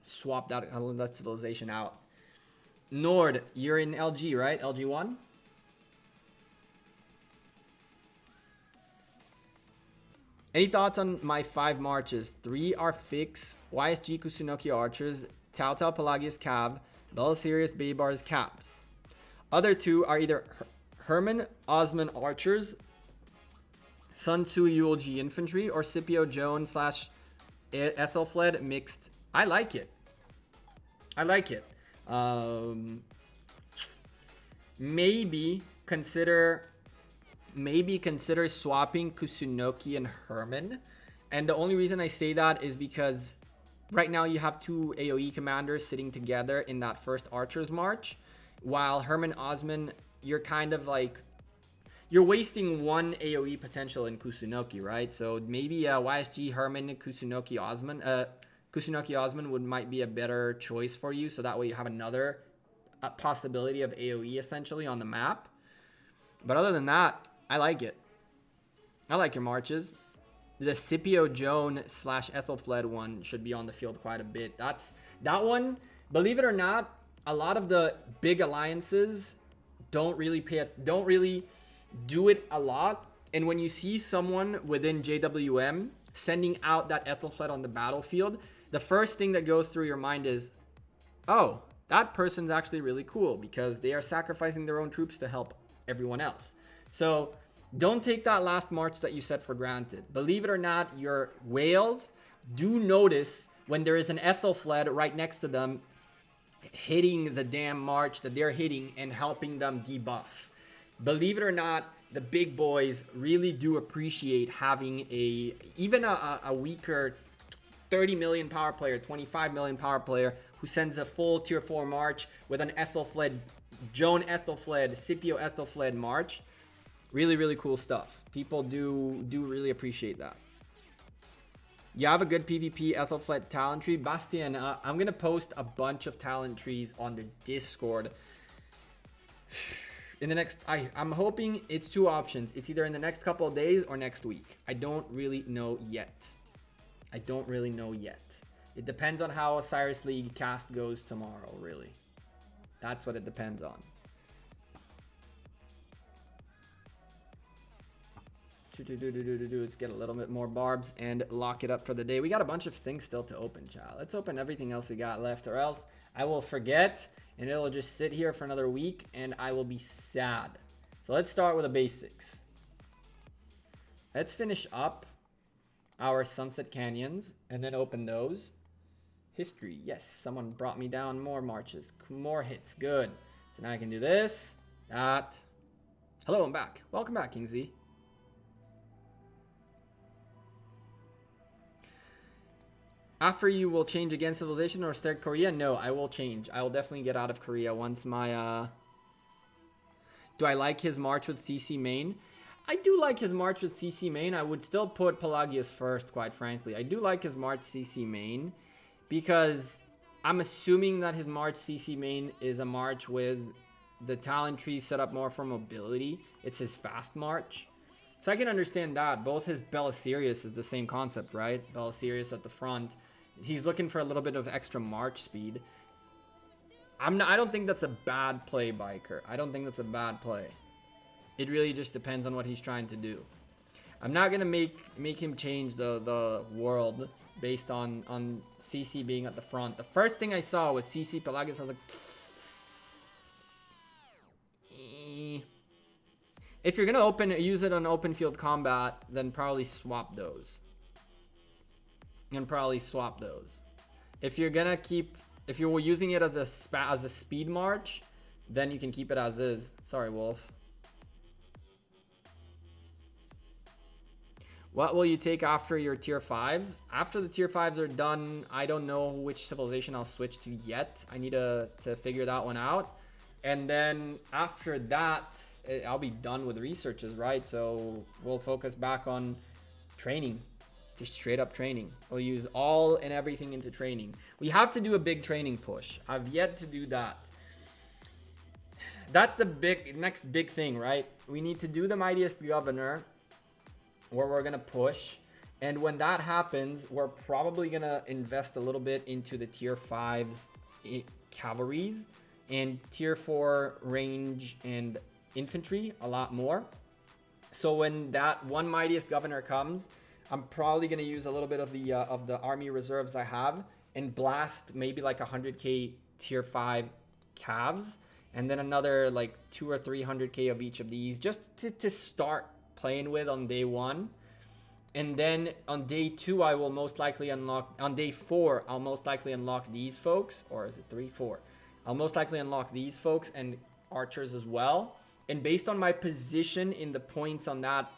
[SPEAKER 1] swap that civilization out. Nord, you're in LG, right? LG1? Any thoughts on my 5 marches? 3 are fixed. YSG Kusunoki Archers, Tao Tao Pelagius Cab, Bella Sirius Baybars Cabs. Other 2 are either Herman Osman Archers, Sun Tzu ULG Infantry, or Scipio Jones / Ethelfled mixed. I like it. Maybe consider swapping Kusunoki and Herman. And the only reason I say that is because right now you have 2 AoE commanders sitting together in that first Archer's March, while Herman Osman, you're kind of like, you're wasting 1 AoE potential in Kusunoki, right? So maybe YSG Herman Kusunoki Osman might be a better choice for you, so that way you have another possibility of AoE essentially on the map. But other than that, I like it. I like your marches. The Scipio Joan / Ethelfled one should be on the field quite a bit. That one, believe it or not, a lot of the big alliances don't really do it a lot. And when you see someone within JWM sending out that Ethelflaed on the battlefield, the first thing that goes through your mind is, oh, that person's actually really cool because they are sacrificing their own troops to help everyone else. So don't take that last march that you set for granted. Believe it or not, your whales do notice when there is an Ethelflaed right next to them hitting the damn march that they're hitting and helping them debuff. Believe it or not, the big boys really do appreciate having even a weaker 30 million power player, 25 million power player who sends a full tier 4 march with an Ethelflaed, Joan Ethelflaed, Scipio Ethelflaed march. Really, really cool stuff. People do really appreciate that. You have a good PvP Ethelflaed talent tree. Bastien, I'm going to post a bunch of talent trees on the Discord. In the next, I'm hoping it's 2 options. It's either in the next couple of days or next week. I don't really know yet. It depends on how Osiris League cast goes tomorrow, really. That's what it depends on. Let's get a little bit more barbs and lock it up for the day. We got a bunch of things still to open, child. Let's open everything else we got left, or else I will forget and it'll just sit here for another week and I will be sad. So let's start with the basics. Let's finish up our Sunset Canyons and then open those. History, yes, someone brought me down more marches, more hits, good. So now I can do this, that. Hello, I'm back. Welcome back, King Z. After you will change against civilization or start Korea? No, I will change. I will definitely get out of Korea once my Do I like his march with CC main? I do like his march with CC main. I would still put Pelagius first, quite frankly. I do like his march CC main because I'm assuming that his march CC main is a march with the talent tree set up more for mobility. It's his fast march. So I can understand that. Both his Belisarius is the same concept, right? Belisarius at the front. He's looking for a little bit of extra march speed. I don't think that's a bad play, Biker. I don't think that's a bad play. It really just depends on what he's trying to do. I'm not gonna make him change the world based on CC being at the front. The first thing I saw was CC Pelagius. I was like, if you're gonna use it on open field combat, then probably swap those. If you're gonna if you're using it as a speed march, then you can keep it as is. Sorry, Wolf. What will you take after your tier 5s? After the tier 5s are done, I don't know which civilization I'll switch to yet. I need to figure that one out. And then after that, I'll be done with researches, right? So we'll focus back on training. Just straight up training. We'll use all and everything into training. We have to do a big training push. I've yet to do that. That's the next big thing, right? We need to do the Mightiest Governor, where we're gonna push. And when that happens, we're probably gonna invest a little bit into the tier 5s cavalries and tier 4 range and infantry a lot more. So when that one Mightiest Governor comes, I'm probably gonna use a little bit of the army reserves I have and blast maybe like 100k tier 5 calves, and then another like 200 or 300k of each of these just to start playing with on day 1. And then on day 2 I will most likely unlock, on day 4 I'll most likely unlock these folks, or is it 3, 4? I'll most likely unlock these folks and archers as well. And based on my position in the points on that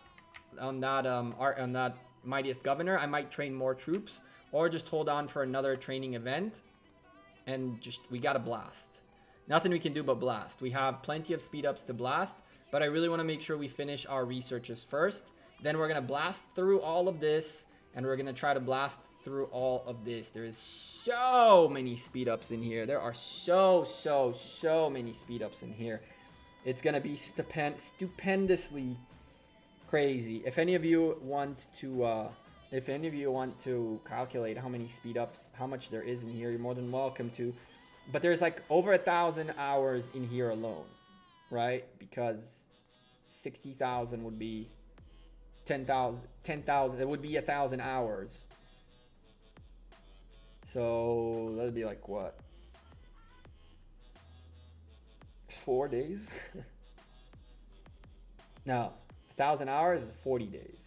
[SPEAKER 1] Mightiest Governor, I might train more troops or just hold on for another training event. And we gotta blast. Nothing we can do but blast. We have plenty of speed ups to blast, but I really want to make sure we finish our researches first. Then we're gonna blast through all of this, and we're gonna try to blast through all of this. There is so many speed ups in here. There are so many speed ups in here. It's gonna be stupendously crazy. If any of you want to calculate how many speed ups, how much there is in here, you're more than welcome to. But there's like over 1,000 hours in here alone, right? Because 60,000 would be 10,000. It would be 1,000 hours. So that'd be like what? 4 days? No, 1,000 hours is 40 days.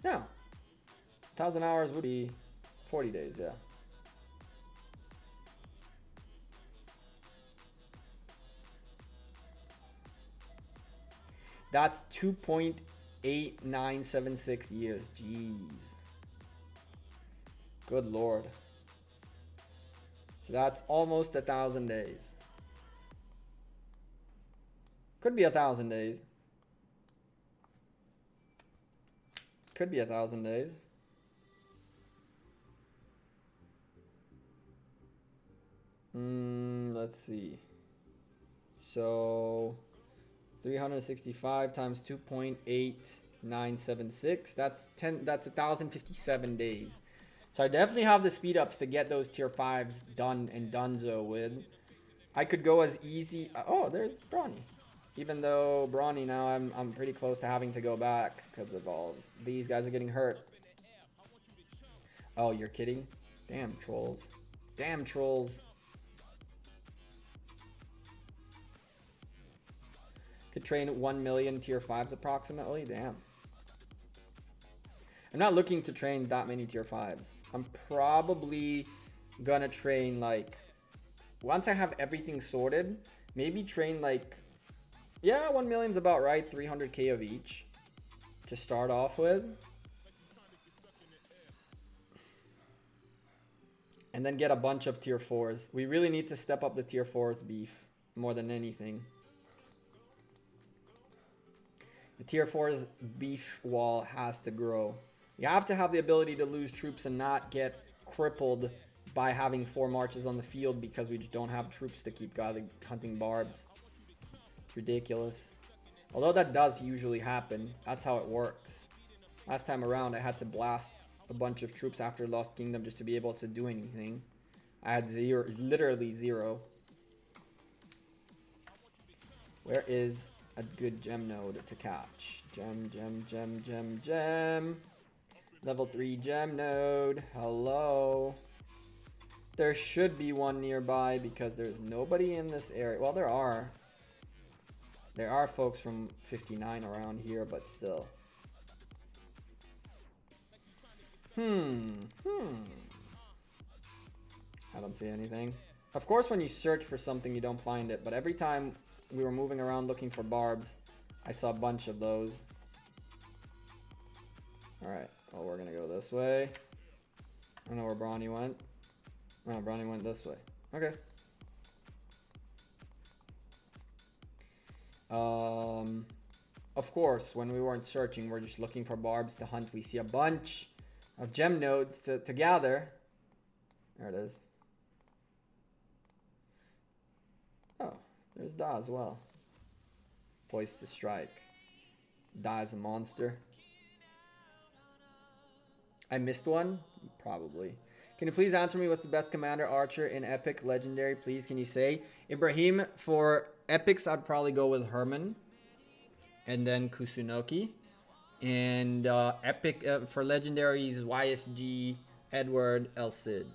[SPEAKER 1] No, 1,000 hours would be 40 days, yeah. That's 2.8976 years. Jeez. Good Lord. So that's almost 1,000 days. Could be 1,000 days. Could be 1,000 days. Let's see. So 365 times 2.8976. That's 1,057 days. So I definitely have the speed ups to get those tier 5s done and donezo with. I could go as easy. Oh, there's Brawny. Even though Brawny now I'm pretty close to having to go back because of all these guys are getting hurt. Oh, you're kidding? Damn trolls. Damn trolls. Could train 1 million tier 5s approximately. Damn. I'm not looking to train that many tier 5s. I'm probably gonna train like, once I have everything sorted, maybe train like, yeah, 1 million's about right. 300k of each to start off with. And then get a bunch of tier 4s. We really need to step up the tier 4s beef more than anything. The tier 4's beef wall has to grow. You have to have the ability to lose troops and not get crippled by having 4 marches on the field because we just don't have troops to keep hunting barbs. It's ridiculous. Although that does usually happen. That's how it works. Last time around I had to blast a bunch of troops after Lost Kingdom just to be able to do anything. I had zero, literally zero. Where is a good gem node to catch? Gem. Level 3 gem node. Hello. There should be one nearby because there's nobody in this area. Well, there are. There are folks from 59 around here, but still. I don't see anything. Of course, when you search for something, you don't find it. But every time we were moving around looking for barbs, I saw a bunch of those. Alright, well, we're gonna go this way. I don't know where Brawny went. No, Brawny went this way. Okay. Of course, when we weren't searching, we're just looking for barbs to hunt. We see a bunch of gem nodes to gather. There it is. Oh, there's Da as well. Poised to strike. Da is a monster. I missed one? Probably. Can you please answer me what's the best commander archer in epic legendary? Please, can you say? Ibrahim, for epics, I'd probably go with Herman. And then Kusunoki. And epic for legendaries, YSG, Edward, El Cid.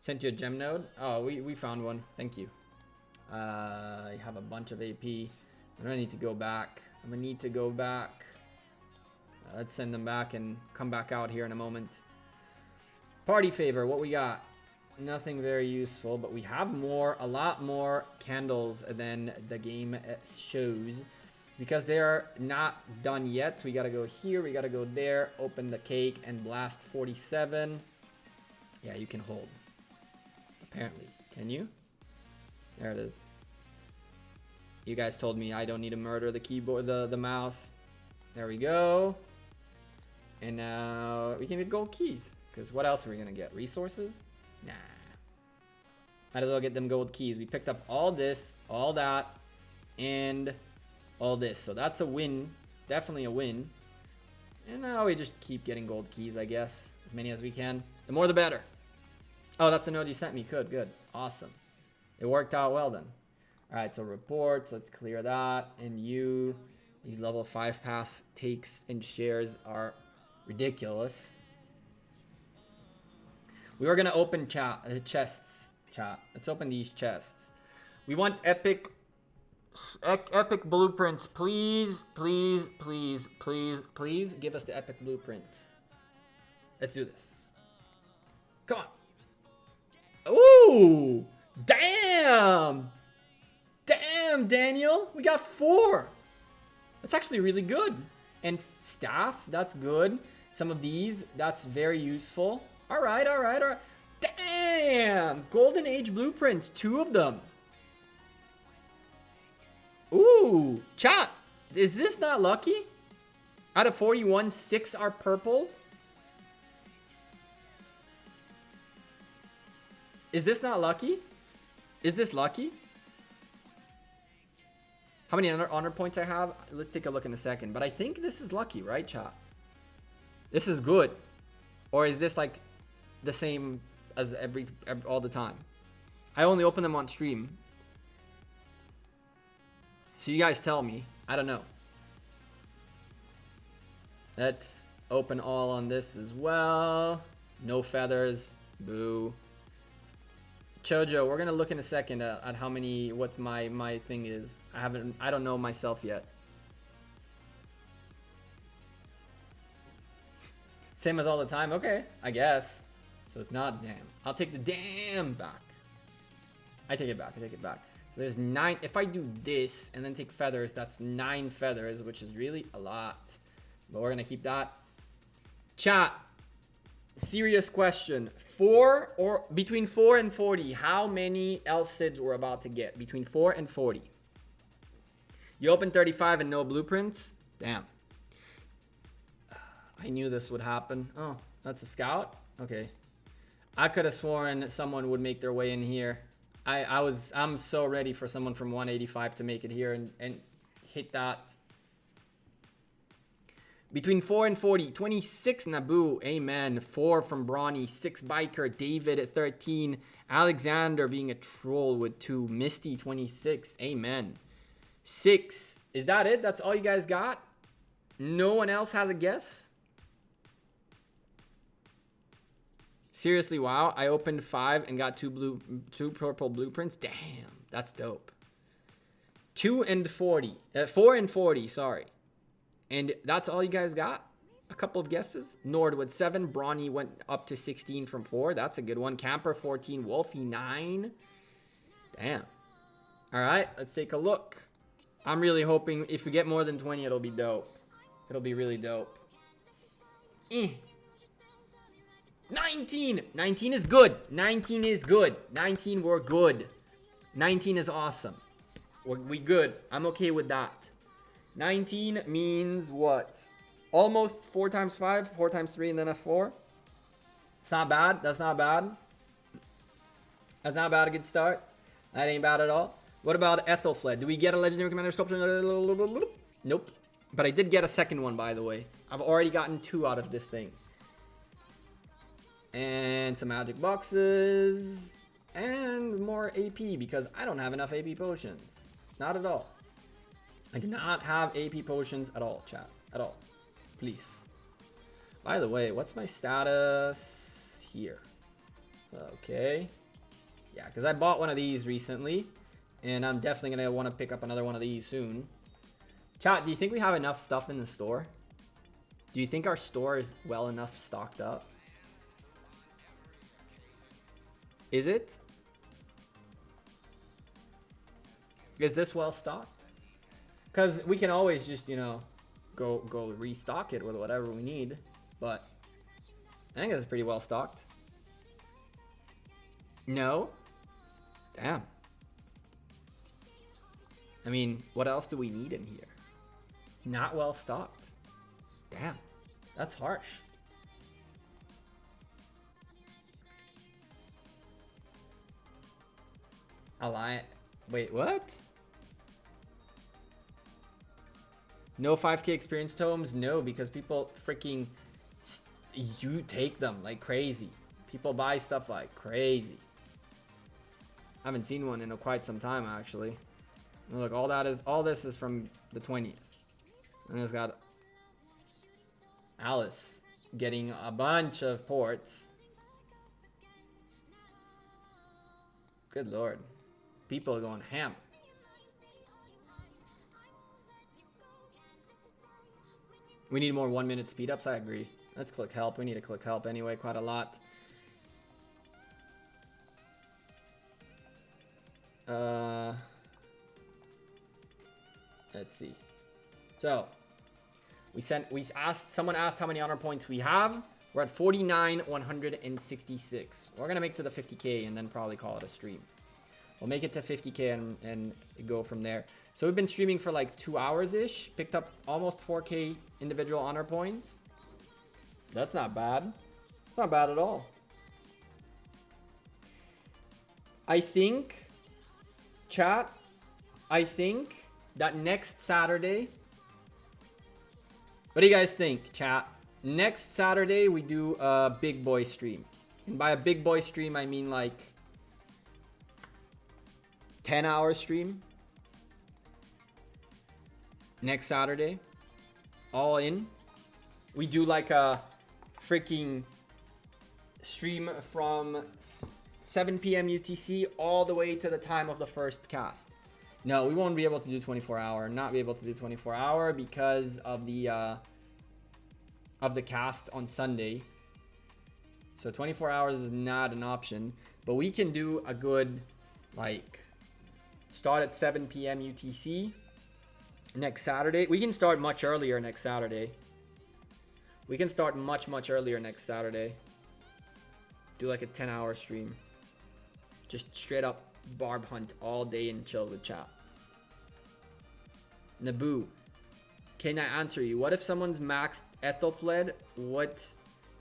[SPEAKER 1] Sent you a gem node? Oh, we found one. Thank you. I have a bunch of AP. I don't need to go back. I'm gonna need to go back. Let's send them back and come back out here in a moment. Party favor, what we got? Nothing very useful, but we have a lot more candles than the game shows. Because they're not done yet. We gotta go here, we gotta go there, open the cake, and blast 47. Yeah, you can hold. Apparently. Can you? There it is. You guys told me I don't need to murder the keyboard, the mouse. There we go. And now we can get gold keys. Because what else are we going to get? Resources? Nah. Might as well get them gold keys. We picked up all this, all that, and all this. So that's a win. Definitely a win. And now we just keep getting gold keys, I guess. As many as we can. The more the better. Oh, that's the node you sent me. Good. Awesome. It worked out well then. Alright, so reports. Let's clear that. And these level 5 pass takes and shares are ridiculous. We were going to open chests. Chat. Let's open these chests. We want epic blueprints. Please give us the epic blueprints. Let's do this. Come on. Ooh! Damn! Damn, Daniel! We got 4! That's actually really good. And staff, that's good. Some of these, that's very useful. Alright. Damn! Golden Age blueprints, 2 of them. Ooh! Chat! Is this not lucky? Out of 41, 6 are purples. Is this not lucky? Is this lucky? How many honor points I have? Let's take a look in a second. But I think this is lucky, right, chat? This is good. Or is this like the same as all the time? I only open them on stream. So you guys tell me. I don't know. Let's open all on this as well. No feathers. Boo. Chojo, we're gonna look in a second at how many, what my thing is. I don't know myself yet. Same as all the time. Okay, I guess. So it's not damn. I'll take the damn back. I take it back. So there's 9. If I do this and then take feathers, that's 9 feathers, which is really a lot. But we're gonna keep that. Chat. Serious question. Between 4 and 40, how many LCIDs we're about to get? Between 4 and 40. You open 35 and no blueprints? Damn. I knew this would happen. Oh, that's a scout? Okay. I could have sworn someone would make their way in here. I'm so ready for someone from 185 to make it here and hit that. Between 4 and 40, 26 Naboo, amen. 4 from Brawny, 6 Biker, David at 13, Alexander being a troll with 2, Misty 26, amen. 6, is that it? That's all you guys got? No one else has a guess? Seriously, wow, I opened 5 and got 2 purple blueprints. Damn, that's dope. 4 and 40, sorry. And that's all you guys got? A couple of guesses. Nordwood 7. Brawny went up to 16 from 4. That's a good one. Camper 14. Wolfie 9. Damn. All right, let's take a look. I'm really hoping if we get more than 20, it'll be dope. It'll be really dope. 19. 19 is good. 19 is good. 19, we're good. 19 is awesome. We good. I'm okay with that. 19 means what? Almost 4 times 5, 4 times 3, and then a 4. It's not bad. That's not bad. That's not bad. A good start. That ain't bad at all. What about Ethelfled? Do we get a legendary commander sculpture? Nope. But I did get a second one, by the way. I've already gotten 2 out of this thing. And some magic boxes. And more AP because I don't have enough AP potions. Not at all. I do not have AP potions at all, chat. At all. Please. By the way, what's my status here? Okay. Yeah, because I bought one of these recently. And I'm definitely going to want to pick up another one of these soon. Chat, do you think we have enough stuff in the store? Do you think our store is well enough stocked up? Is it? Is this well stocked? Because we can always just, you know, go restock it with whatever we need. But I think it's pretty well stocked. No? Damn. I mean, what else do we need in here? Not well stocked. Damn. That's harsh. Alliance. Wait, what? No 5K experience tomes? No, because people freaking, you take them like crazy. People buy stuff like crazy. I haven't seen one in quite some time, actually. Look, all this is from the 20th. And it's got Alice getting a bunch of ports. Good lord. People are going ham. We need more 1-minute speed ups. I agree. Let's click help. We need to click help anyway, quite a lot. Let's see. So someone asked how many honor points we have. We're at 49,166. We're gonna make to the 50K and then probably call it a stream. We'll make it to 50K and go from there. So we've been streaming for like 2 hours-ish. Picked up almost 4K individual honor points. That's not bad. It's not bad at all. I think, chat, I think that next Saturday... What do you guys think, chat? Next Saturday, we do a big boy stream. And by a big boy stream, I mean like 10-hour stream. Next Saturday. All in. We do like a freaking stream from 7 p.m. UTC all the way to the time of the first cast. No, we won't be able to do 24-hour. Not be able to do 24-hour because of the cast on Sunday. So 24 hours is not an option. But we can do a good, like, start at 7 p.m. UTC next Saturday. We can start much earlier next Saturday. We can start much earlier next Saturday. Do like a 10-hour stream. Just straight up barb hunt all day and chill with chat. Naboo, can I answer you? What if someone's maxed Ethelfled? What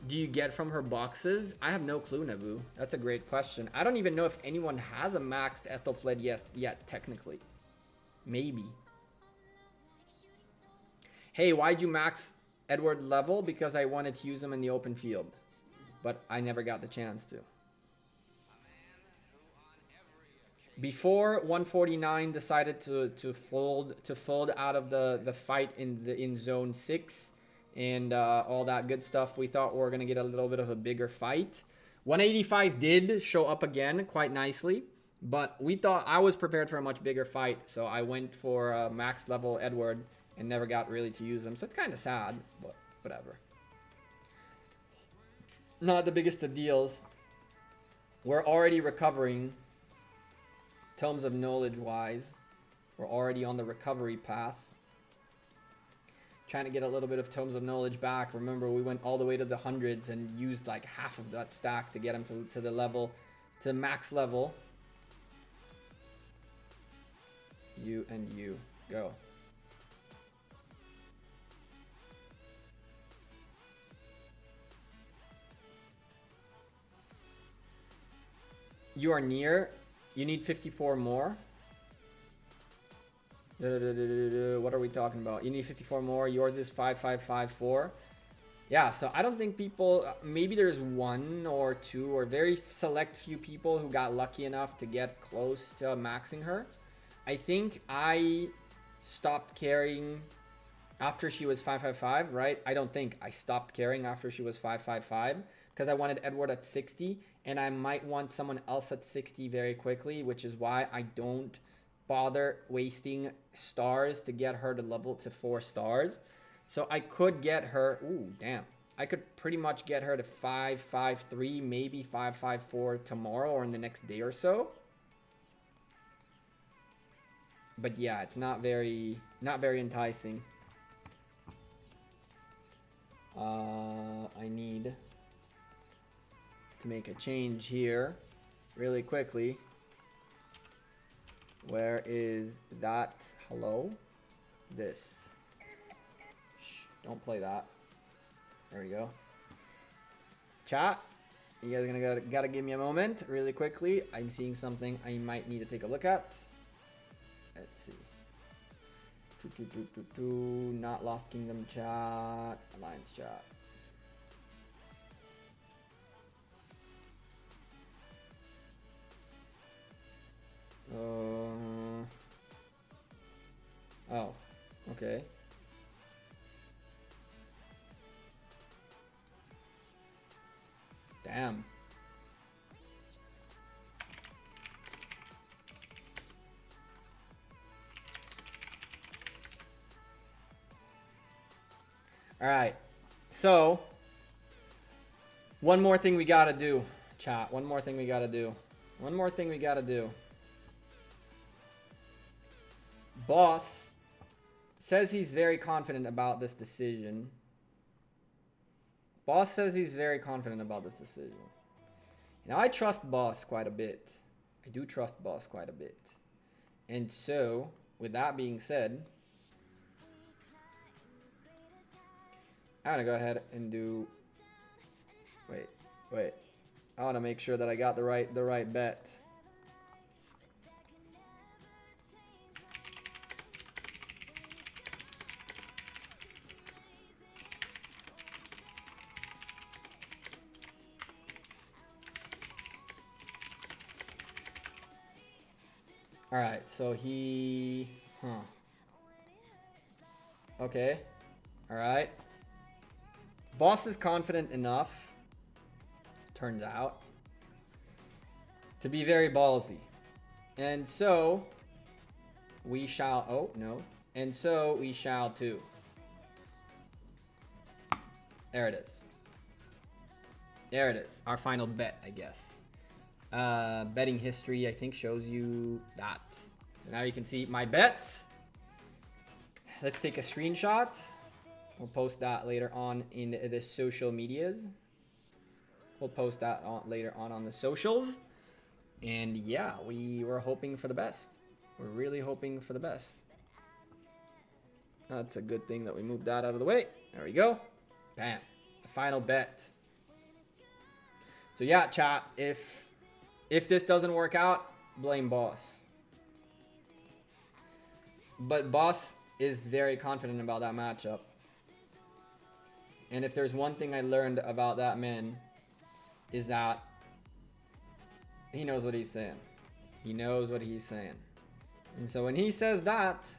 [SPEAKER 1] do you get from her boxes? I have no clue, Naboo. That's a great question. I don't even know if anyone has a maxed Ethelfled yet, technically. Maybe. Hey, why'd you max Edward level? Because I wanted to use him in the open field. But I never got the chance to. Before 149 decided to fold out of the fight in zone 6 and all that good stuff, we thought we were gonna get a little bit of a bigger fight. 185 did show up again quite nicely, but we thought I was prepared for a much bigger fight, so I went for max level Edward and never got really to use him. So it's kind of sad, but whatever. Not the biggest of deals. We're already recovering. Tomes of knowledge wise, we're already on the recovery path. Trying to get a little bit of tomes of knowledge back. Remember, we went all the way to the hundreds and used like half of that stack to get him to the level, to max level. You and you go. You are near. You need 54 more. What are we talking about? You need 54 more. Yours is 5554. Yeah, so I don't think people... Maybe there's 1 or 2 or very select few people who got lucky enough to get close to maxing her. I think I stopped carrying after she was 555, right? I don't think I stopped carrying after she was 555 because I wanted Edward at 60. And I might want someone else at 60 very quickly, which is why I don't bother wasting stars to get her to level to 4 stars. So I could get her, ooh, damn. I could pretty much get her to 553, maybe 554 tomorrow or in the next day or so. But yeah, it's not very enticing. I need to make a change here really quickly. Where is that? Hello? This. Shh, don't play that. There we go. Chat, you guys are gotta give me a moment really quickly. I'm seeing something I might need to take a look at. Let's see. Not Lost Kingdom chat. Alliance chat. Oh, okay. Damn. All right. So, one more thing we gotta do, chat. One more thing we gotta do. One more thing we gotta do. Boss says he's very confident about this decision. Boss says he's very confident about this decision. Now, I trust Boss quite a bit. I do trust Boss quite a bit. And so, with that being said, I'm gonna go ahead and do... Wait. I want to make sure that I got the right bet. All right, so he, okay, all right. Boss is confident enough, turns out, to be very ballsy. And so, we shall, oh, no. And so, we shall too. There it is. There it is, our final bet, I guess. Betting history, I think, shows you that. So now you can see my bets. Let's take a screenshot. We'll post that later on in the social medias. We'll post that later on the socials. And yeah, we were hoping for the best. We're really hoping for the best. That's a good thing that we moved that out of the way. There we go. Bam. The final bet. So yeah, chat, if this doesn't work out, blame Boss. But Boss is very confident about that matchup. And if there's one thing I learned about that man, is that he knows what he's saying. He knows what he's saying. And so when he says that,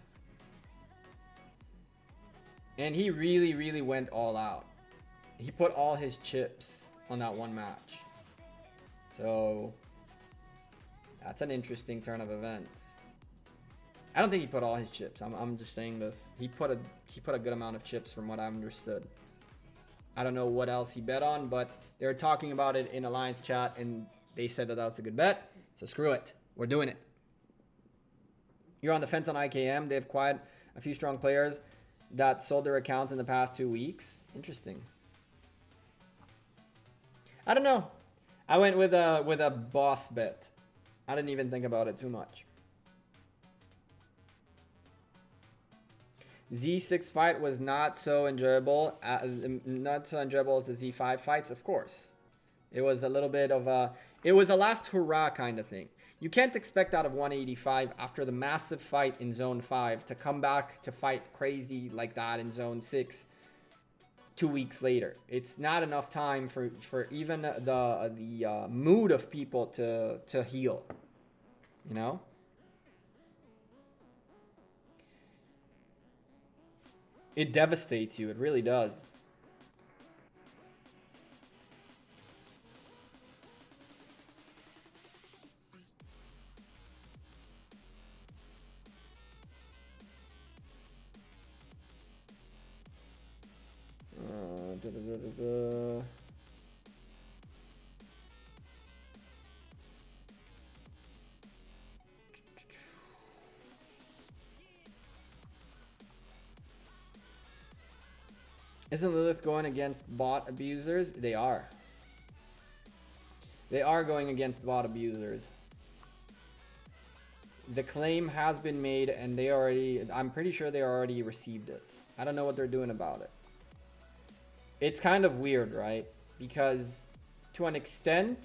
[SPEAKER 1] and he really, really went all out. He put all his chips on that one match. So that's an interesting turn of events. I don't think he put all his chips. I'm just saying this. He put a good amount of chips from what I understood. I don't know what else he bet on, but they were talking about it in Alliance chat, and they said that was a good bet. So screw it. We're doing it. You're on the fence on IKM. They have quite a few strong players that sold their accounts in the past 2 weeks. Interesting. I don't know. I went with a Boss bet. I didn't even think about it too much. Z6 fight was not so enjoyable. Not so enjoyable as the Z5 fights, of course. It was a little bit of a... It was a last hurrah kind of thing. You can't expect out of 185 after the massive fight in Zone 5 to come back to fight crazy like that in Zone 6 2 weeks later. It's not enough time for even the mood of people to heal. You know? It devastates you. It really does. Isn't Lilith going against bot abusers? They are. They are going against bot abusers. The claim has been made, and they already... I'm pretty sure they already received it. I don't know what they're doing about it. It's kind of weird, right? Because to an extent,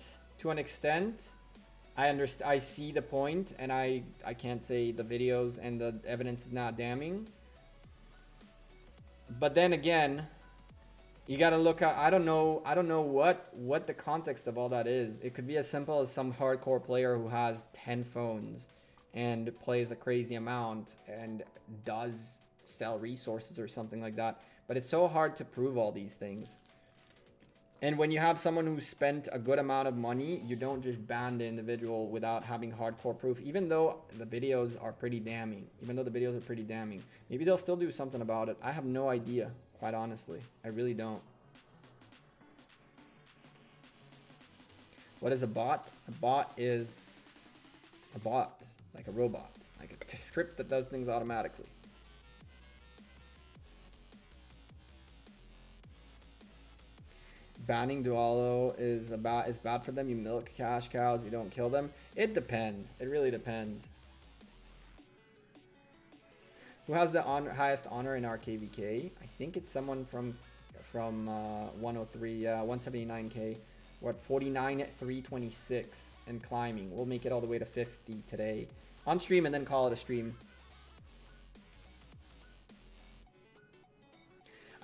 [SPEAKER 1] I see the point, and I can't say the videos and the evidence is not damning. But then again, you gotta look at, I don't know what the context of all that is. It could be as simple as some hardcore player who has 10 phones and plays a crazy amount and does sell resources or something like that. But it's so hard to prove all these things. And when you have someone who spent a good amount of money, you don't just ban the individual without having hardcore proof, even though the videos are pretty damning. Maybe they'll still do something about it. I have no idea, quite honestly. I really don't. What is a bot? A bot is a bot, like a robot, like a script that does things automatically. Banning Dualo is bad for them. You milk cash cows, you don't kill them. It depends. It really depends. Who has the highest honor in our KVK? I think it's someone from 103, 179k. We're at 49 at 326 and climbing. We'll make it all the way to 50 today on stream and then call it a stream.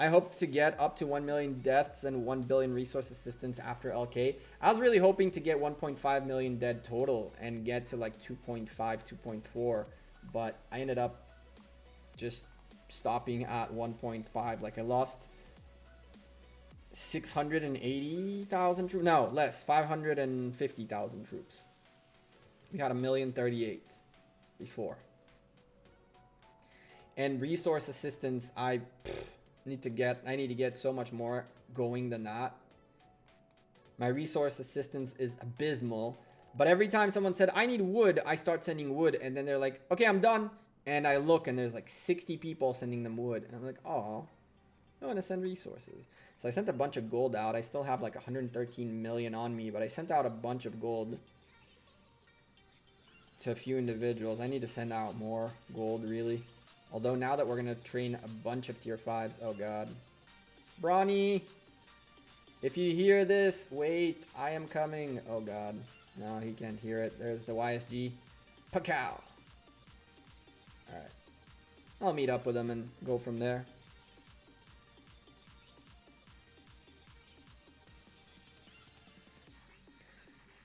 [SPEAKER 1] I hope to get up to 1 million deaths and 1 billion resource assistance after LK. I was really hoping to get 1.5 million dead total and get to like 2.5, 2.4, but I ended up just stopping at 1.5. Like I lost 680,000 troops. No, less, 550,000 troops. We had 1,038,000 before. And resource assistance, I need to get so much more going than that. My resource assistance is abysmal, but every time someone said I need wood, I start sending wood, and then they're like, okay, I'm done, and I look and there's like 60 people sending them wood, and I'm like, oh, I want to send resources. So I sent a bunch of gold out. I still have like 113 million on me, but I sent out a bunch of gold to a few individuals. I need to send out more gold, really. Although now that we're going to train a bunch of tier 5s. Oh, God. Brawny, if you hear this, wait. I am coming. Oh, God. No, he can't hear it. There's the YSG. Pacow. Alright. I'll meet up with him and go from there.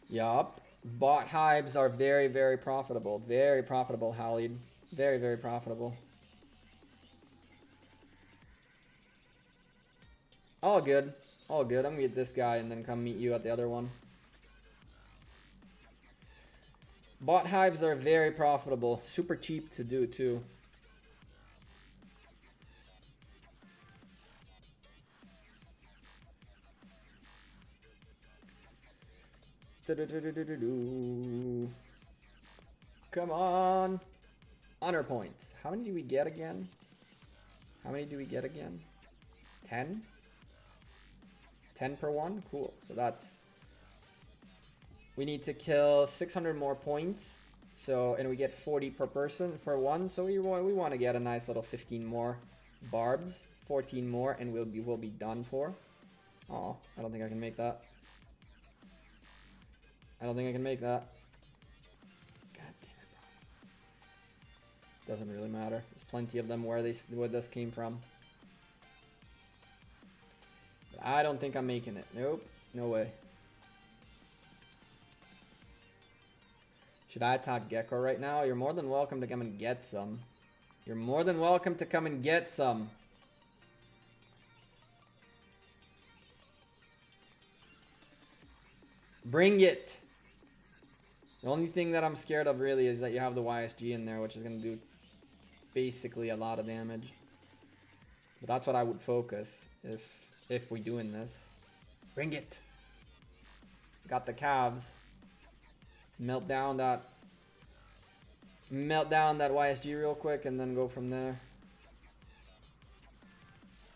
[SPEAKER 1] Yup. Bot hives are very, very profitable. Very profitable, Halid. Very, very profitable. All good. All good. I'm gonna get this guy and then come meet you at the other one. Bot hives are very profitable. Super cheap to do too. Come on. Honor points. How many do we get again? 10? 10 per one? Cool. So that's... We need to kill 600 more points. So, and we get 40 per person for one. So we want to get a nice little 15 more barbs. 14 more and we'll be done for. Oh, I don't think I can make that. God damn it, bro. Doesn't really matter. There's plenty of them where this came from. But I don't think I'm making it. Nope. No way. Should I attack Gekko right now? You're more than welcome to come and get some. You're more than welcome to come and get some. Bring it. The only thing that I'm scared of really is that you have the YSG in there, which is going to do basically a lot of damage. But that's what I would focus if we doing this. Bring it. Got the calves. Melt down that YSG real quick and then go from there.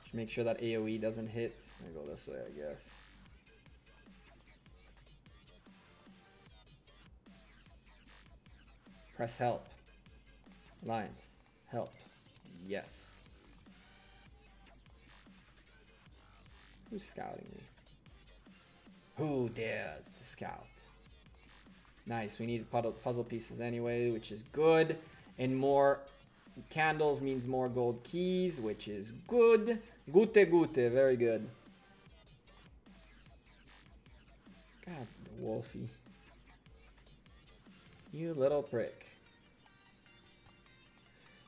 [SPEAKER 1] Just make sure that AoE doesn't hit. I go this way, I guess. Press help. Alliance. Help. Yes. Who's scouting me? Who dares to scout? Nice. We need puzzle pieces anyway, which is good. And more Candles means more gold keys, which is good. Gute, gute, very good. God, the Wolfie. You little prick.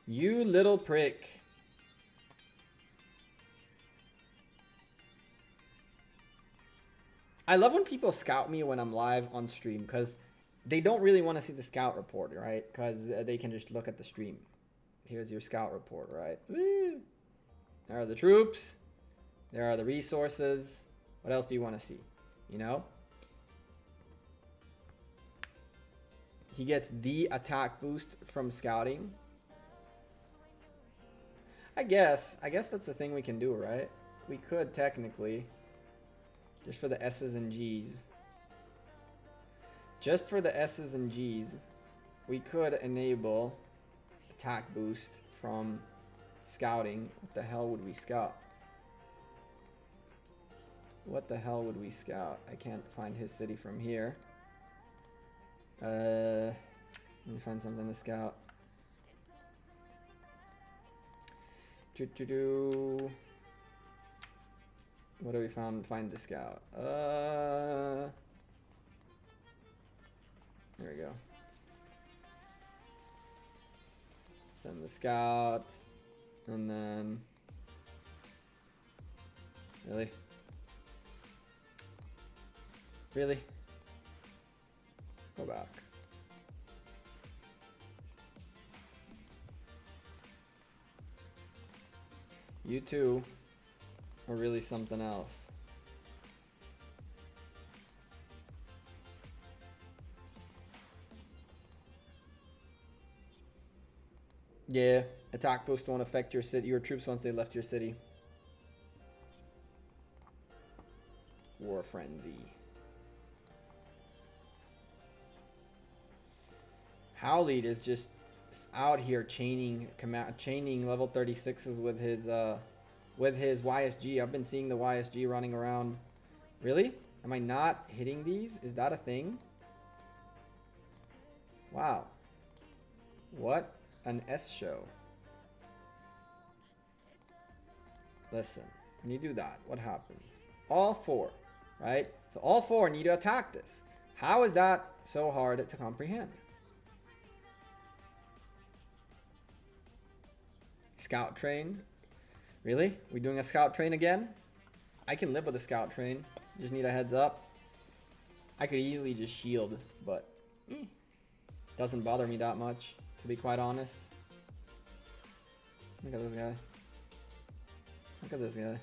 [SPEAKER 1] You little prick. I love when people scout me when I'm live on stream, because they don't really want to see the scout report, right? Because they can just look at the stream. Here's your scout report, right? Woo! There are the troops. There are the resources. What else do you want to see? You know? He gets the attack boost from scouting. I guess that's the thing we can do, right? We could technically. Just for the S's and G's. Just for the S's and G's, we could enable attack boost from scouting. What the hell would we scout? What the hell would we scout? I can't find his city from here. Let me find something to scout. What do we find the scout? There we go. Send the scout. And then... Really? Really? Go back. You two are really something else. Yeah, attack boost won't affect your city, your troops once they left your city. War frenzy. Howlead is just out here chaining level 36s with his YSG. I've been seeing the YSG running around. Really? Am I not hitting these? Is that a thing? Wow. What an S show. Listen, when you do that, what happens? All four, right? So all four need to attack this. How is that so hard to comprehend? Scout train. Really? We doing a scout train again? I can live with a scout train. Just need a heads up. I could easily just shield, but doesn't bother me that much, to be quite honest. Look at this guy. Look at this guy.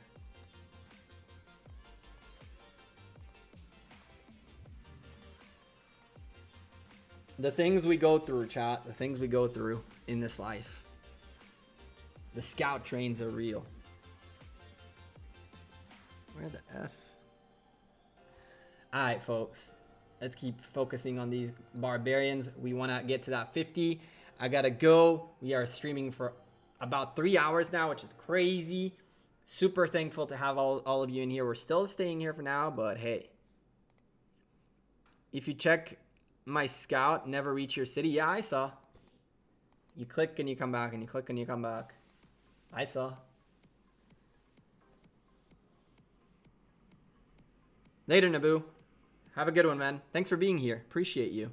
[SPEAKER 1] The things we go through, chat. The things we go through in this life. The scout trains are real. Where the F? Alright, folks. Let's keep focusing on these barbarians. We want to get to that 50. I gotta go. We are streaming for about 3 hours now, which is crazy. Super thankful to have all of you in here. We're still staying here for now, but hey. If you check my scout, never reach your city. Yeah, I saw. You click and you come back, and you click and you come back. I saw. Later, Naboo. Have a good one, man. Thanks for being here. Appreciate you.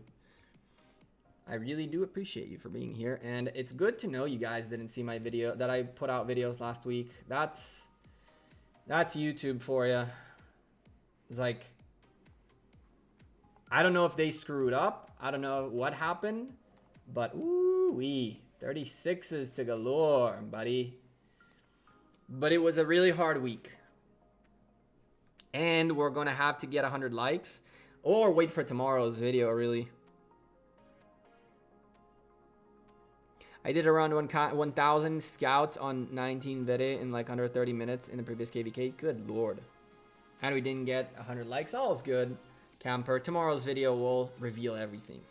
[SPEAKER 1] I really do appreciate you for being here. And it's good to know you guys didn't see my video, that I put out videos last week. That's YouTube for you. It's like, I don't know if they screwed up. I don't know what happened. But, ooh-wee. 36s to galore, buddy. But it was a really hard week. And we're going to have to get 100 likes. Or wait for tomorrow's video, really. I did around 1,000 scouts on 19 Vede in like under 30 minutes in the previous KVK. Good lord. And we didn't get 100 likes. All's good. Camper, tomorrow's video will reveal everything.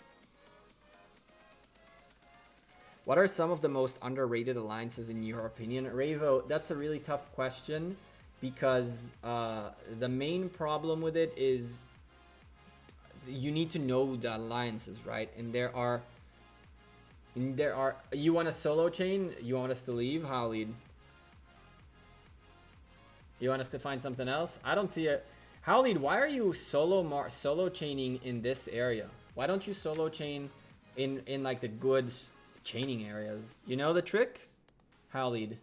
[SPEAKER 1] What are some of the most underrated alliances in your opinion? Ravo, that's a really tough question because the main problem with it is you need to know the alliances, right? And there are And there are, you want a solo chain? You want us to leave? Halid? You want us to find something else? I don't see it. Halid, why are you solo chaining in this area? Why don't you solo chain in like the good chaining areas? You know the trick? Halid,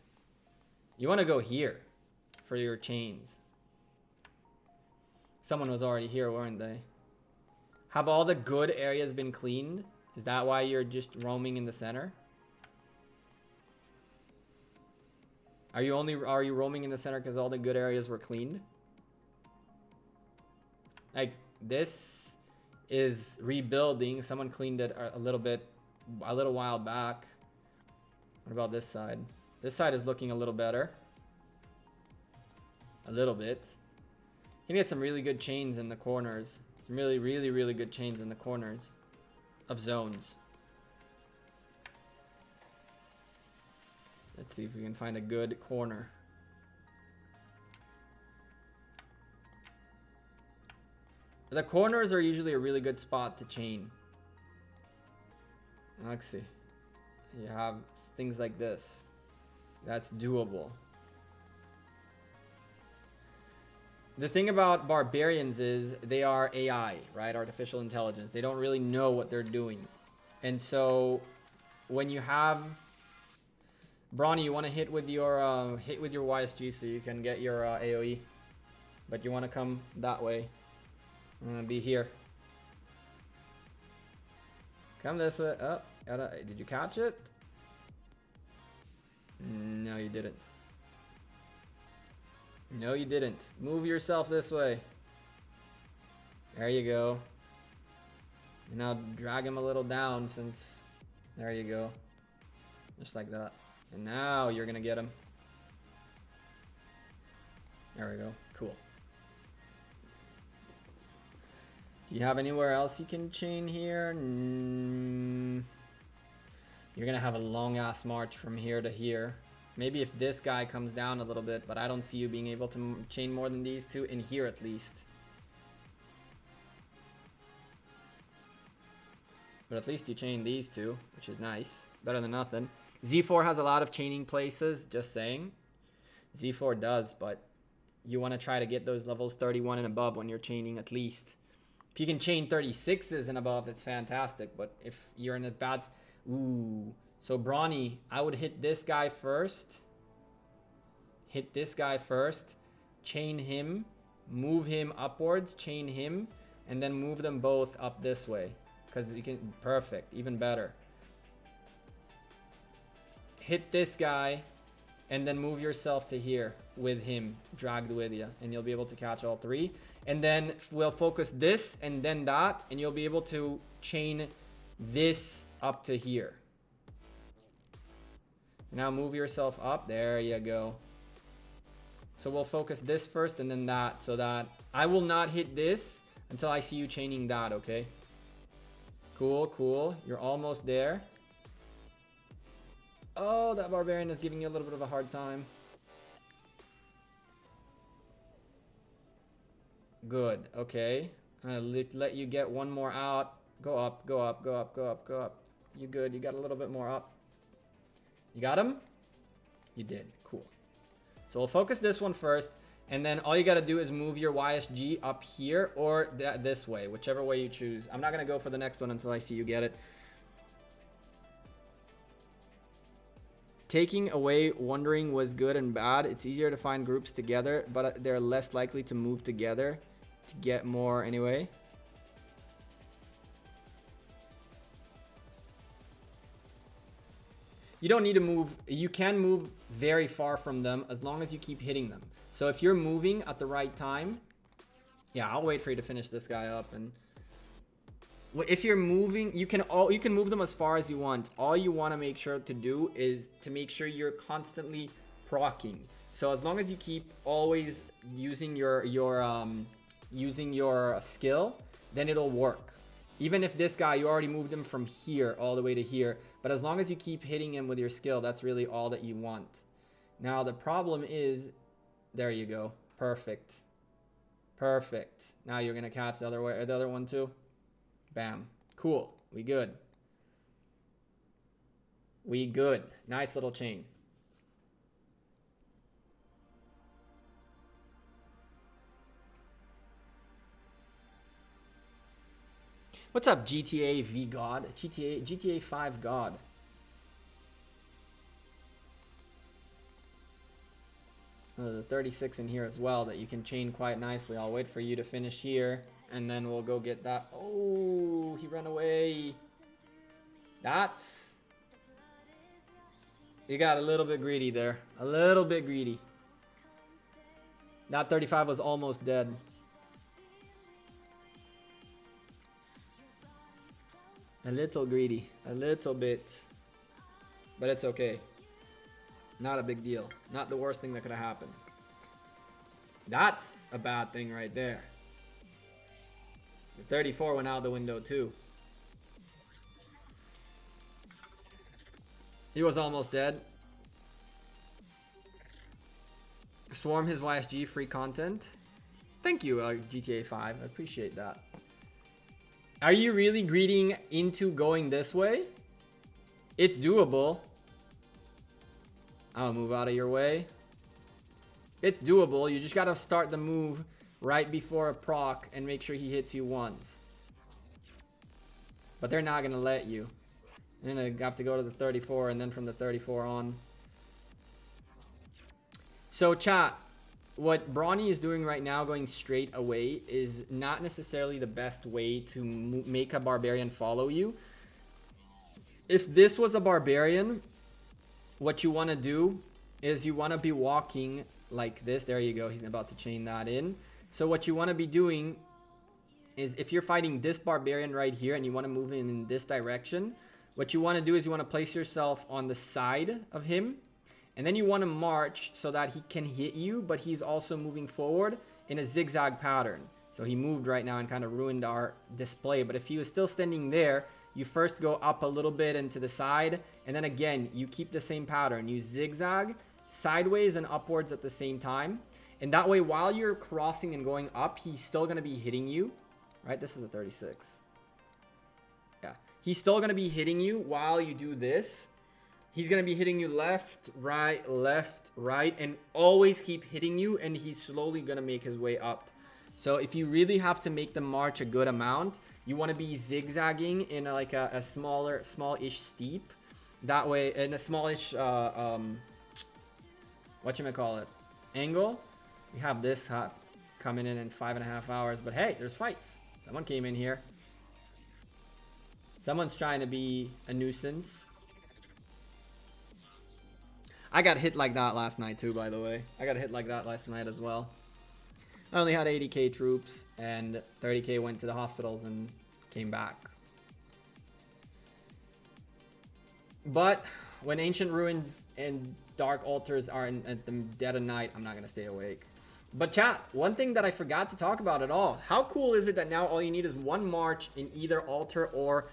[SPEAKER 1] you want to go here for your chains. Someone was already here, weren't they? Have all the good areas been cleaned? Is that why you're just roaming in the center? Are you roaming in the center because all the good areas were cleaned? Like, this is rebuilding. Someone cleaned it a little while back. What about this side? This side is looking a little better. A little bit. You can get some really good chains in the corners. Some really, really, really good chains in the corners of zones. Let's see if we can find a good corner. The corners are usually a really good spot to chain. Let's see. You have things like this. That's doable. The thing about barbarians is they are AI, right? Artificial intelligence. They don't really know what they're doing. And so when you have Brawny, you want to hit with your YSG so you can get your AoE. But you want to come that way. I'm gonna be here. Come this way. Oh, did you catch it? No, you didn't. No, you didn't. Move yourself this way. There you go. And now drag him a little down since... There you go. Just like that. And now you're gonna get him. There we go. Cool. Do you have anywhere else you can chain here? You're gonna have a long ass march from here to here. Maybe if this guy comes down a little bit, but I don't see you being able to chain more than these two in here at least. But at least you chain these two, which is nice. Better than nothing. Z4 has a lot of chaining places, just saying. Z4 does, but you want to try to get those levels 31 and above when you're chaining at least. If you can chain 36s and above, it's fantastic. But if you're in a bad... Ooh. So Brawny, I would hit this guy first. Hit this guy first. Chain him. Move him upwards. Chain him. And then move them both up this way. Because you can... Perfect. Even better. Hit this guy. And then move yourself to here with him. Dragged with you. And you'll be able to catch all three. And then we'll focus this and then that. And you'll be able to chain this up to here. Now move yourself up. There you go. So we'll focus this first and then that. So that I will not hit this until I see you chaining that, okay? Cool, cool. You're almost there. Oh, that barbarian is giving you a little bit of a hard time. Good, okay. I'm gonna let you get one more out. Go up, go up, go up, go up, go up. You good, you got a little bit more up. You got him? You did, cool. So we'll focus this one first, and then all you gotta do is move your YSG up here or this way, whichever way you choose. I'm not gonna go for the next one until I see you get it. Taking away wandering was good and bad. It's easier to find groups together, but they're less likely to move together to get more anyway. You don't need to move. You can move very far from them as long as you keep hitting them. So if you're moving at the right time, yeah, I'll wait for you to finish this guy up. And if you're moving, you can move them as far as you want. All you want to make sure to do is to make sure you're constantly proccing. So as long as you keep always using your skill, then it'll work. Even if this guy, you already moved him from here all the way to here. But as long as you keep hitting him with your skill, that's really all that you want. Now, the problem is... There you go. Perfect. Perfect. Now you're going to catch the other one too. Bam. Cool. We good. We good. Nice little chain. What's up, GTA V God? GTA 5 God. There's a 36 in here as well that you can chain quite nicely. I'll wait for you to finish here, and then we'll go get that. Oh, he ran away. That's... You got a little bit greedy there. A little bit greedy. That 35 was almost dead. A little greedy. A little bit. But it's okay. Not a big deal. Not the worst thing that could have happened. That's a bad thing right there. The 34 went out the window too. He was almost dead. Swarm his YSG free content. Thank you, GTA 5. I appreciate that. Are you really greeting into going this way? It's doable. I'll move out of your way. It's doable. You just gotta start the move right before a proc and make sure he hits you once. But they're not gonna let you. You're gonna have to go to the 34 and then from the 34 on. So chat, what Brawny is doing right now, going straight away, is not necessarily the best way to make a Barbarian follow you. If this was a Barbarian, what you want to do is you want to be walking like this. There you go. He's about to chain that in. So what you want to be doing is, if you're fighting this Barbarian right here and you want to move in this direction, what you want to do is you want to place yourself on the side of him. And then you want to march so that he can hit you, but he's also moving forward in a zigzag pattern. So he moved right now and kind of ruined our display. But if he was still standing there, you first go up a little bit into the side. And then again, you keep the same pattern. You zigzag sideways and upwards at the same time. And that way, while you're crossing and going up, he's still going to be hitting you. Right? This is a 36. Yeah. He's still going to be hitting you while you do this. He's going to be hitting you left, right, and always keep hitting you, and he's slowly going to make his way up. So if you really have to make the march a good amount, you want to be zigzagging in like a small-ish steep. That way, in a smallish, whatchamacallit, angle. We have this coming in 5.5 hours, but hey, there's fights. Someone came in here. Someone's trying to be a nuisance. I got hit like that last night too, by the way. I got hit like that last night as well. I only had 80k troops, and 30k went to the hospitals and came back. But when ancient ruins and dark altars are at the dead of night, I'm not going to stay awake. But chat, one thing that I forgot to talk about at all. How cool is it that now all you need is one march in either altar or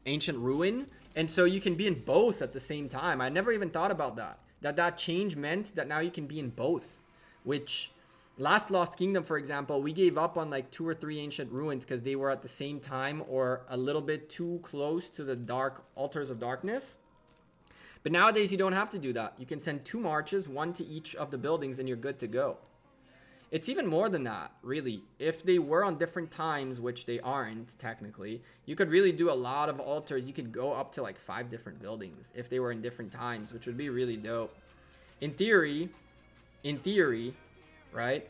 [SPEAKER 1] ancient ruin? And so you can be in both at the same time. I never even thought about that. That change meant that now you can be in both. Which, last Lost Kingdom, for example, we gave up on like 2 or 3 ancient ruins because they were at the same time or a little bit too close to the dark altars of darkness. But nowadays you don't have to do that. You can send 2 marches, 1 to each of the buildings, and you're good to go. It's even more than that, really. If they were on different times, which they aren't technically, you could really do a lot of altars. You could go up to like 5 different buildings if they were in different times, which would be really dope. In theory, right?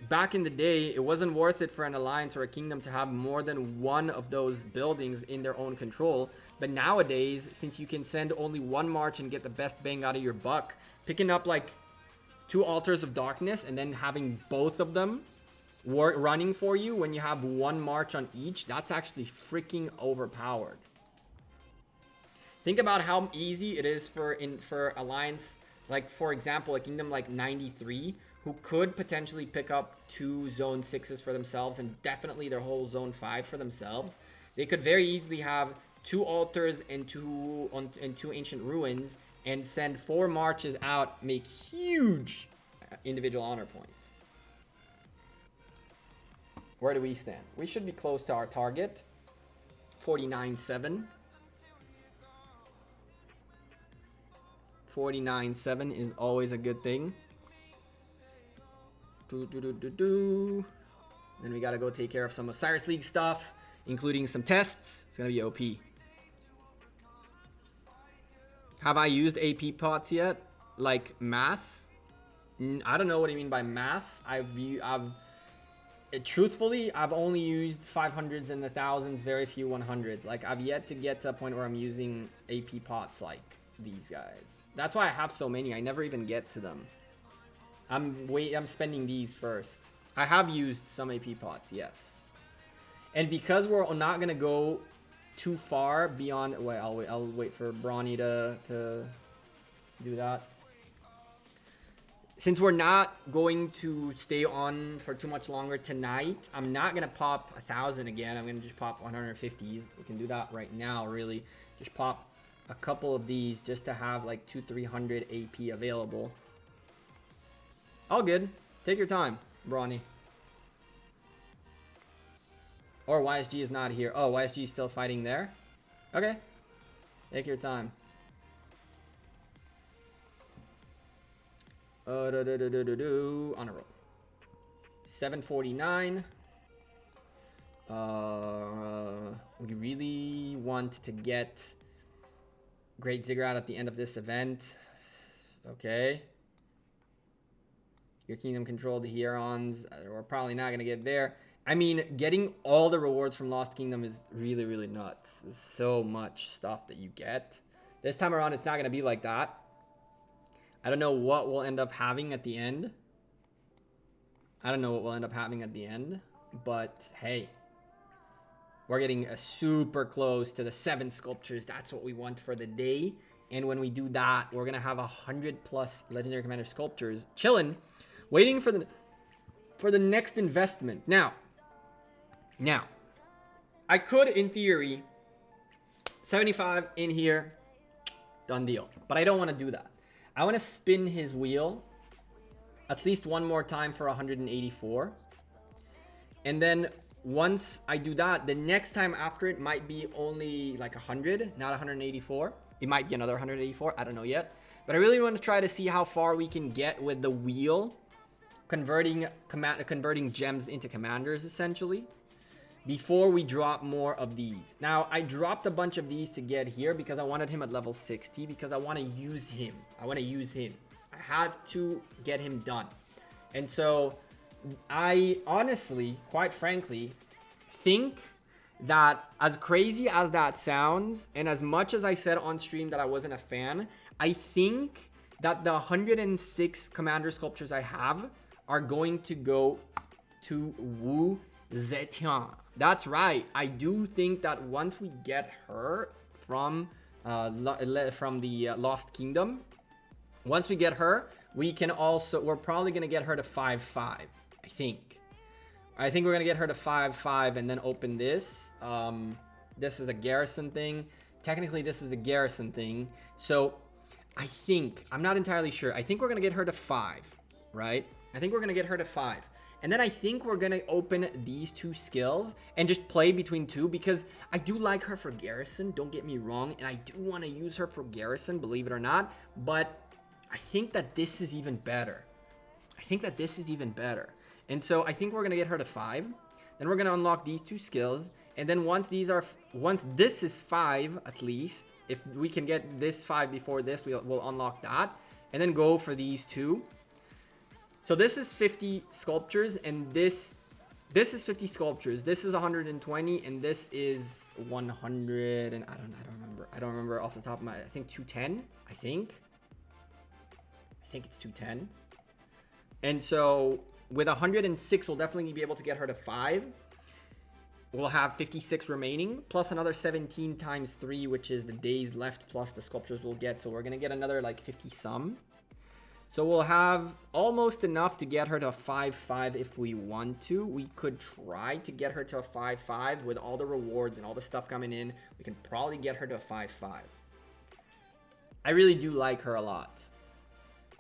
[SPEAKER 1] Back in the day, it wasn't worth it for an alliance or a kingdom to have more than 1 of those buildings in their own control. But nowadays, since you can send only 1 march and get the best bang out of your buck, picking up like 2 altars of darkness and then having both of them running for you when you have 1 march on each, that's actually freaking overpowered. Think about how easy it is for alliance, like for example, a kingdom like 93, who could potentially pick up 2 zone 6s for themselves and definitely their whole zone 5 for themselves. They could very easily have 2 altars and 2 ancient ruins and send 4 marches out, make huge individual honor points. Where do we stand? We should be close to our target. 49.7. 49.7 is always a good thing. Then we gotta go take care of some Osiris League stuff, including some tests. It's gonna be OP. Have I used AP pots yet? Like mass? I don't know what you mean by mass. Truthfully, I've only used 500s and the 1000s, very few 100s. Like, I've yet to get to a point where I'm using AP pots like these guys. That's why I have so many. I never even get to them. I'm spending these first. I have used some AP pots, yes. And because we're not gonna go too far beyond, wait, I'll wait for Brawny to do that. Since we're not going to stay on for too much longer tonight, I'm not gonna pop 1000 again. I'm gonna just pop 150s. We can do that right now, really. Just pop a couple of these just to have like 200-300 AP available. All good. Take your time, Brawny. Or YSG is not here. Oh, YSG is still fighting there? Okay. Take your time. On a roll. 749. We really want to get Great Ziggurat at the end of this event. Okay. Your kingdom controlled the Hierons. We're probably not going to get there. I mean, getting all the rewards from Lost Kingdom is really, really nuts. There's so much stuff that you get. This time around, it's not going to be like that. I don't know what we'll end up having at the end. But hey, we're getting super close to the 7 sculptures. That's what we want for the day. And when we do that, we're going to have 100+ Legendary Commander sculptures chilling, waiting for the next investment. Now, I could, in theory, 75 in here, done deal. But I don't want to do that. I want to spin his wheel at least one more time for 184. And then once I do that, the next time after it might be only like 100, not 184. It might be another 184. I don't know yet. But I really want to try to see how far we can get with the wheel, converting gems into commanders, essentially, before we drop more of these. Now, I dropped a bunch of these to get here because I wanted him at level 60, because I want to use him. I have to get him done. And so I honestly, quite frankly, think that, as crazy as that sounds, and as much as I said on stream that I wasn't a fan, I think that the 106 commander sculptures I have are going to go to Wu Zetian. That's right. I do think that once we get her from the Lost Kingdom, once we get her, we're probably going to get her to 5-5, I think. I think we're going to get her to 5-5 and then open this. This is a Garrison thing. Technically, this is a Garrison thing. So I think, I'm not entirely sure. I think we're going to get her to 5, right? I think we're going to get her to 5. And then I think we're going to open these 2 skills and just play between 2, because I do like her for Garrison, don't get me wrong, and I do want to use her for Garrison, believe it or not, but I think that this is even better. And so I think we're going to get her to 5. Then we're going to unlock these 2 skills, and then once this is 5 at least, if we can get this 5 before this, we'll unlock that, and then go for these 2. So this is 50 sculptures, and this is 50 sculptures. This is 120, and this is 100, and I don't remember off the top of my, I think 210, I think it's 210. And so with 106, we'll definitely be able to get her to 5. We'll have 56 remaining, plus another 17 times 3, which is the days left, plus the sculptures we'll get. So we're going to get another like 50 some. So we'll have almost enough to get her to a 5-5 if we want to. We could try to get her to a 5-5 with all the rewards and all the stuff coming in. We can probably get her to a 5-5. I really do like her a lot.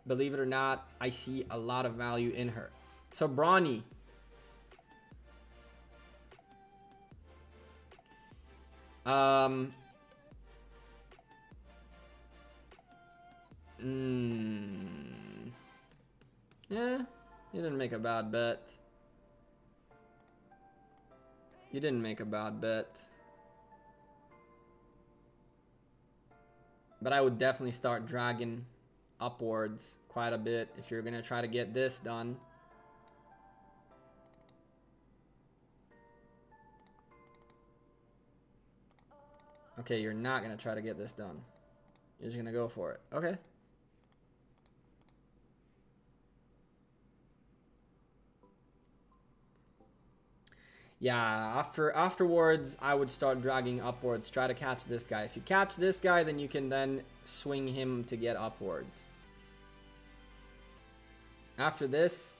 [SPEAKER 1] Believe it or not, I see a lot of value in her. So Brawny. You didn't make a bad bet. You didn't make a bad bet. But I would definitely start dragging upwards quite a bit if you're gonna try to get this done. Okay, you're not gonna try to get this done. You're just gonna go for it. Okay. Yeah, afterwards, I would start dragging upwards. Try to catch this guy. If you catch this guy, then you can then swing him to get upwards. After this,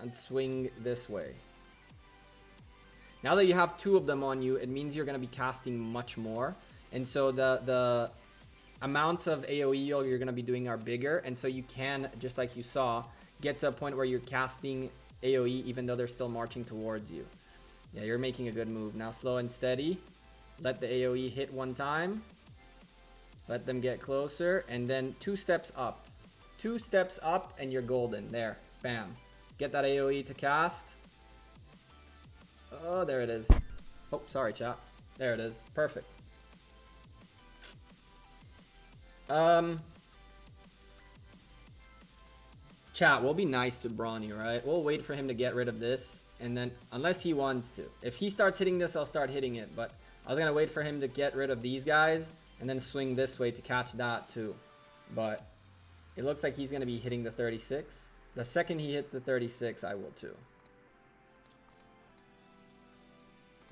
[SPEAKER 1] and swing this way. Now that you have 2 of them on you, it means you're going to be casting much more. And so the amounts of AoE you're going to be doing are bigger. And so you can, just like you saw, get to a point where you're casting AoE even though they're still marching towards you. Yeah, you're making a good move. Now slow and steady. Let the AoE hit 1 time. Let them get closer. And then 2 steps up. 2 steps up and you're golden. There. Bam. Get that AoE to cast. Oh, there it is. Oh, sorry, chat. There it is. Perfect. Chat, we'll be nice to Brawny, right? We'll wait for him to get rid of this. And then, unless he wants to. If he starts hitting this, I'll start hitting it. But I was going to wait for him to get rid of these guys. And then swing this way to catch that too. But it looks like he's going to be hitting the 36. The second he hits the 36, I will too.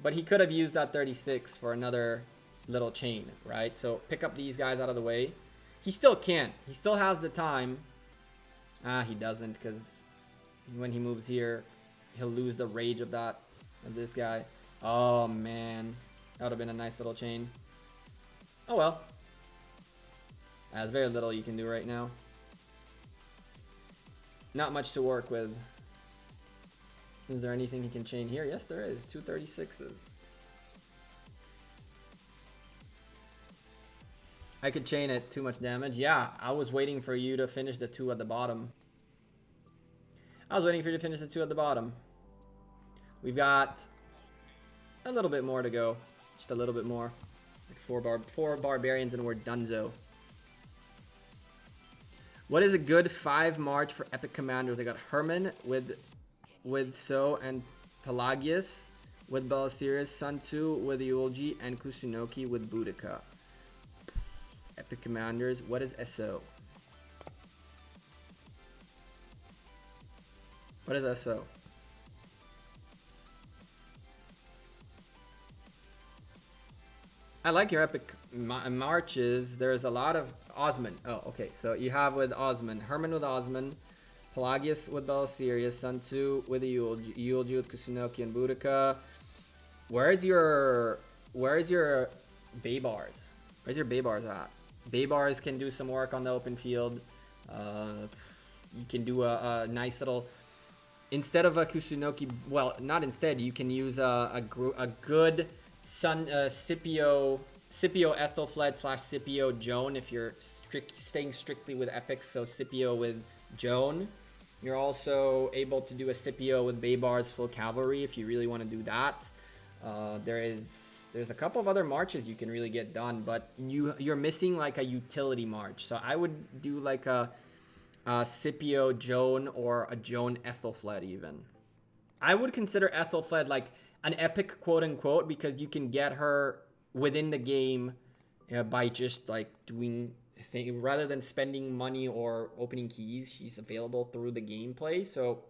[SPEAKER 1] But he could have used that 36 for another little chain, right? So pick up these guys out of the way. He still can. He still has the time. Ah, he doesn't, because when he moves here, he'll lose the rage of this guy. Oh, man. That would have been a nice little chain. Oh, well. There's very little you can do right now. Not much to work with. Is there anything he can chain here? Yes, there is. 2 36s. I could chain it. Too much damage. Yeah, I was waiting for you to finish the 2 at the bottom. I was waiting for you to finish the 2 at the bottom. We've got a little bit more to go. Just a little bit more. Like 4 barbarians and we're donezo. What is a good 5 March for epic commanders? I got Herman with So and Pelagius with Osiris, Sun Tzu with Yulji, and Kusunoki with Boudica. Epic commanders. What is SO? What is SO? I like your epic marches. There's a lot of Osman. Oh, okay. So you have with Osman, Herman with Osman, Pelagius with Osiris, Sun Tzu with the Yulji with Kusunoki and Boudica. Where's your Baybars? Where's your Baybars at? Baybars can do some work on the open field. You can do a nice little, instead of a Kusunoki, well, not instead, you can use a good Scipio Ethelfled / Scipio Joan if you're staying strictly with epics. So Scipio with Joan. You're also able to do a Scipio with Baybars full cavalry if you really want to do that. There's a couple of other marches you can really get done, but you're missing like a utility march. So I would do like a Scipio Joan or a Joan Ethelfled even. I would consider Ethelfled like an epic quote unquote because you can get her within the game by just like doing things rather than spending money or opening keys. She's available through the gameplay, so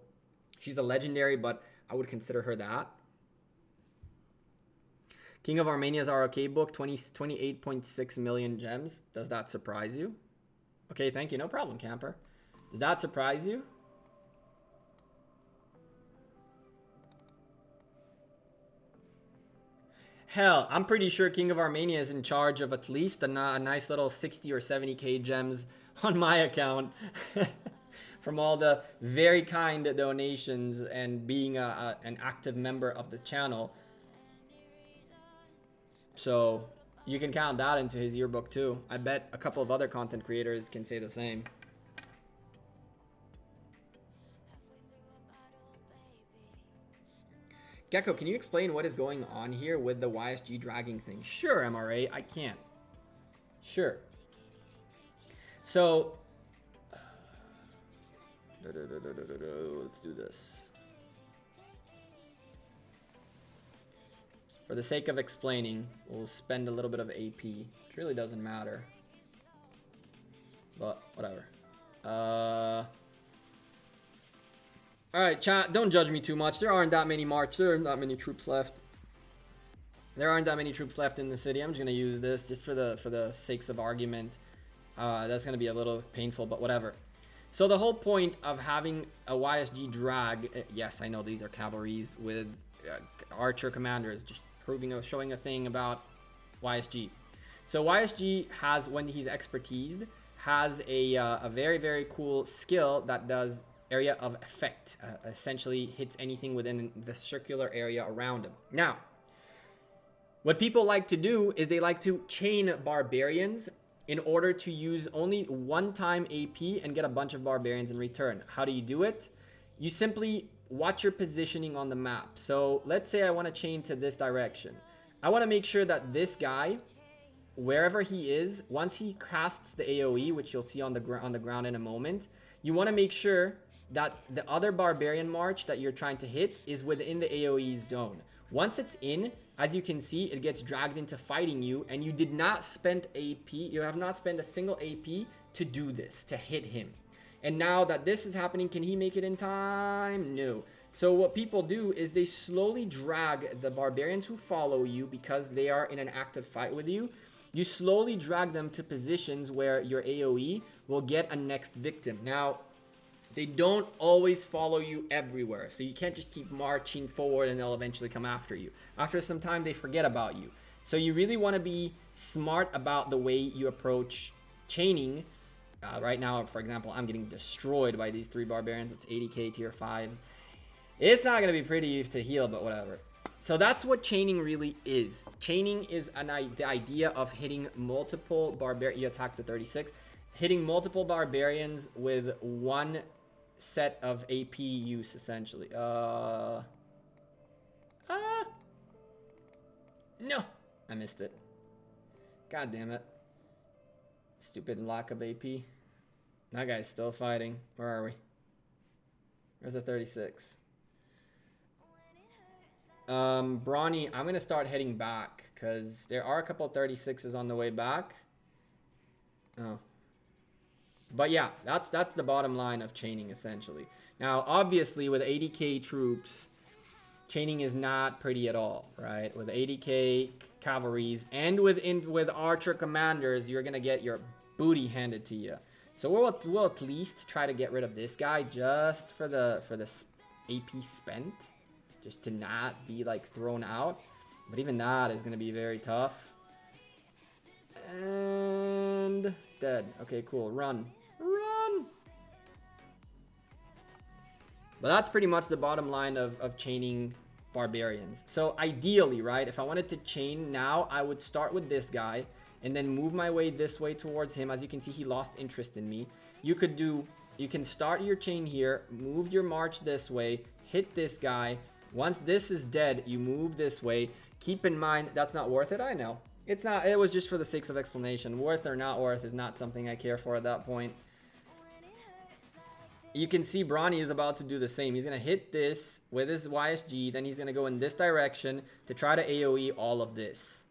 [SPEAKER 1] she's a legendary, but I would consider her that. King of Armenia's ROK book, 28.6 million gems. Does that surprise you? Okay, thank you. No problem, camper. Does that surprise you? Hell, I'm pretty sure King of Armenia is in charge of at least a nice little 60 or 70k gems on my account from all the very kind donations and being an active member of the channel. So you can count that into his yearbook too. I bet a couple of other content creators can say the same. Gekko, can you explain what is going on here with the YSG dragging thing? Sure, MRA, I can. Sure. So, let's do this. For the sake of explaining, we'll spend a little bit of AP. It really doesn't matter. But, whatever. Alright, chat, don't judge me too much. There aren't that many march. There aren't that many troops left. There aren't that many troops left in the city. I'm just going to use this just for the sakes of argument. That's going to be a little painful, but whatever. So the whole point of having a YSG drag, yes, I know these are cavalries with archer commanders, just showing a thing about YSG. So YSG has, when he's expertised, has a very, very cool skill that does area of effect, essentially hits anything within the circular area around him. Now, what people like to do is they like to chain barbarians in order to use only one-time AP and get a bunch of barbarians in return. How do you do it? You simply watch your positioning on the map. So let's say I want to chain to this direction. I want to make sure that this guy, wherever he is, once he casts the AoE, which you'll see on the ground in a moment, you want to make sure that the other barbarian march that you're trying to hit is within the AoE zone. Once it's in, as you can see, it gets dragged into fighting you, and you did not spend AP, you have not spent a single AP to do this, to hit him. And now that this is happening, can he make it in time? No. So what people do is they slowly drag the barbarians who follow you because they are in an active fight with you. You slowly drag them to positions where your AoE will get a next victim. Now, they don't always follow you everywhere. So you can't just keep marching forward and they'll eventually come after you. After some time, they forget about you. So you really want to be smart about the way you approach chaining. Right now, for example, I'm getting destroyed by these 3 barbarians. It's 80k tier 5s. It's not going to be pretty to heal, but whatever. So that's what chaining really is. Chaining is the idea of hitting multiple barbarians. You attack the 36. Hitting multiple barbarians with one set of AP use, essentially. No, I missed it. God damn it. Stupid lack of AP. That guy's still fighting. Where are we? Where's the 36? Brawny, I'm gonna start heading back because there are a couple 36s on the way back. Oh. But yeah, that's the bottom line of chaining, essentially. Now, obviously, with 80k troops, chaining is not pretty at all, right? With 80k cavalries and with archer commanders, you're gonna get your booty handed to you. So we'll at least try to get rid of this guy just for the AP spent, just to not be like thrown out. But even that is gonna be very tough. And dead. Okay, cool. Run. But that's pretty much the bottom line of chaining barbarians. So ideally, right, if I wanted to chain now, I would start with this guy and then move my way this way towards him. As you can see, he lost interest in me. You can start your chain here, move your march this way, hit this guy. Once this is dead, you move this way. Keep in mind, that's not worth it. I know. It's not. It was just for the sake of explanation. Worth or not worth is not something I care for at that point. You can see Brawny is about to do the same. He's going to hit this with his YSG. Then he's going to go in this direction to try to AoE all of this.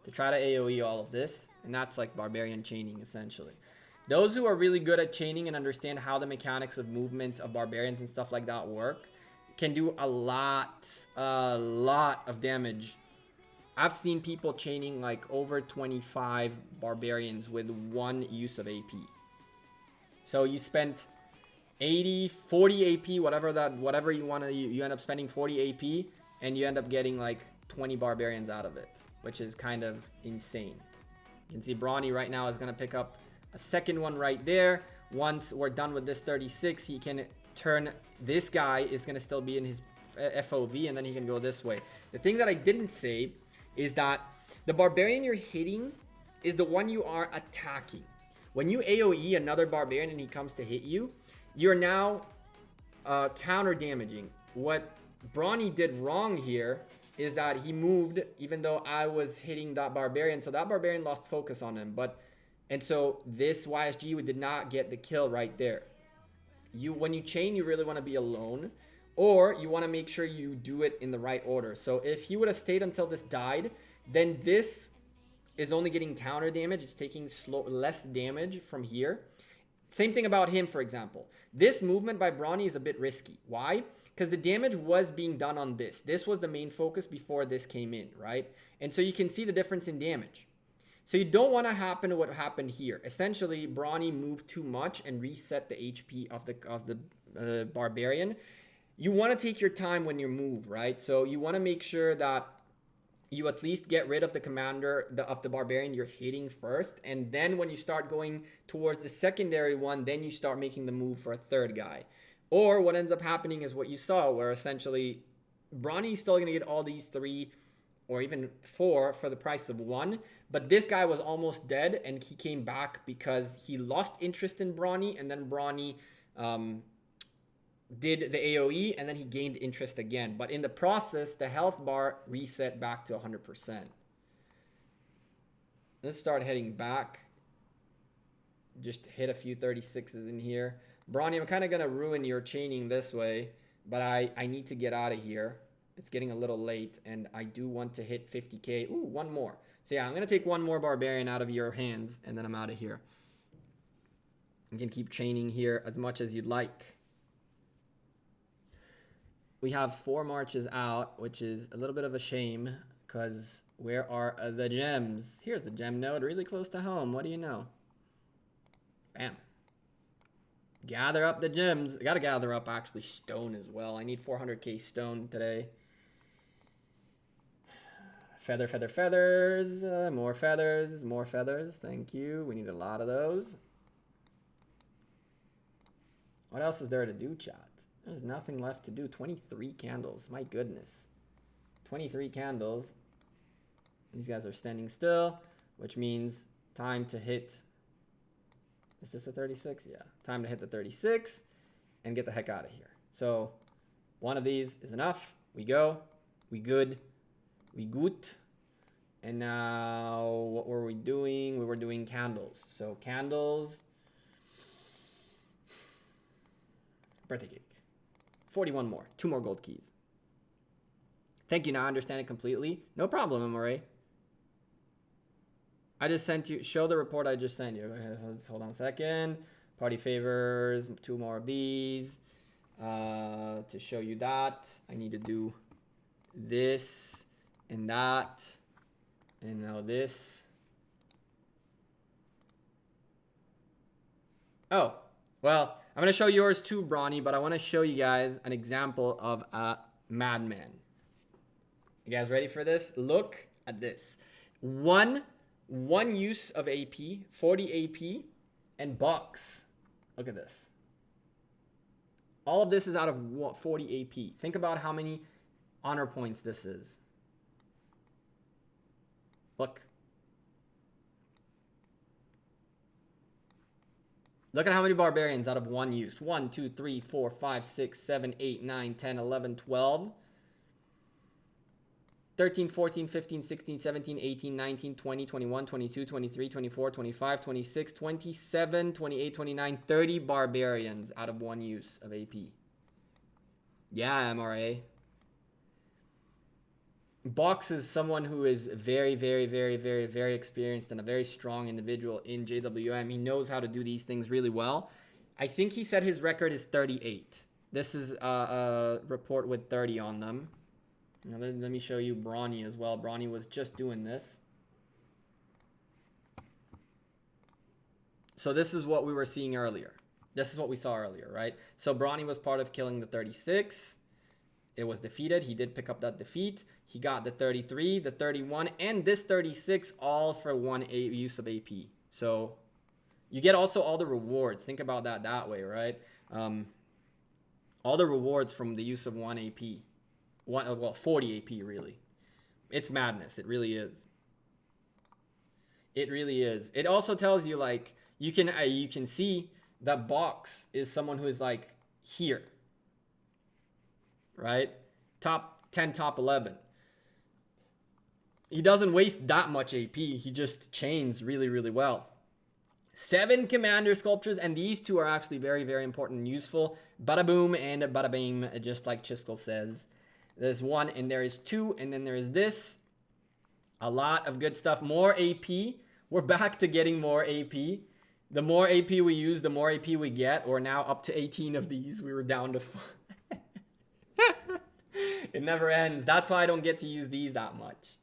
[SPEAKER 1] And that's like barbarian chaining, essentially. Those who are really good at chaining and understand how the mechanics of movement of barbarians and stuff like that work can do a lot of damage. I've seen people chaining like over 25 barbarians with one use of AP. So you spent 80, 40 AP, whatever you want to, you end up spending 40 AP and you end up getting like 20 barbarians out of it, which is kind of insane. You can see Brawny right now is going to pick up a second one right there. Once we're done with this 36, he can turn, this guy is going to still be in his FOV and then he can go this way. The thing that I didn't say is that the barbarian you're hitting is the one you are attacking. When you AoE another barbarian and he comes to hit you, you're now counter damaging. What Brawny did wrong here is that he moved even though I was hitting that Barbarian. So that Barbarian lost focus on him. And so this YSG did not get the kill right there. When you chain, you really want to be alone. Or you want to make sure you do it in the right order. So if he would have stayed until this died, then this is only getting counter damage. It's taking less damage from here. Same thing about him, for example. This movement by Brawny is a bit risky. Why? Because the damage was being done on this. This was the main focus before this came in, right? And so you can see the difference in damage. So you don't want to happen to what happened here. Essentially, Brawny moved too much and reset the HP of the Barbarian. You want to take your time when you move, right? So you want to make sure that you at least get rid of the commander of the Barbarian you're hitting first. And then when you start going towards the secondary one, then you start making the move for a third guy. Or what ends up happening is what you saw, where essentially Brawny's still going to get all these 3 or even 4 for the price of 1. But this guy was almost dead, and he came back because he lost interest in Brawny, and then Brawny did the AoE, and then he gained interest again. But in the process, the health bar reset back to 100%. Let's start heading back. Just hit a few 36s in here. Brawny, I'm kind of going to ruin your chaining this way, but I need to get out of here. It's getting a little late, and I do want to hit 50k. Ooh, 1 more. So yeah, I'm going to take 1 more Barbarian out of your hands, and then I'm out of here. You can keep chaining here as much as you'd like. We have 4 marches out, which is a little bit of a shame, because where are the gems? Here's the gem node, really close to home. What do you know? Bam. Gather up the gems. I gotta gather up actually stone as well. I need 400k stone today. Feather, feather, feathers. More feathers, more feathers. Thank you. We need a lot of those. What else is there to do, chat? There's nothing left to do. 23 candles. My goodness. 23 candles. These guys are standing still, which means time to hit. Is this a 36? Yeah. Time to hit the 36 and get the heck out of here. So 1 of these is enough. We go. We good. We good. And now what were we doing? We were doing candles. So candles. Birthday cake. 41 more. 2 more gold keys. Thank you. Now I understand it completely. No problem, MRA. I just sent you, show the report I just sent you. Okay, so let's hold on a second. Party favors, 2 more of these. To show you that, I need to do this and that. And now this. Oh, well, I'm going to show yours too, Brawny, but I want to show you guys an example of a madman. You guys ready for this? Look at this. One use of AP, 40 AP, and bucks. Look at this. All of this is out of 40 AP. Think about how many honor points this is. Look. Look at how many barbarians out of 1 use. 1, 2, 3, 4, 5, 6, 7, 8, 9, 10, 11, 12. 13, 14, 15, 16, 17, 18, 19, 20, 21, 22, 23, 24, 25, 26, 27, 28, 29, 30 barbarians out of 1 use of AP. Yeah, MRA. Box is someone who is very, very, very, very, very experienced and a very strong individual in JWM. He knows how to do these things really well. I think he said his record is 38. This is a report with 30 on them. Now, let me show you Brawny as well. Brawny was just doing this. So this is what we were seeing earlier. This is what we saw earlier, right? So Brawny was part of killing the 36. It was defeated. He did pick up that defeat. He got the 33, the 31, and this 36 all for 1 use of AP. So you get also all the rewards. Think about that way, right? All the rewards from the use of 1 AP. 40 AP really. It's madness. It really is. It really is. It also tells you like you can see that Box is someone who is like here, right? top 10, top 11. He doesn't waste that much AP. He just chains really, really well. 7 commander sculptures, and these 2 are actually very, very important and useful. Bada boom and bada bing, just like Chiskel says. There's 1 and there is 2, and then there is this. A lot of good stuff. More AP. We're back to getting more AP. The more AP we use, the more AP we get. We're now up to 18 of these. We were down to 4. It never ends. That's why I don't get to use these that much.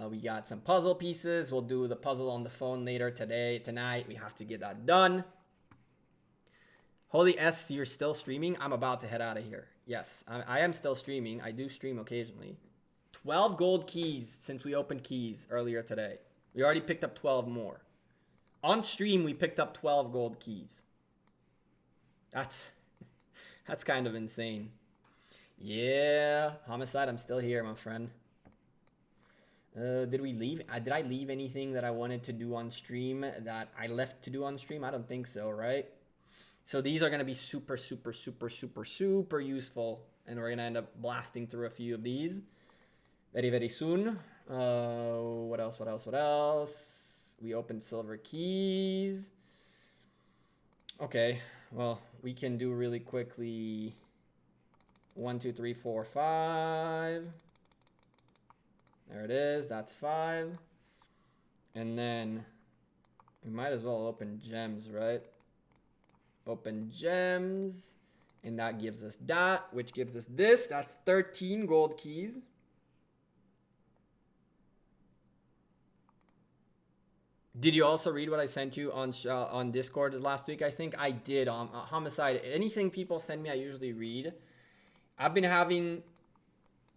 [SPEAKER 1] We got some puzzle pieces. We'll do the puzzle on the phone later tonight. We have to get that done. Holy S, you're still streaming? I'm about to head out of here. Yes, I am still streaming. I do stream occasionally. 12 gold keys since we opened keys earlier today. We already picked up 12 more. On stream, we picked up 12 gold keys. That's kind of insane. Yeah, Homicide, I'm still here, my friend. Did I leave anything that I wanted to do on stream that I left to do on stream? I don't think so, right? So these are going to be super, super, super, super, super useful. And we're going to end up blasting through a few of these very, very soon. What else? We opened silver keys. Okay, well, we can do really quickly 1, 2, 3, 4, 5. There it is. That's 5. And then we might as well open gems, right? Open gems. And that gives us that, which gives us this. That's 13 gold keys. Did you also read what I sent you on Discord last week? I think I did. Homicide. Anything people send me, I usually read. I've been having...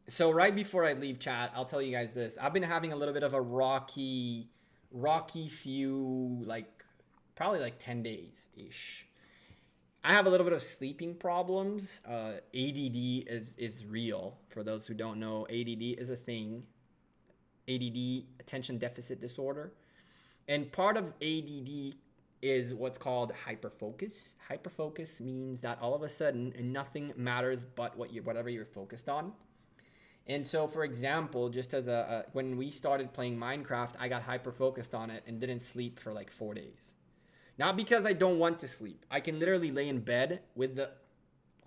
[SPEAKER 1] So right before I leave chat, I'll tell you guys this. I've been having a little bit of a rocky few, probably 10 days-ish. I have a little bit of sleeping problems. ADD is real. For those who don't know, ADD is a thing. ADD, attention deficit disorder. And part of ADD is what's called hyperfocus. Hyperfocus means that all of a sudden nothing matters but whatever you're focused on. And so, for example, just as when we started playing Minecraft, I got hyper-focused on it and didn't sleep for 4 days. Not because I don't want to sleep. I can literally lay in bed with the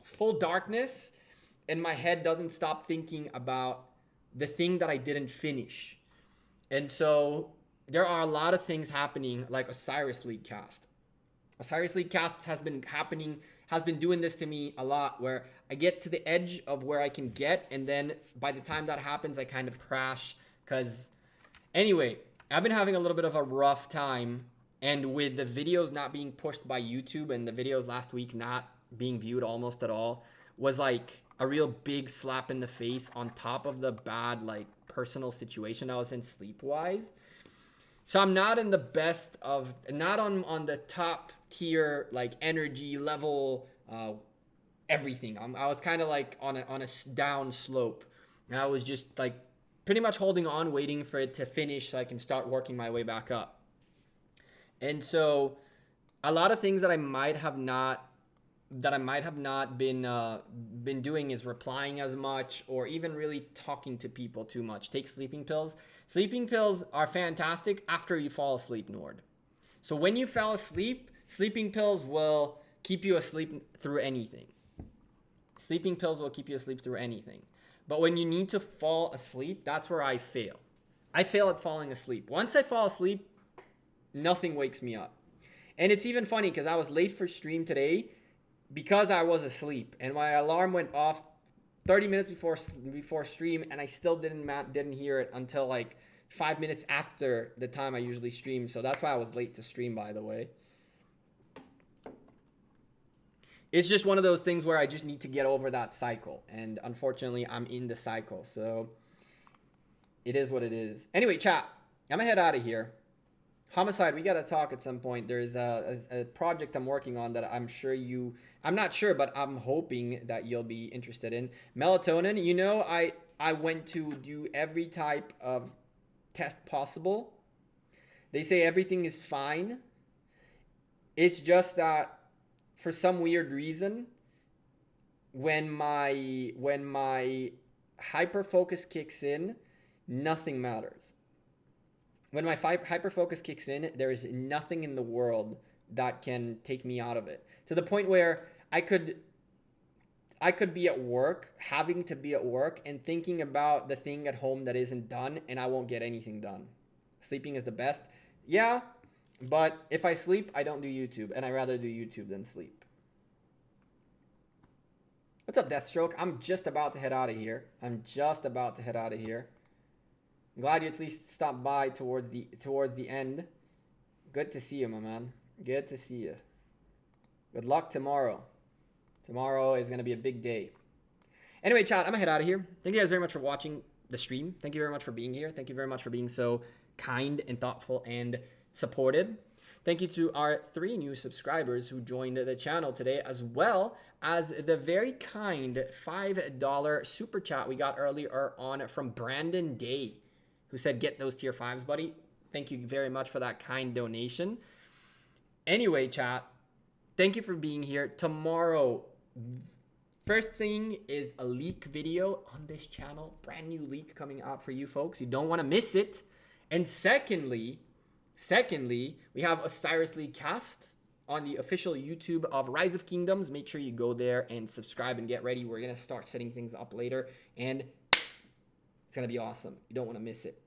[SPEAKER 1] full darkness and my head doesn't stop thinking about the thing that I didn't finish. And so there are a lot of things happening, like Osiris League cast. Osiris League cast has been doing this to me a lot, where I get to the edge of where I can get, and then by the time that happens, I kind of crash. Because anyway, I've been having a little bit of a rough time, and with the videos not being pushed by YouTube and the videos last week not being viewed almost at all, was like a real big slap in the face on top of the bad personal situation I was in sleep-wise. So I'm not in the best of, not on the top tier, energy level, everything. I was kind of on a down slope. And I was just pretty much holding on, waiting for it to finish so I can start working my way back up. And so a lot of things that I might have not been doing is replying as much, or even really talking to people too much. Take sleeping pills. Sleeping pills are fantastic after you fall asleep, Nord. So when you fell asleep, sleeping pills will keep you asleep through anything. Sleeping pills will keep you asleep through anything. But when you need to fall asleep, that's where I fail. I fail at falling asleep. Once I fall asleep, nothing wakes me up. And it's even funny because I was late for stream today because I was asleep, and my alarm went off 30 minutes before stream, and I still didn't hear it until 5 minutes after the time I usually stream. So that's why I was late to stream, by the way. It's just one of those things where I just need to get over that cycle, and unfortunately I'm in the cycle, so it is what it is. Anyway, chat, I'm gonna head out of here. Homicide, we gotta talk at some point. There's a project I'm working on that I'm not sure, but I'm hoping that you'll be interested in. Melatonin, I went to do every type of test possible. They say everything is fine. It's just that for some weird reason, when my hyperfocus kicks in, nothing matters. When my hyperfocus kicks in, there is nothing in the world that can take me out of it. To the point where I could be at work, having to be at work, and thinking about the thing at home that isn't done, and I won't get anything done. Sleeping is the best. Yeah, but if I sleep, I don't do YouTube, and I'd rather do YouTube than sleep. What's up, Deathstroke? I'm just about to head out of here. I'm glad you at least stopped by towards the end. Good to see you, my man. Good to see you. Good luck tomorrow. Tomorrow is going to be a big day. Anyway, chat, I'm going to head out of here. Thank you guys very much for watching the stream. Thank you very much for being here. Thank you very much for being so kind and thoughtful and supportive. Thank you to our 3 new subscribers who joined the channel today, as well as the very kind $5 super chat we got earlier on from Brandon Day, who said, get those tier 5s, buddy. Thank you very much for that kind donation. Anyway, chat, thank you for being here. Tomorrow, first thing is a leak video on this channel. Brand new leak coming out for you folks. You don't want to miss it. And secondly, we have Osiris League cast on the official YouTube of Rise of Kingdoms. Make sure you go there and subscribe and get ready. We're going to start setting things up later, and it's going to be awesome. You don't want to miss it.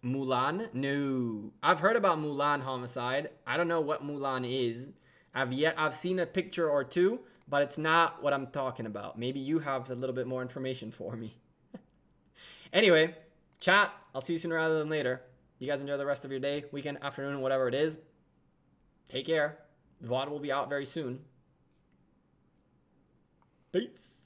[SPEAKER 1] Mulan? No. I've heard about Mulan, Homicide. I don't know what Mulan is. I've seen a picture or two, but it's not what I'm talking about. Maybe you have a little bit more information for me. Anyway, chat, I'll see you sooner rather than later. You guys enjoy the rest of your day, weekend, afternoon, whatever it is. Take care. The VOD will be out very soon. Peace.